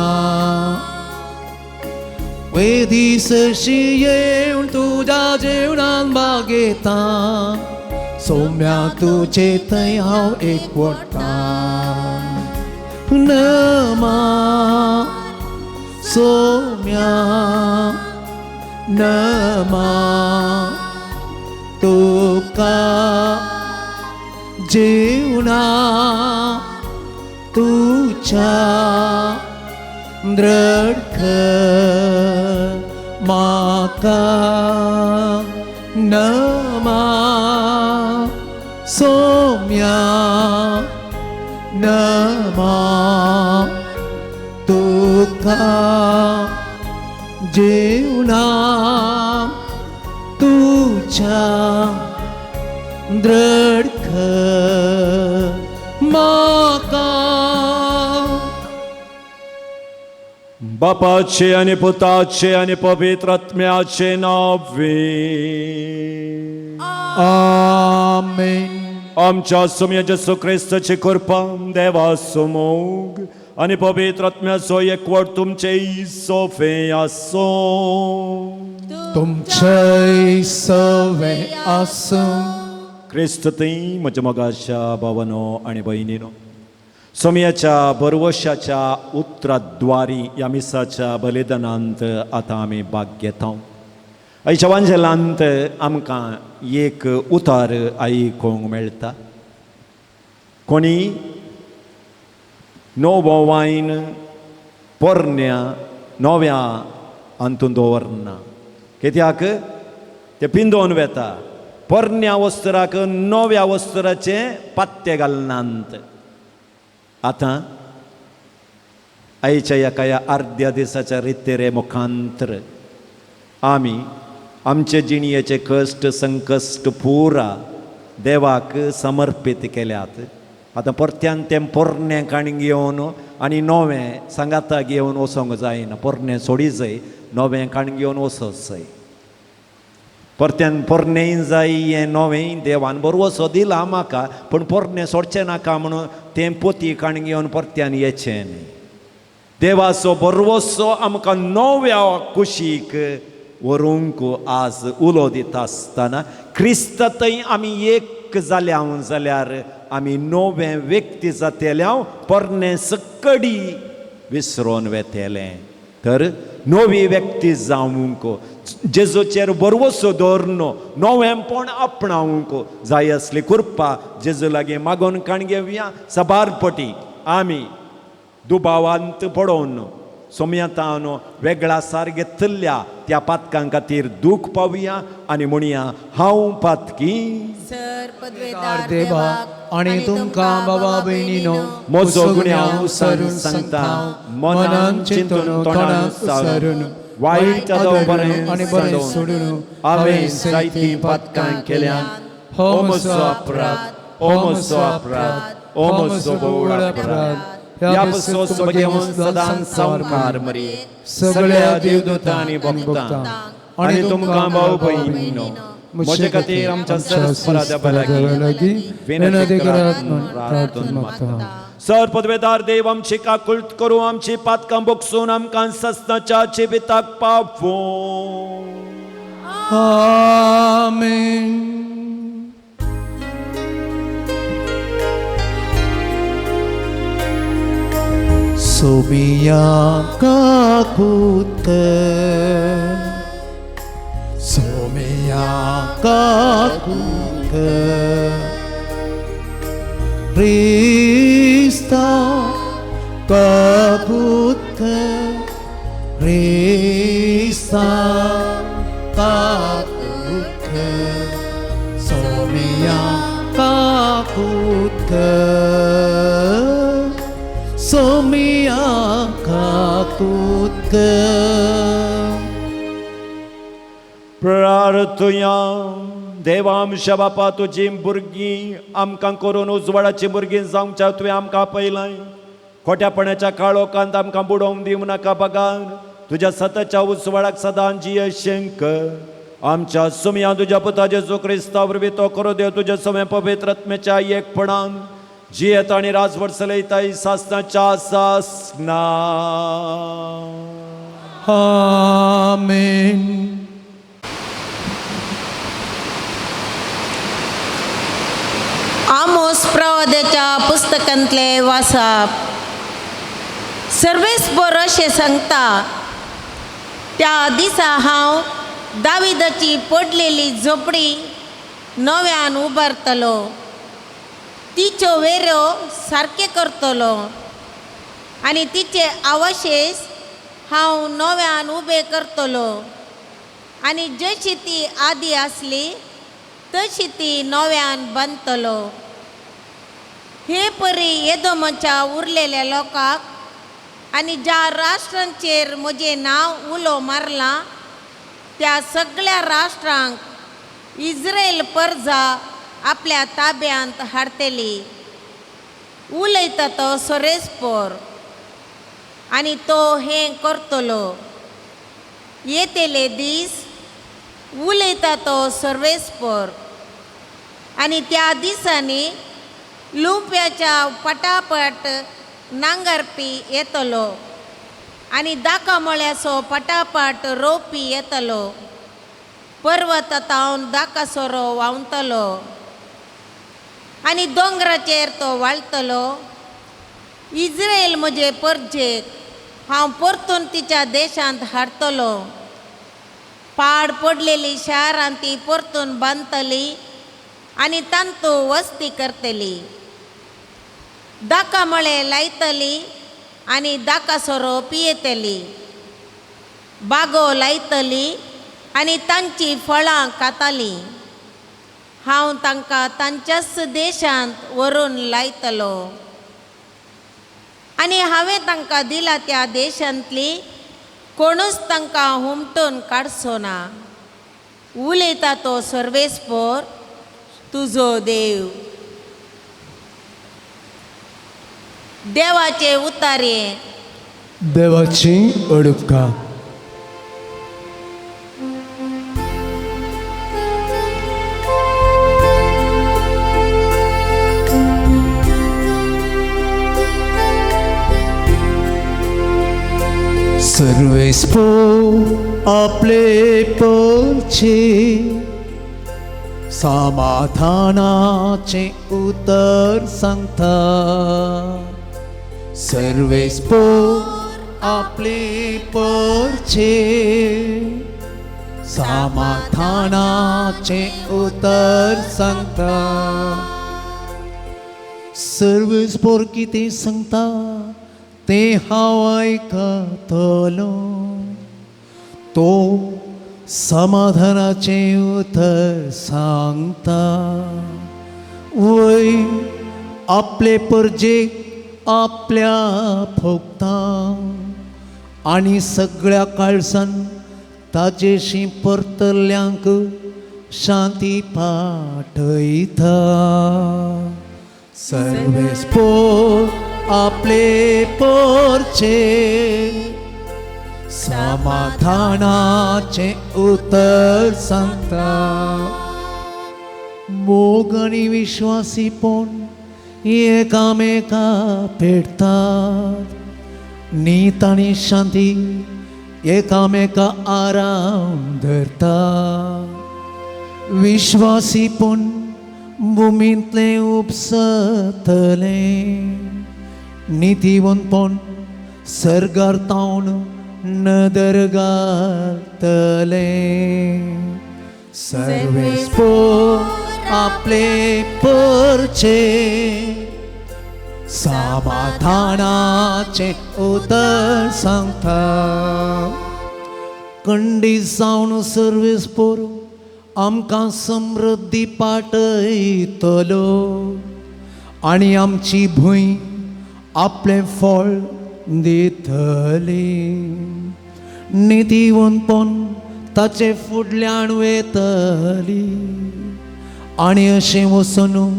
वेदीसशी येऊन तुझ्या जेवणात बागेता सौम्या तुझे थंय हांव एकवटा नमा सौम्या नमा तुका जेवणा तुझ्या द्रढ माका नमा सौम्या नमा तुका जेवणा तुझ्या द्रढ माका बापाचे आणि पुताचे आणि पवित्र आत्म्याचे नावे आमेन. आमच्या सौम्य जेसू ख्रिस्ताची कृपा देवासमोग आणि पवित्र आत्म्याचो एकवट तुमचे सोफे आसो तुमचे सवे आसूं क्रिस्तती म्हज्या मोगाच्या भावानो आणि भयणीनो सौम्याच्या बरवशाच्या उतराद्वारी ह्या मिसाच्या बलिदानांत आतां आमी भाग घेता आयच्या वांजेलांत आमकां एक उतार आयकूंक मेळटा कोणी नवो वायन पोरण्या नव्या हातूंत दवरना कित्याक ते पिंजोवन वेता पोरण्या वस्त्राक नव्या वस्त्राचे पत्ते घालनात आतां आयच्या ह्या अर्ध्या दिसाच्या रितेरे मुखांतर आमी आमचे जिणयेचे कश्ट संकश्ट पुरा देवाक समर्पीत केल्यात आतां परत्यान तें पोरणें काणी घेवन आनी नवें सांगाता घेवन वचोंक जायना पोरणें सोडी जाय नवें काणी घेवन वचोंक जाय परत्यान पोरणेंय जाय हें नवें देवान बरवसो दिला म्हाका पूण पोरणें सोडचें नाका म्हणून तें पोती काणी घेवन परत्यान येचें न्ही देवाचो बरवसो आमकां नव्या कुशीक व्हरूंक आज उलो दिता आसतना क्रिस्तांतय आमी एक जाल्या जाल्यार आमी नवे व्यक्ती जातेल्या पोरणे सकडी विसरोन वेतेले तर नवी व्यक्ती जावंक जेजूचेर बरवसो दवरनो नवेंपण आपणावंक जाय असली कृपा जेजू लागीं मागोन काण घेवया सबारपटी आमी दुबावांत पडोवन सोम्यातान वेगळा सार घेतल्या त्या पातकां खातीर दूख पावया आनी म्हणया हांव पातकी पदवेदार देवा आणि तुमकां बाबा भयणीनो म्हजो गुन्यांव सारून सांगता मनान चिंतून तोंडान सारून वायट बरें आणि बरें सोडून हांवें जायतीं पातकां केल्यात हो म्हजो अपराध हो म्हजो अपराध हो म्हजो बोड अपराध ह्या पासून घेवन सदां संवकार मरी सगळ्या देवदूतांनी भक्तां आनी तुमकां भाव भयणीनो म्हजे खातीर आमच्या सरस्वराच्या लागीं विनंती करात म्हूण प्रार्थना मागता सर पदवेदार देव आमची काकुळट करूं आमची पातकां बोगसून आमकां सस्ताच्या जिविताक पावो आमेन. सोमिया काकुत सोमिया काकुत Krista kakutka Krista kakutka Somia kakutka Somia kakutka प्रार्थुया Devansh बापा तुजी भुरगीं आमकां करून उजवाडाची भुरगीं जावंच्या तुवें आमकां पयलाय खोट्यापणाच्या काळोखांत आमकां बुडोवंक दिवं नाका बगार तुज्या सततच्या उजवाडाक सदां जियेशेंक आमच्या सुमया तुज्या पुता जेजू क्रिस्ता वरवीं तो करो देव तुजे समें पवित्र आत्म्याच्या एकपणान जियेत आनी राजवट चलयताय सासनाच्या सासना Amen आमोस प्रवाद्याच्या पुस्तकांतले वाचप सर्वेस बरो अशें सांगता त्या दिसा हांव दाविदाची पडलेली झोपडी नव्यान उबारतलो तिच्यो वेऱ्यो सारके करतलो आनी तिचे आवशेस हांव नव्यान उबे करतलो आनी जशी ती आदी आसली तशी ती नव्यान बांदतलो हे परी एदोमाच्या उरलेल्या लोकांक आनी ज्या राष्ट्रांचेर म्हजें नांव उलो मारलां त्या सगळ्या राष्ट्रांक इस्रायल परजा आपल्या ताब्यांत हाडटली उलयता तो सोरेस्पोर आनी तो हें करतलो येतेले दीस उलयता तो सर्वेस्पोर आनी त्या दिसांनी लुंप्याच्या पटापट नांगरपी येतलो आनी दाका मळ्याचो पटापट रोवपी येतलो पर्वतांत दाका सोरो व्हांवतलो आनी दोंगराचेर तो वाळटलो इस्रायल म्हजे परजेक हांव परतून तिच्या देशांत हाडटलो पाड पडलेली शारां ती परतून बांदतली आनी तांतू वस्ती करतली दाका मळे लायतली आनी दाका सोरो पियेतली बागो लायतली आनी तांची फळां खाताली हांव तांकां तांच्याच देशांत व्हरून लायतलो आनी हांवें तांकां दिला त्या देशांतली कोणूच तांकां हुमटून काडचो ना उलयता तो सर्वेस्पोर तुजो देव देवाचे उतारे देवाची अडुका सर्वेस्पोर आपले परचे समाधानाचे उतर सांगता सर्वेस्पोर आपले परचे समाधानाचे उतर सांगता सर्वेस्पोर कितें सांगता ते हांव आयकतलो तो समाधानाचे उतर सांगता वय आपले परजेक आपल्या भोगता आनी सगळ्या काळजान ताजेशी परतल्यांक शांती पाठयता सर्वेस्पोर आपले परचे समाधानाचे उतर सांगता मोग आनी विश्वासीपण एकामेका पेटतात नीत आनी शांती एकामेका आराम धरता विश्वासीपण भुमींतले उपसतले नितीवंतपण सर्गार्तावन नदर घालतले सर्वेस आपले परचे समाधानाचे उतर सांगता खंडीत जावन सर्वेस पोर आमकां समृद्धी पाठयतलो आनी आमची भूंय आपले फळ दितली नितीवंतपण ताचे फुडल्यान वेतली आनी अशें वचून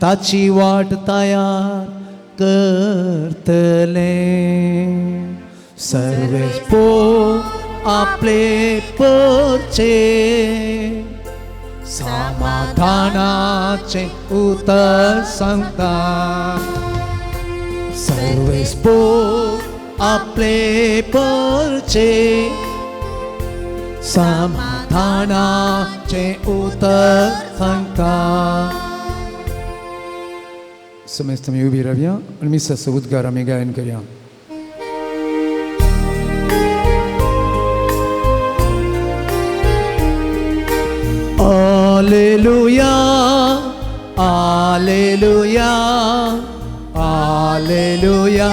ताची वाट तयार करतले सर्वेस आपले परचे समाधानाचे उतर सांगता सर्वेस आपले परचे समाधानाचे उतर सांगता समस्त आमी उबी रावया आनी मिसाचो उद्गार आमी गायन करया Alleluia, Alleluia, Alleluia,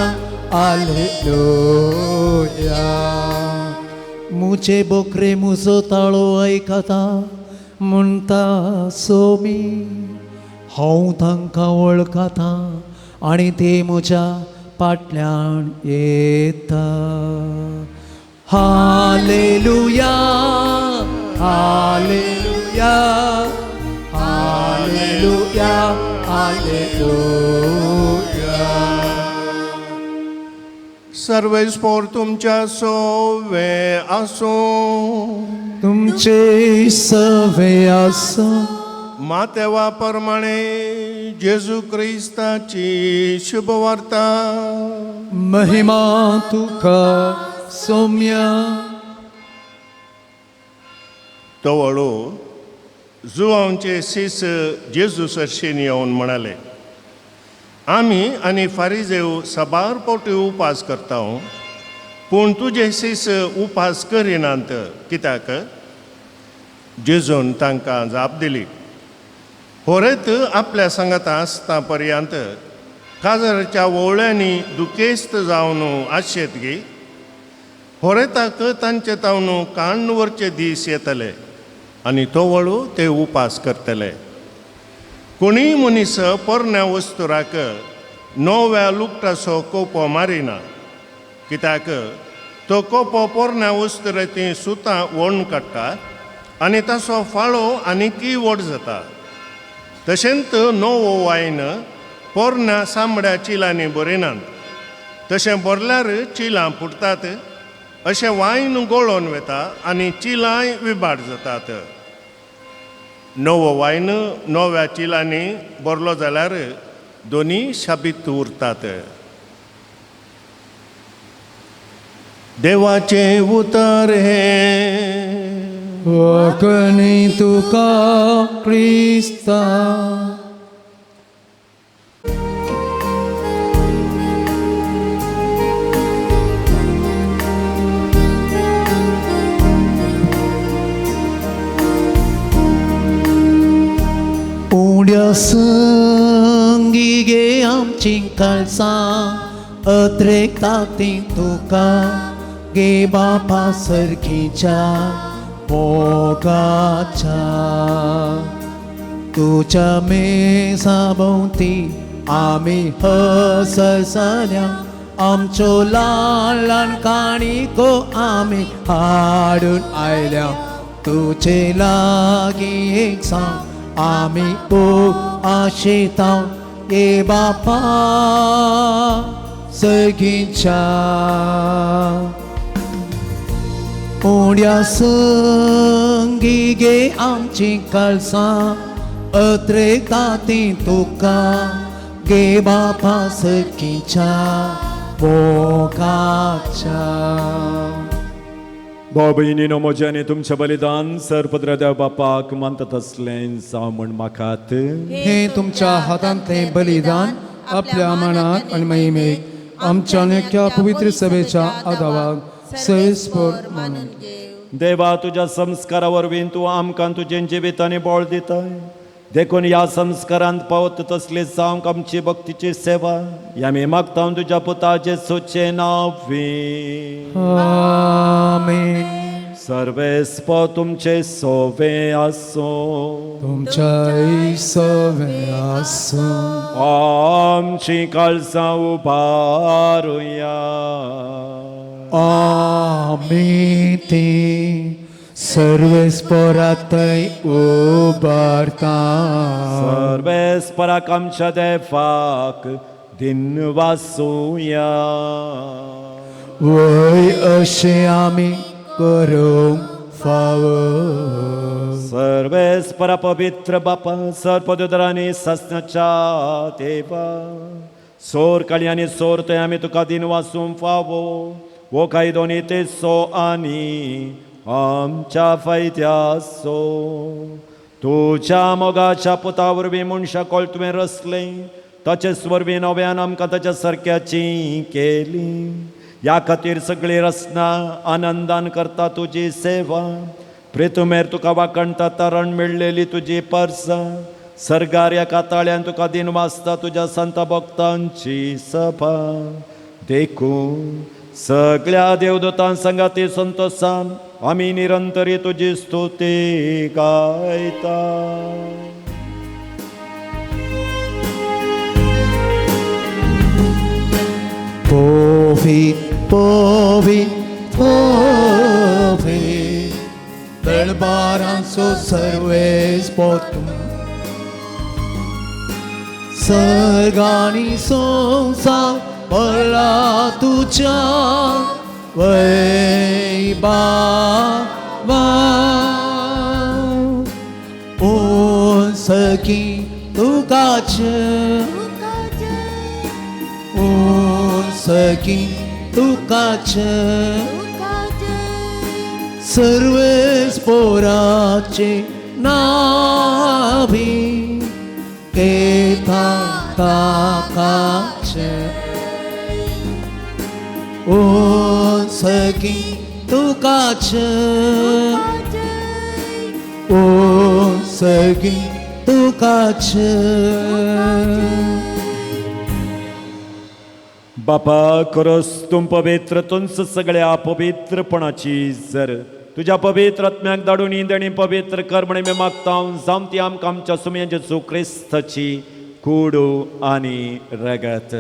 Alleluia. मुझे बोकरे मुजो ताळो ऐकता म्हणटा सोमी हांव तांकां वळखता आनी ते म्हज्या फाटल्यान येता हालेलुया हालेलुया हालेलुया हालेलुया सर्वेस्पोर तुमच्या सोवे आसो तुमचे सवे आसो मातेवा प्रमाणे जेजू क्रिस्ताची शुभवार्ता महिमा तुका सौम्या तवळो जुवांचे सीस जेजू सरशेन येवन म्हणाले आमी आनी फारिजेव सबार पोटी उपास करता पूण तुजे सीस उपास करिनात कित्याक जेजून तांकां जाप दिली होरेत आपल्या सांगाता आसता पर्यंत काजराच्या वोवळ्यांनी दुखेस्त जावन आशेत गे होरेताक तांचे तावन काणवरचे दीस येतले आनी तो वळू ते उपास करतले कोणीय मनीस पोरण्या वस्तुराक नव्या लुकटाचो कोपो मारिना कित्याक तो कोपो पोरण्या वस्तुराची सुतां वोण काडटा आनी ताचो फाळो आनीकय व्हड जाता तशेंच नवो वायन पोरण्या सामड्या चिलांनी बरयनात तशें बरल्यार चिलां फुटतात अशें वायन गळोवन वता आनी चिलांय विबाड जातात नवो वायन नव्या चिलांनी बरलो जाल्यार दोनी शाबीत उरतात देवाचे उतर हे वखणी तुका क्रिस्ता उड्या संगी गे आमची काळजां अत्रेक ताकती तुका गे बापा सरखीच्या मोगाच्या तुझ्या मेजा भोवती आमी हसरसल्या आमच्यो ल्हान ल्हान काणिको आमी हाडून आयल्या तुजे लागीं एक सांग आमी खूब आशेता ये बापा सरखीच्या उड्या संगी गे आमची काळजां अत्रेक ताती तुका गे बापा सरखीच्या मोगाच्या भाव भयणीनो म्हज्यानी तुमचें बलिदान सरपद्र देव बापाक मानतात असलें जावं म्हण म्हाकात हे तुमच्या हातांतलें बलिदान आपल्या मनाक आनी महिमेक आमच्या नेक्या पवित्र सभेच्या आदाराक सर्वेस्पर मानून घेव. देवा तुझ्या संस्कारावरवीं तू आमकां तुजें जिवितांनी बोळ दिताय. देखून ह्या संस्कारांत पावत तसले जावंक आमची भक्तीची सेवा ह्या मी मागता तुझ्या पुताचे सोचे नावी. आमेन. सर्वेस्प तुमचे सोवे आसो. तुमच्या सवे आसो. आमची काळजां उबारुया. आमी ते सर्वेस्परातय उबारता. सर्वेस्पराक आमच्या देवाक दिन वासूया. वय अशें आमी करूंक फावो. सर्वेस्परा पवित्र बापा सर्पदोदरांनी सस्नाच्या देवा सोर काळी आनी सोर ते आमी तुका दिन वासूंक फावो. वो काही दोनी ते सो आनी आमच्या फायद्यासो. तुझ्या मोगाच्या पुता वरवीं मनशां कोळ तुवें रचलें ताचे वरवीं नव्यान आमकां ताच्या सारक्याची केली. ह्या खातीर सगळी रचना आनंदान करता तुजी सेवा. प्रेतुमेर तुका वाकणटा तरण मेळलेली तुजी परसां. सर्गार ह्या काताळ्यान तुका दिन वाजता तुज्या संत भक्तांची सभा. देखून सगळ्या देवदूतां संगाती संतोषान आमी निरंतरी तुजी स्तुती गायता. पोवीत पोवीत पोवीत दळबारांचो सर्वेस पोतू. सर्गानी संसार पडला तुझ्या वैभवा. ओ सखी तुकाच सखी तुकाच सर्वेस पोराचे नाभी केथा ताकाच. ओ सखी तुकाच ओ सखी तुकाच. बापा खरोच तूं पवित्र तुंच सगळ्या पवित्रपणाची जर तुझ्या पवित्र आत्म्याक धाडून इंदणी पवित्र कर म्हणे मी मागता. जावं ती आमकां आमच्या सुमया जेजू क्रिस्ताची कुडू आनी रगत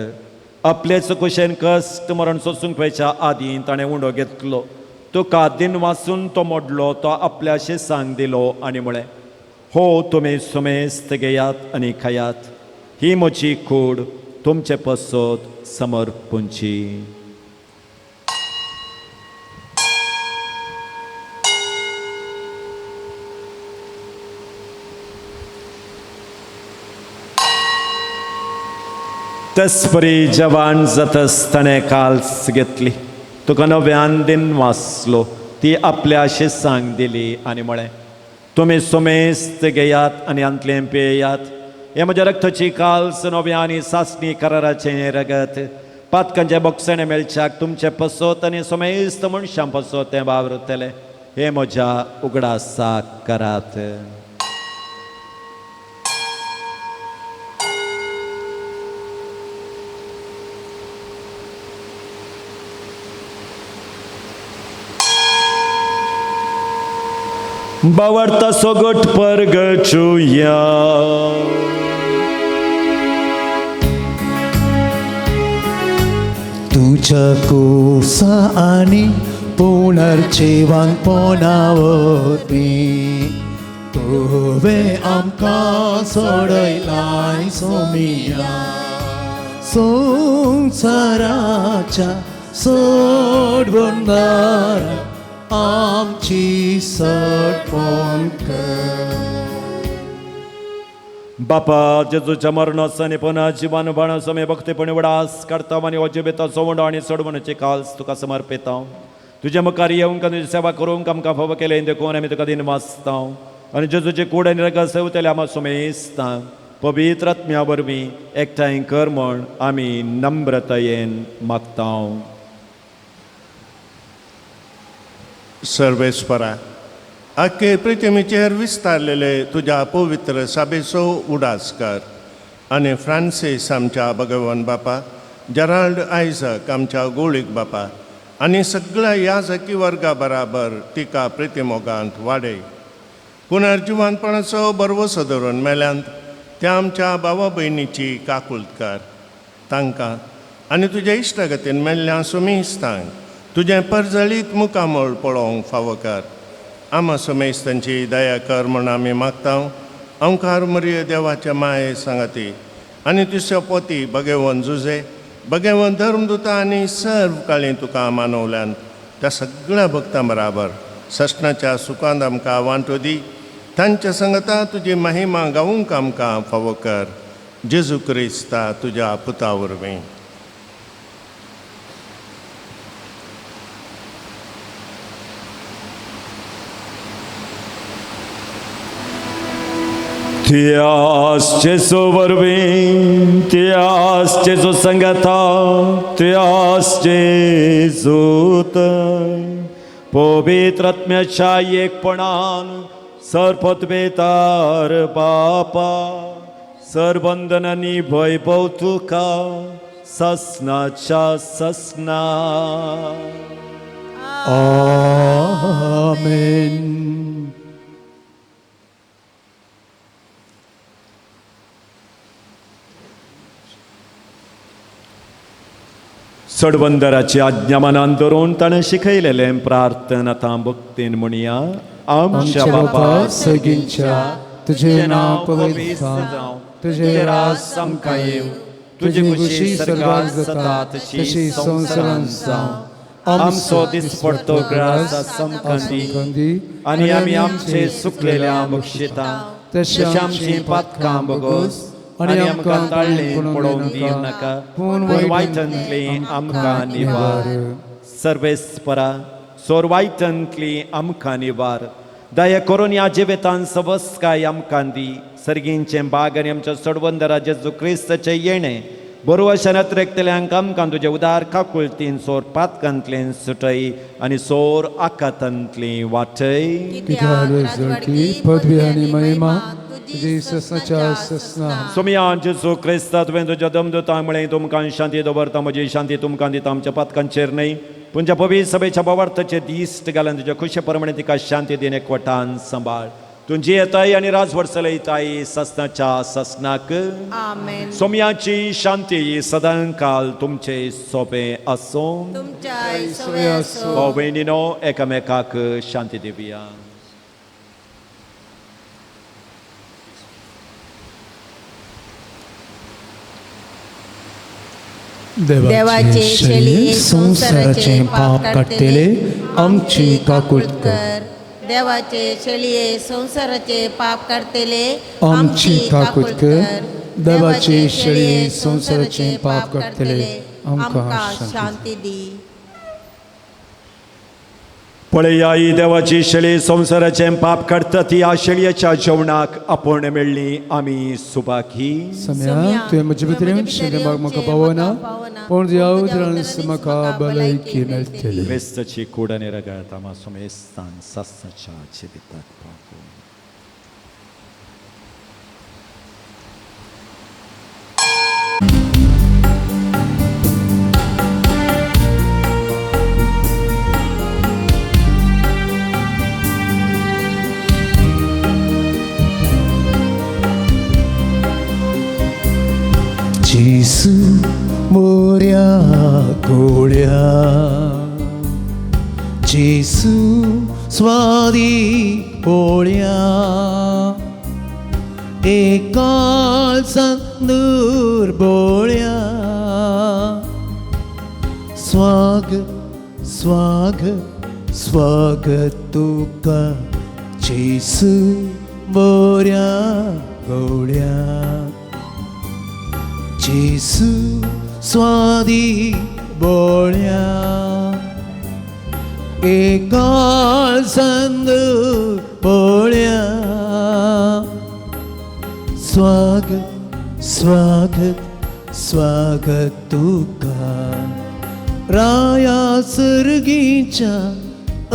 आपलेच कुशेन कश्ट मरण सोसूंक पयच्या आदीं ताणें उंडो घेतलो. तुका दिन वाचून तो मोडलो तो आपल्या शेसांक दिलो आनी म्हळें हो तुमी सुमेस्त घेयात आनी खायात. ही म्हजी कूड तुमचे पसत समर्पूंची. तस्परी जवान जातस ताणें काल्स घेतली. तुका नव्यान दिन वाचलो ती आपल्या शेसांक दिली आनी म्हळें तुमी सुमेस्त घेयात आनी अंतलें पेयात. हे म्हज्या रक्ताची काल्स नव्या आनी सासणी कराराचें रगत पातकांचे बोगसणे मेळच्याक तुमचे पसत आनी सुमेस्त मनशां पसत तें वावरतलें. हे म्हज्या उगडासाक करात. बावडता सोगट परगचुया. तुझ्या कोसा आणि पुनर्जीवन पोनावती तुवे आमकां सोडयलाय सोमिया. संसाराच्या सोडवंदार आमची सडपण कर. बापा जेजूच्या मरणास आनी पुन्हा जिवान बाणा समय भक्तीपणी उडास काडटा आनी अजिबेता सोवंड आनी सोडवण्याचे काल्स तुका समर्पिता. तुजे मुखार येवंक तुजी सेवा करूंक आमकां फावो केलें देखून आमी तुका दिन वाचता. आनी जेजूचे कूड आनी रगत सेवतले आमी सुमेस्ता. पवित्र आत्म्या वरवीं एकठांय कर म्हण आमी नम्रतायेन मागतां. सर्वेस्परा, आख्खे पृथ्वीचेर विस्तारलेले तुज्या पवित्र सभेचो उडास कर आनी फ्रांसीस आमच्या भगवन बापा, जेराल्ड आयझक आमच्या गोळीक बापा आनी सगळ्या याजकी वर्गा बराबर तिका प्रितीमोगांत वाडय. पुनर्जिवानपणाचो बरवसो धरून मेल्यांत त्या आमच्या भावा भयणीची काकुळट कर. तांकां आनी तुज्या इश्टागतीन मेल्ल्या सुमेस्तांक तुजें परजळीत मुखामळ पळोवंक फावो कर. आमा सुमेस्तांची दया कर म्हूण आमी मागतां. ओंकार मरिय देवाच्या माये सांगाती आनी तुज्या पोती भगवन जुजे, भगवन धर्मदुता आनी सर्व काळी तुका मानवल्यान त्या सगळ्या भक्तां बराबर ससणाच्या सुखांत आमकां वांटो दी. तांच्या संगता तुजी महिमा गावूंक आमकां फावो कर. जेजू क्रिस्ता तुज्या पुता वरवीं. Tias Jesu वरवीं, Tias Jesu संगता, Tias Jesu तय, पवित्र आत्म्याच्या एकपणान सरपतवेतार बापा, सरबंधनांनी वैभव तुका ससनाच्या ससना. आमेन. सडबंदराची आज्ञा मनान धरून ताणें शिकयलेलें प्रार्थना आतां भक्तीन म्हणया. आमच्या बापा सगळींच्या तुझे नाव पवित्र जावं, तुझे राज आमकां येव, तुझी खुशी स्वर्गांत जाता तशी संवसारांत जावं. आमचो दिसपडटो ग्रास आमकां दी आनी आमी आमचे सुकलेल्या बक्षिता तशी आमची पातकां बोगोस आनी आमकां ताळ्ळें पडोवंक दिव नाका, पूण वायटांतली आमकां निवार. सर्वेस्परा, सोर वायटांतली आमकां निवार. दया करून ह्या जिवितांत सबस्काय आमकां दी. सर्गींचें बाग आनी आमच्या सडबंदरा जेजू क्रिस्ताचें येणें बरोवशानात रेखतल्यांक आमकां तुजे उदार काकुळतीन सोर पातकांतल्यान सुटय आनी सोर आकांतांतली वाटय. पदवी आनी महिमा तुजी ससनाच्या ससना. सोमया जेजू क्रिस्ता तुवें तुज्या दमदुतां म्हळें तुमकां शांती दवरता, म्हजी शांती तुमकां दिता. आमच्या पातकांचेर न्हय पूण ज्या पवित्र सभेच्या बोवार्थाचे दिश्ट घालून तुज्या खुशे प्रमाणे तिका शांती दिन एकवटान सांबाळ. तुजी येताय आनी राजवट चलयताय ससनाच्या ससनाक. आमेन. सोमयाची शांती सदां काल तुमचे सोबे आसूं. तुमच्या भाव भयणीनो एकामेकाक शांती दिवया. देवाचे शेळये संसाराचे पाप काढतेले आमची काकुळट कर. देवाचे शेळये संसाराचे पाप काढतेले आमची काकुळट कर. देवाचे शेळये संसाराचे पाप काढतेले आमकां शांती दी. पळया ही देवाची शेळी संसाराचें पाप काडटा ती ह्या शेळयेच्या जेवणाक आपूण मेळ्ळी आमी सुभागी. सम्या तुवें म्हजे भितर शेळयेक म्हाका पावना, पूण ह्या उदरान म्हाका भलायकी मेळटली. क्रिस्ताची कूड आनी रगत आमा सुमेस्तान ससनाच्या जिविताक पावो. जेसू मोऱ्या गोळ्या, जेसू स्वादी पोळ्या, एकाल संदूर बोळ्या. स्वाग स्वाग स्वागत तुका जेसू मोऱ्या गोळ्या. जेसू स्वादी बोळ्या, एकाल संद बोळ्या. स्वागत स्वागत स्वागत तुका राया सर्गीच्या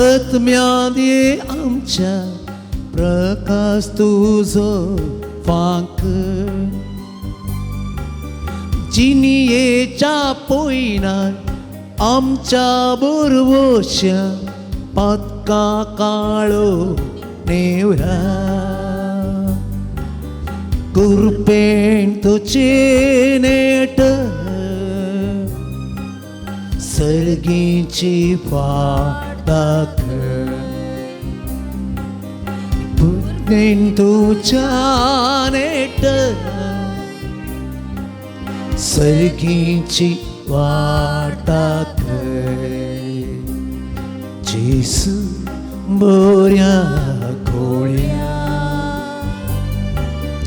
आत्म्यात ये आमच्या प्रकाश तुझो फांक जिनियेच्या पोयणार आमच्या बोरवोश्या पातका काळो नेवरा कुरपेन तुझे नेट सर्गीची फादाक पुर्देन तुझ्या नेट सर्गीची वाटाक जेसू बोऱ्या गोळ्या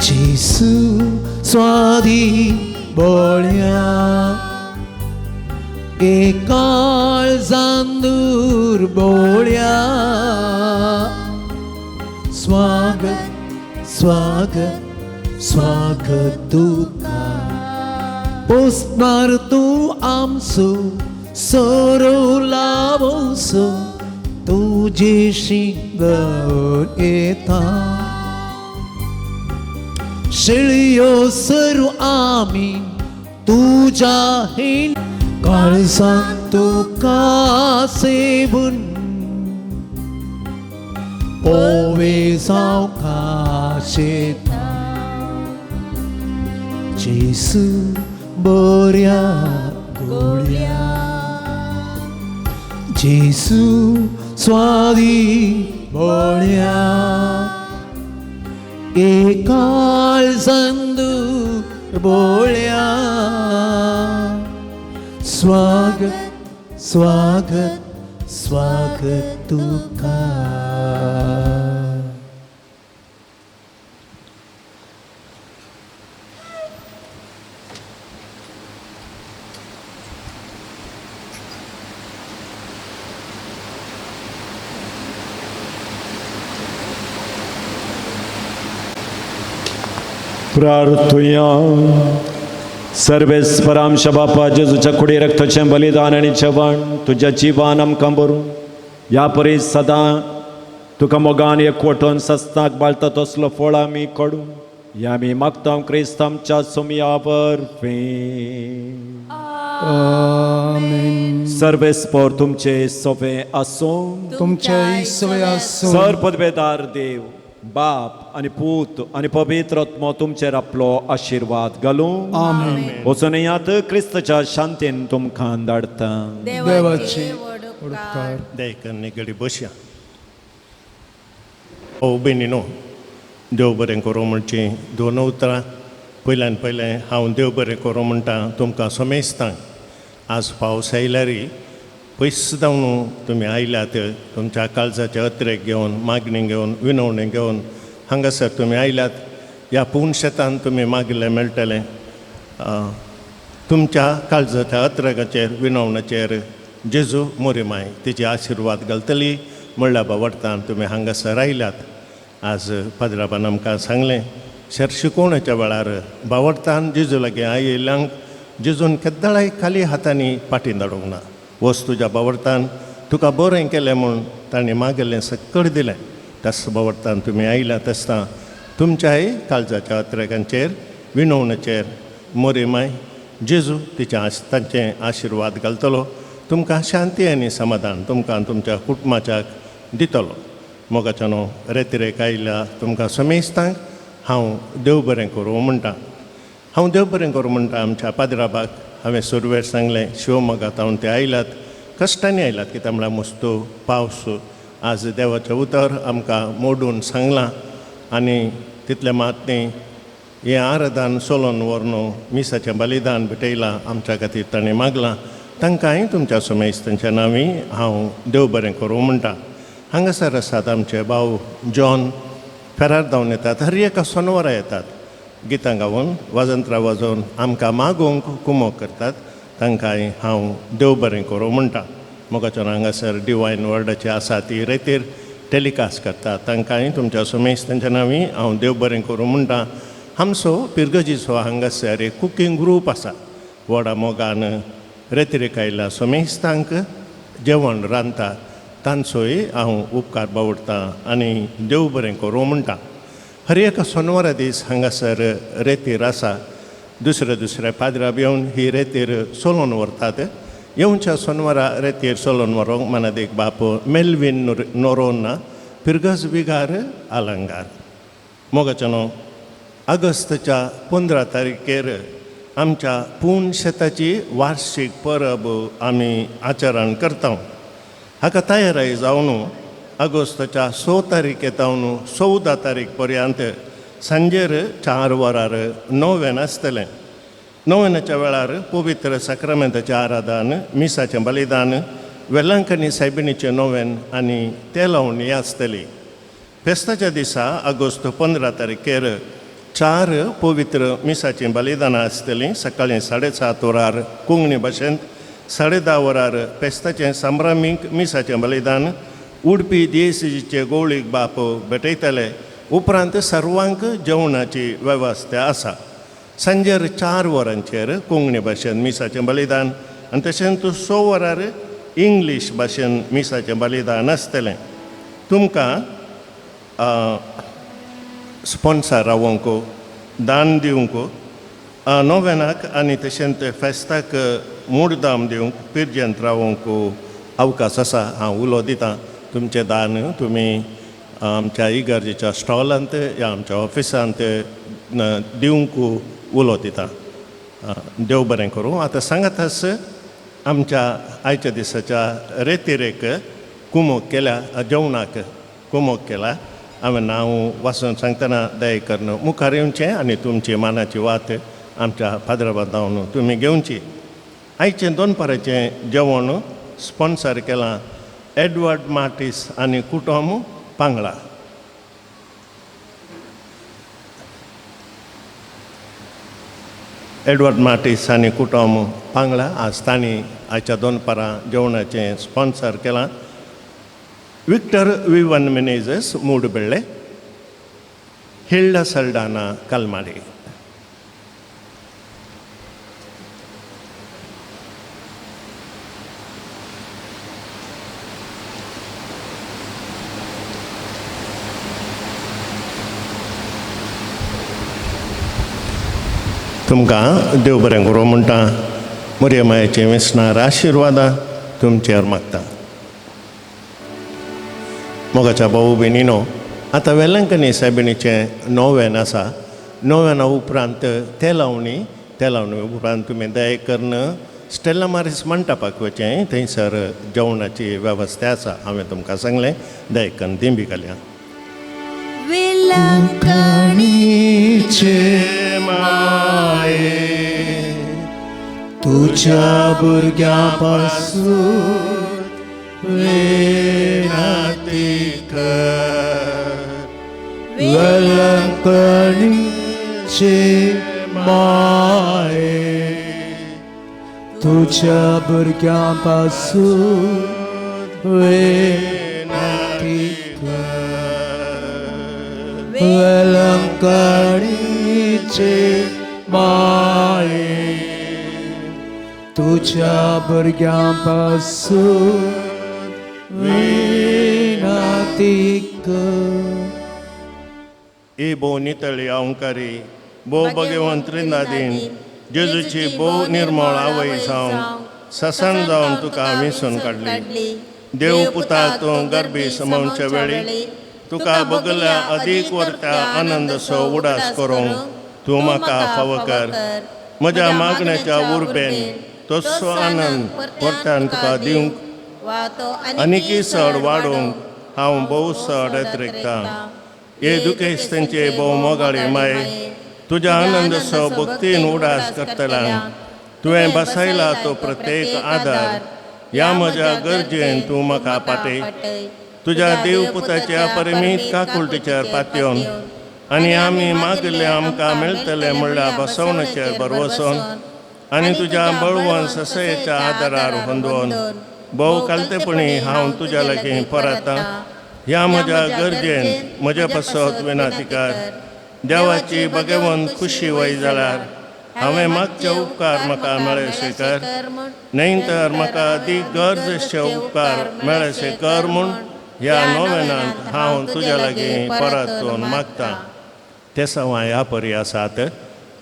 जेसू स्वादी बोळ्या एकाळ जांदूर बोळ्या स्वागत स्वागत स्वागत तुका पोसणार तू आमचो सोरो लावसो तुझेशी गवून येता शिळयो सरू आमी तुझ्या हिन काळजान तुका सेवून पोवे जावका शेता जेसू बोऱ्या गोळ्या जेसू स्वादी बोळ्या एकाळ जांदूर बोळ्या स्वागत स्वागत स्वागत तुका प्रार्थुया सर्वेस्परांश बापा जेजूच्या कुडी रक्ताचें बलिदान आनी जेवण तुज्या जिवान आमकां भरून ह्या परी सदां तुका मोगान एकवटून सस्ताक बाळता तसलो फळ आमी कडू ह्या आमी मागता क्रिस्त आमच्या सुमया वरवीं आमेन सर्वेस्पर तुमचे सोवे आसूं तुमच्या ईश्वरे आसूं सर्वपदवेदार देव बाप आणि पूत आणि पवित्र आत्मा तुमचेर आपलो आशीर्वाद घालूं आमेन वचून यात क्रिस्तच्या शांतीन तुमकां धाडटा देवाचे उपकार दयकन निगडी बसया ओ बेनिनो देव बरें करूं म्हणची दोन उतरां पयल्यान पयलें हांव देव बरें करूं म्हणटा तुमकां समेस्तां आज पावस आयल्यारी पयस जावन तुमी आयल्यात तुमच्या काळजाचे अत्रेक घेवन मागणी घेवन विनवणी घेवन हांगासर तुमी आयल्यात ह्या पूर्ण शेतान तुमी मागिल्लें मेळटलें तुमच्या काळजाच्या अत्रेकाचेर विनवणेचेर जेजू मोरीमाय तिची आशिर्वाद घालतली म्हणल्या बाबडतान तुमी हांगासर आयल्यात आज पाद्राबान आमकां सांगलें शेर शिकोवणेच्या वेळार बावडतान जेजू लागीं आयिल्ल्यांक जेजून केद्दाळाय खाली हातांनी पाटी धाडूंक ना वस तुज्या बावडतान तुका बरें केलें म्हूण ताणें मागिल्लें सकट दिलें तस बावडतान तुमी आयल्यात आसता तुमच्याय काळजाच्या अत्रेकांचेर विनवणेचेर मोरीमाय जेजू तिच्या तांचें आशिर्वाद घालतलो तुमकां शांती आनी समाधान तुमकां तुमच्या कुटुंबाच्याक दितलो मोगाच्या न्हू रेतिरेक आयल्या तुमकां समेस्तांक हांव देव बरें करूं म्हणटा हांव देव बरें करूं म्हणटा आमच्या पाद्राबाक हांवें सुरवेर सांगलें शिवमोगांत हांव ते आयल्यात कश्टांनी आयल्यात कित्याक म्हळ्यार मस्तो पावस आज देवाचें उतर आमकां मोडून सांगलां आनी तितले मात न्ही हें आराधन सोलोन व्हरून मिसाचें बलिदान भेटयलां आमच्या खातीर ताणें मागलां तांकांय तुमच्या समेस्तांच्या नांवी हांव देव बरें करूं म्हणटा हांगासर आसात आमचे भाव जॉन फेरार जावन येतात हर एका सोनवरां येतात गितां गावून वाजंत्रां वाजोवन आमकां मागोवंक कुमोग करतात तांकांय हांव देव बरें करूं म्हणटा मोगाच्यान हांगासर डिवायन वर्डाची आसा ती रेतीर टॅलिकास्ट करतात तांकांय तुमच्या समेस्तांच्या नांवी हांव देव बरें करूं म्हणटा आमचो पिरगजीचो हांगासर एक कुकींग ग्रूप आसा व्हडा मोगान रेतिरेक आयला सोमेस्तांक जेवण रांदता तांचोय हांव उपकार बावडटां आनी देव बरें करूं म्हणटा. हर एका सोनवारा दीस हांगासर रेतीर आसा. दुसऱ्या पाद्रा येवन ही रेतीर सोलोन व्हरतात. येवच्या सोनवारा रेतीर सोलोन व्हरोंक मनात एक बाप मेल्विन नोरोना पिरगज विगार आलंगार. मोगाचनो ऑगस्टच्या 15 तारखेर आमच्या पूण शेताची वार्षिक परब आमी आचरण करता. हाका तयाराय जावन ऑगस्टच्या 6 तारीख येतावन 14 तारीख पर्यंत सांजेर 4 वरार नोवेन आसतलें. नोवेनाच्या वेळार पवित्र साक्रामेंताचें आराधन, मिसाचें बलिदान, वेलांकनी सायबिणीचें नोवेन आनी तेलावणी आसतली. फेस्ताच्या दिसा ऑगस्ट 15 तारखेर 4 पवित्र मिसाचीं बलिदानां आसतलीं. सकाळीं 7:30 वरार कोंकणी भाशेंत, 10:30 वरार फेस्ताचें संभ्रामीक मिसाचें बलिदान, उडपी दियेसीचे गवळीक बाप भेटयतले. उपरांत सर्वांक जेवणाची वेवस्था आसा. सांजेर 4 वरांचेर कोंकणी भाशेन मिसाचें बलिदान आनी तशेंच 6 वरार इंग्लीश भाशेन मिसाचें बलिदान आसतलें. तुमकां स्पॉन्सर रावोंक, दान दिवंक, नोवेनाक आनी तशेंच फेस्ताक मुडदाम दिवंक, पिरजेंत रावोंक अवकाश आसा. हांव उलो दितां. तुमचें दान तुमी आमच्या इगर्जेच्या स्टॉलांत या आमच्या ऑफिसांत दिवंक उलो दितां. देव बरें करूं. आतां सांगात आमच्या आयच्या दिसाच्या रेतिरेक कुमोक केल्या, जेवणाक कुमोक केला. हांवें नांव वाचून सांगतना दयेकरन मुखार येवचें आनी तुमची मानाची वात आमच्या फादराबादावन तुमी घेवची. आयचें दोनपाराचें जेवण स्पॉन्सर केलां एडवर्ड मार्टिस आनी कुटुंब पांगळा. एडवर्ड मार्टिस आनी कुटुंब पांगळा आज तांणी आयच्या दोनपारां जेवणाचें स्पॉन्सर केलां. विक्टर विवन मेनेझस मूडबेळे, हिल्डा सल्डाना कलमाडी. तुमकां देव बरें करूं म्हणटा. मोरयेमायेचें विस्नार आशिर्वादा तुमचेर मागता. मोगाच्या भाऊ भयणीनो, आतां वेलांकनी सायबिणीचें नोवेन आसा. नोवेना उपरांत तेलावणी उपरांत तुमी दयेकरन स्टेला मारिस मंटापाक वचें. थंयसर जेवणाची वेवस्था आसा. हांवें तुमकां सांगलें दयेकरन दिंबी घालया. वेलांकणीचे माये तुझ्या भुरग्यां पासून विनंती कर. वेलांकणीचे माये तुझ्या भुरग्यां पासून विनंती कर. वेलांकणीचे माये तुझ्या भुरग्यां पासून विनंती कर. ए भोव नितळी अवंकारी, भोव भगवंत त्रिनादीन, जेजूची भोव निर्मळ आवय जावन ससन जावन तुका विसरून काडली. देव पुता तूं गर्भी समावच्या वेळी तुका बगल्या अदीक वर्ता आनंद सो उडास करूंक तूं म्हाका फाव कर. म्हज्या मागण्याच्या उर्बेन तसो आनंद परत्यान तुका दिवंक आनीकी चड वाडोवंक हांव भोव चड येतरेकतां. हे दुखेस्तांचे भोव मोगाळी माये, तुज्या आनंद सो भक्तीन उडास करतला. तुवें बसयला तो प्रत्येक आदार. ह्या म्हज्या गरजेन तूं म्हाका पाटय. तुज्या देवपुताच्या अपरिमीत काकुळटीचेर पातयोन आनी आमी मागले आमकां मेळटलें म्हणल्यार बसवणेचेर बरवसून आनी तुज्या बळवंत ससयेच्या आदारार हुंदोवन भोव कालतेपणी हांव तुज्या लागीं परतां. ह्या म्हज्या गरजेन म्हजे पासत विनातिकार देवाची बगेवंत खुशी वय जाल्यार हांवें मागचे उपकार म्हाका मेळ्ळेशे कर, न्हय तर म्हाका अदीक गरजेचे उपकार मेळ्ळेशे कर म्हूण ह्या नोवेनांत हांव तुज्या लागीं परतून मागतां. ते सवां ह्या परी आसात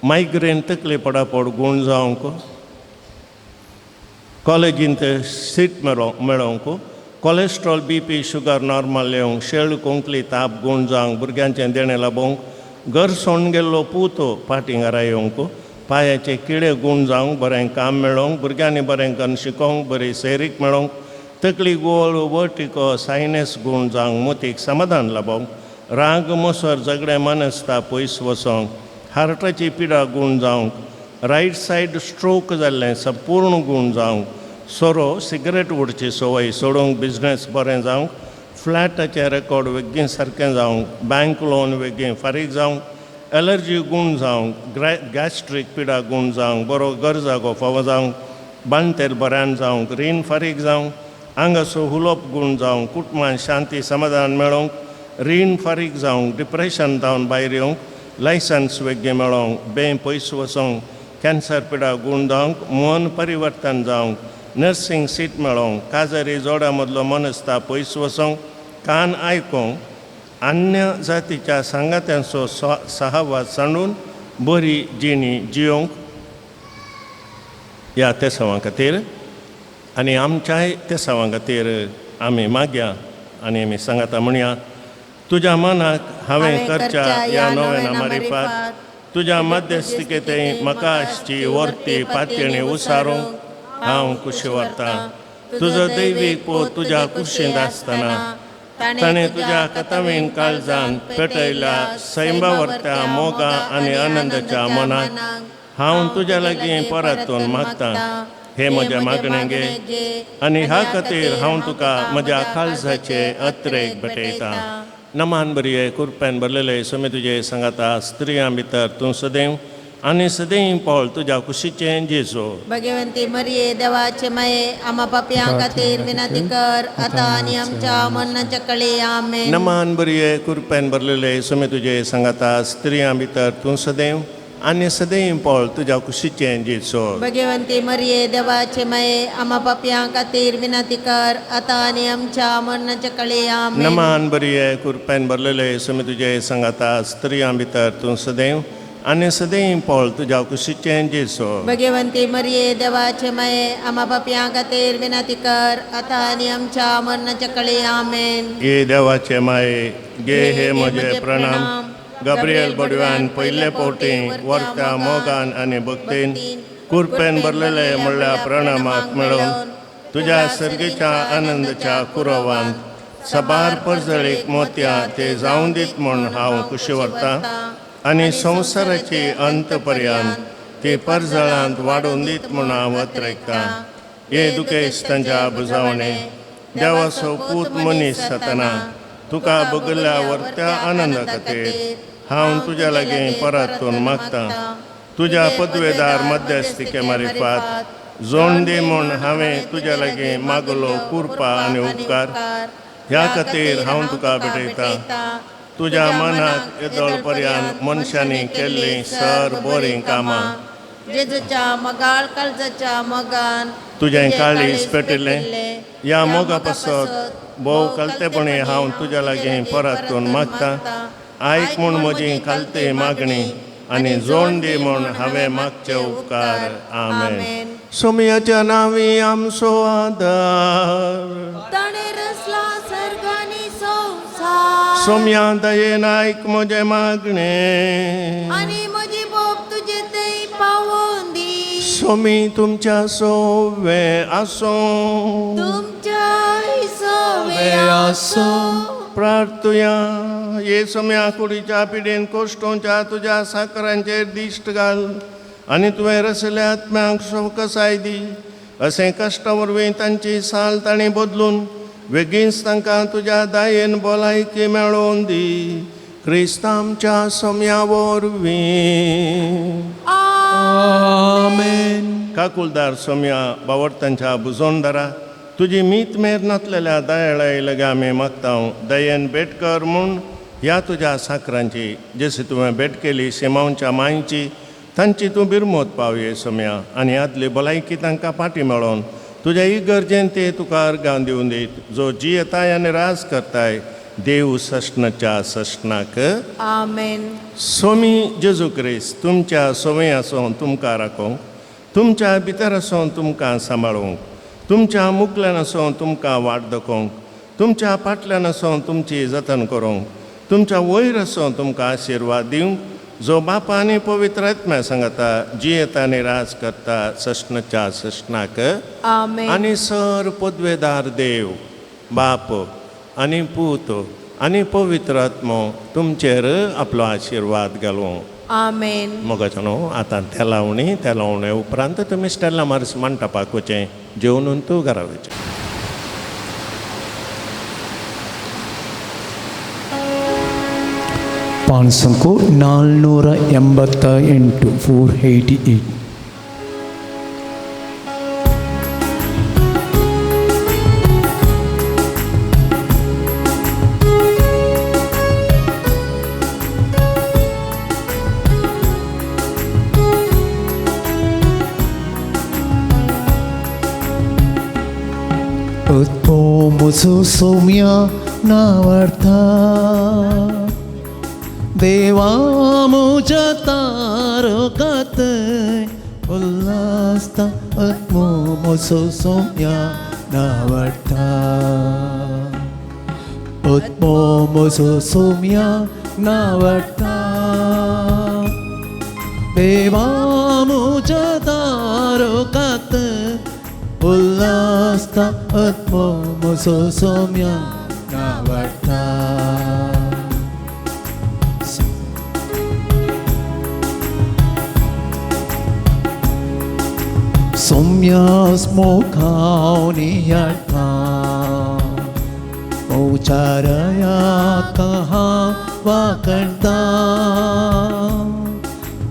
मायग्रेन तकले पडापड गूण जावंक, कॉलेजींत सीट मेळोवंक, कोलेस्ट्रॉल BP शुगर नॉर्मल येवंक, शेळ कोंकली ताप गूण जावंक, भुरग्यांचें देणें लाबोवंक, घर सोडून गेल्लो पूतो पाटिंगारा येवंक, पांयाचे किडे गूण जावंक, बरें काम मेळोवंक, भुरग्यांनी बरें करून शिकोवंक, बरी सैरीक मेळोवंक, तकली गोळ वर्टिको सायनस गूण जावंक, मोतीक समाधान लाबोवंक, राग मोसोर झगडे मनस्ता पयस वचोंक, हार्टाची पिडा गूण जावंक, रायट सायड स्ट्रोक जाल्लें संपूर्ण गूण जावंक, सोरो सिगरेट उडची सवय सोडूंक, बिझनेस बरें जावंक, फ्लॅटाचें रेकॉर्ड बेगीन सारकें जावंक, बँक लोन बेगीन फारीक जावंक, एलर्जी गूण जावंक, गॅस्ट्रीक पिडा गूण जावंक, बरो गरजागो फावो जावंक, बांदतेल बऱ्यान जावंक, रीण फारीक जावंक, आंगासो हुलोप गूण जावंक, कुटुंबान शांती समाधान मेळोवंक, रीण फारीक जावंक, डिप्रेशन जावन भायर येवंक, लायसन्स बेगीन मेळोवंक, बें पयस वचोंक, कॅन्सर पिडा गूण जावंक, मन परिवर्तन जावंक, नर्सींग सीट मेळोवंक, काजरी जोड्या मदलो मनस्ता पयस वचोंक, कान आयकोंक, अन्य जातीच्या सांगात्यांचो सहवास सांडून बरी जिणी जियोंक ह्या तेसावां खातीर आनी आमच्याय तेसावां खातीर आमी मागया आनी आमी सांगाता म्हणया. तुज्या मनाक हांवें करच्या ह्या नोवेना मारिफात तुज्या मध्यस्थिकेंतय म्हाका आसची वर्ती पातयणी उसारूंक हांव कुशी व्हरतां. तुजो दैवीक पोत तुज्या कुशींत आसतना ताणें तुज्या कथावीन काळजान पेटयल्या सैंबावर्त्या मोगा आनी आनंदाच्या मनाक हांव तुज्या लागीं परतून मागतां. हे म्हज्या मागणें घे आनी ह्या खातीर हांव तुका म्हज्या काळजाचे अत्रेक भेटयतां. नमान बरये कुरपेन भरलेले समे तुजे सांगाता स्त्रियां भितर तूं सदैव आनी सदैव पावल तुज्या कुशीचें जेजू. भगवंती मरिये देवाचे माये आम्हा पापयां खातीर विनंती कर आता आणि आमच्या मरणाच्या कळे आमेन. नमान बरये कुरपेन भरलेले समे तुजे सांगाता स्त्रियां भितर तूं सदैव आनी सदैव पावल तुज्या कुशीचें जेजू. भगवंती मरिये देवाचे माये आम्हा पापयां खातीर विनंती कर आता आणि आमच्या मरणाच्या कळे आमेन. नमान बरये कुरपेन भरलेले समे तुजे सांगाता स्त्रियां भितर तूं सदैव आनी सदैव पावल तुज्या कुशीचें जेजू. भगवंती मरिये देवाचे माये आम्हा पापयां खातीर विनंती कर आता आणि आमच्या मरणाच्या कळे आमेन. ये देवाचे माये गे हे म्हजे प्रणाम. गब्रियल बडव्यान पयले पोवटी वर्त्या मोगान आनी भक्तीन कुरपेन भरलेले म्हणल्या प्रणामाक मेळोवन तुज्या सर्गेच्या आनंदाच्या कुरवांत सबार परजळीक मोतयां ते जावं दीत म्हूण हांव कुशी व्हरतां आनी संवसाराची अंत पर्यंत ती परजळांत वाडोवन दीत म्हूण हांव अत्रेकतां. हे दुखेस्तांच्या बुजावणे देवाचो पूत मनीस जातना तुका बगल्ल्या वर्त्या आनंदा खातीर हांव तुज्या लागीं परतून मागतां. तुज्या पदवेदार मध्यस्थिके मारिफात जोड दी म्हूण हांवें तुज्या लागीं मागलो कुरपा आनी उपकार ह्या खातीर हांव तुका भेटयतां. तुज्या मनाक येदोळ पर्यंत मनशांनी केल्लीं सर बरीं कामां जेजूच्या मगाळ काळजाच्या मोगान तुजें काळीज पेटिल्लें ह्या मोगा पासत भोव कालतेपणी हांव तुज्या लागीं परतून मागतां. आयक म्हूण म्हजी कालते मागणी आनी जोड दी म्हूण हांवें मागचे उपकार. आमेन. सोमयाच्या नांवी आमचो आदार ताणे रचला सर्ग आनी संसार. सोम्या दयेन आयक म्हजे मागणे आनी म्हजी भोग तुजे थंय पावोवन दी. सोमी तुमच्या सोवे आसो तुमच्या हिसोवे आसो. प्रार्थुया ये सोम्या कुडीच्या पिडेन कोश्टोच्या तुज्या साकरांचेर दिश्ट घाल आनी तुवें रचल्या आत्म्याक कसाय दी. अशें कश्टा वरवीं तांची साल ताणें बदलून बेगीनच तांकां तुज्या दायेन भलायकी मेळोवन दी. क्रिस्त आमच्या सोम्या वरवीं आमेन. काकुलदार सोम्या बावडतांच्या बुजोंडदारा तुजी मीत मेर नातलेल्या दयाळाय लगे आमी मागतां. दयेन भेट कर म्हूण ह्या तुझ्या साखरांची जशी तुवें भेट केली सिमांच्या मांयची तांची तूं बिरमोत पावये सोम्या आनी आदली भलायकी तांकां फाटी मेळोन तुज्या इगर्जेन ते तुका अर्गां दिवन दीत जो जियेताय आनी राज करताय देव सष्णच्या सष्णाक आमेन. सोमी जेजू क्रिस्त तुमच्या सोवे आसून तुमकां राखोंक तुमच्या भितर आसून तुमकां सांबाळूंक तुमच्या मुखल्यान आसून तुमकां वाट दाखोवंक तुमच्या फाटल्यान आसून तुमची जतन करूंक तुमच्या वयर आसून तुमकां आशिर्वाद दिवंक जो बापा आनी पवित्र आत्म्या सांगता जियेता आनी राज करता सष्णच्या सष्णाक आमेन. आनी सर पदवेदार देव बाप आनी पूत आनी पवित्र आत्मो तुमचेर आपलो आशिर्वाद घालूं आमेन. मोगाचो न्हू आतां त्या लावणे उपरांत तुमी स्टेला मार्स मंटपाक वचें जेवून तूं घरा वचें. ಪಾನ್ಸಂಕು 488 488. Utpomusu somya navartha देवा मुझा तारकात उल्लासता आत्मो मोसो सोम्या नावडता आत्मो मोसो सोम्या नावडता देवा मुझा तारकात उल्लासता आत्मो मोसो सोम्या नावडता Somya smokauni yartha Mocharaya kaha vakarta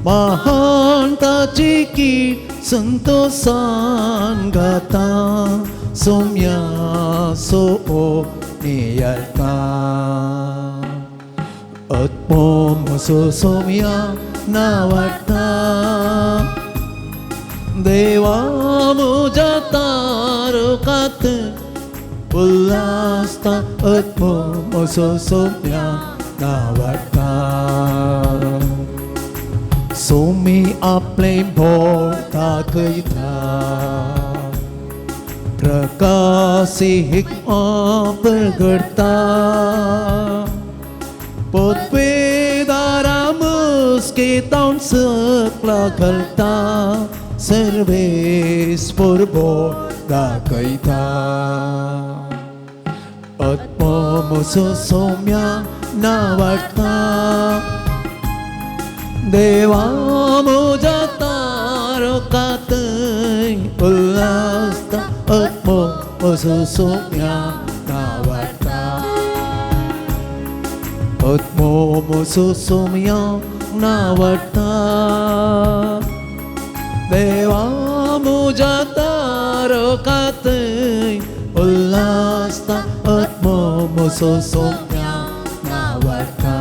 Mahanta chiki santosan gata Somya so niyartha Atmo so somya navarta देवा मुझा तारकात उल्लासता आत्मो मोसो सोम्या नावडता सोमी आपले भोवता कयता प्रकाशी हिकमा परगडता पोतवेदारा मुस्केतावन सकला घालता सर्वेस परबो दाखयता आत्मो मोसो सोम्या नावडता देवा मुझा तारकात उल्लासता आत्मो मोसो सोम्या नावडता आत्मो मोसो सोम्या नावडता देवा मुझा तारकात उल्लासता आत्मो मोसो सोम्या नावडता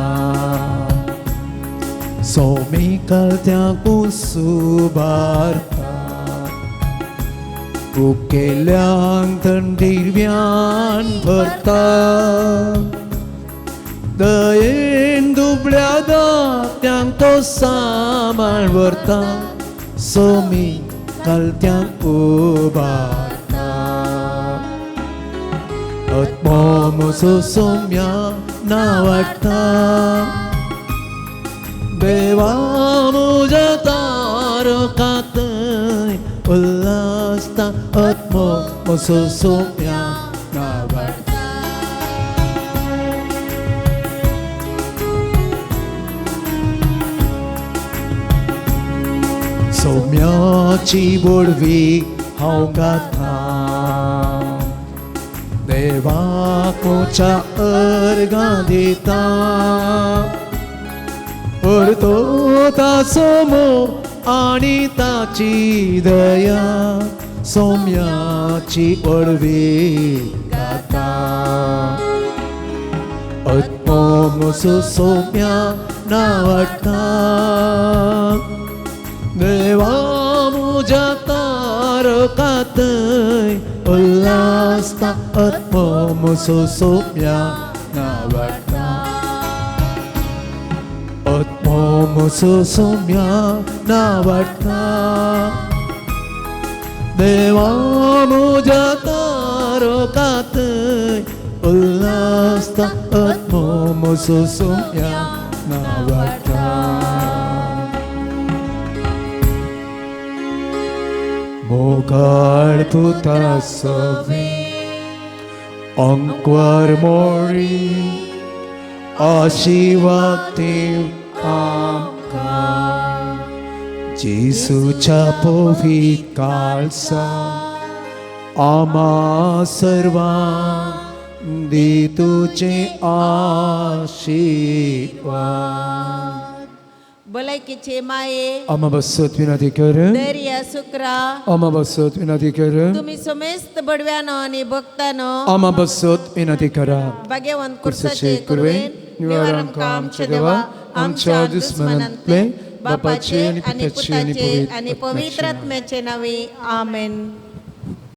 सोमी करत्या कुसुबारता उकेल्यांक थंडीरव्यान भरता दयेन दुबळ्या दात्यांक तो सांबाळ व्हरता सोमी कलत्यांक उबारता आत्मो मोसो सोम्या नावडता देवा मुझा तारकात उल्लासता आत्मो मोसो सोम्या नावडता सोम्याची बोडवी हांव गाता देवाकोच्या अर्गां दिता परतो तासमो आनी ताची दया सोम्याची बोडवी गाता आत्मो मोसो सोम्या नावाटा देवा मुझ्या तारकांतय उल्हासता आत्मो मोसो सोम्या नावाटा आत्मो मोसो सोम्या नावाटा देवा मुझ्या तारकांतय उल्हासता आत्मो मोसो सोम्या नावाटा मोगाळ तुता सवे अंक्वार मोरी आशिवातेव आमकां जेसूच्या पवित्र काळसा आमा सर्वांक दितुचे आशीर्वाद भलायकीचे माये आमा बसत विनंती कर धैर्य सुकरा आमा बसत विनंती कर तुम्ही समेस्त बडव्यानं आणि भक्तानं आमा बसत विनंती करा भाग्यवंत कुर्साचे कुर्साचे कुरवे कुरवेन निवारण का आमच्या देवा आमच्या दुश्मनांतले बापाचे आणि आणि पित्याचे आणि पुताचे आणि पवित्र पवित्र आत्म्याचे नावे आमेन.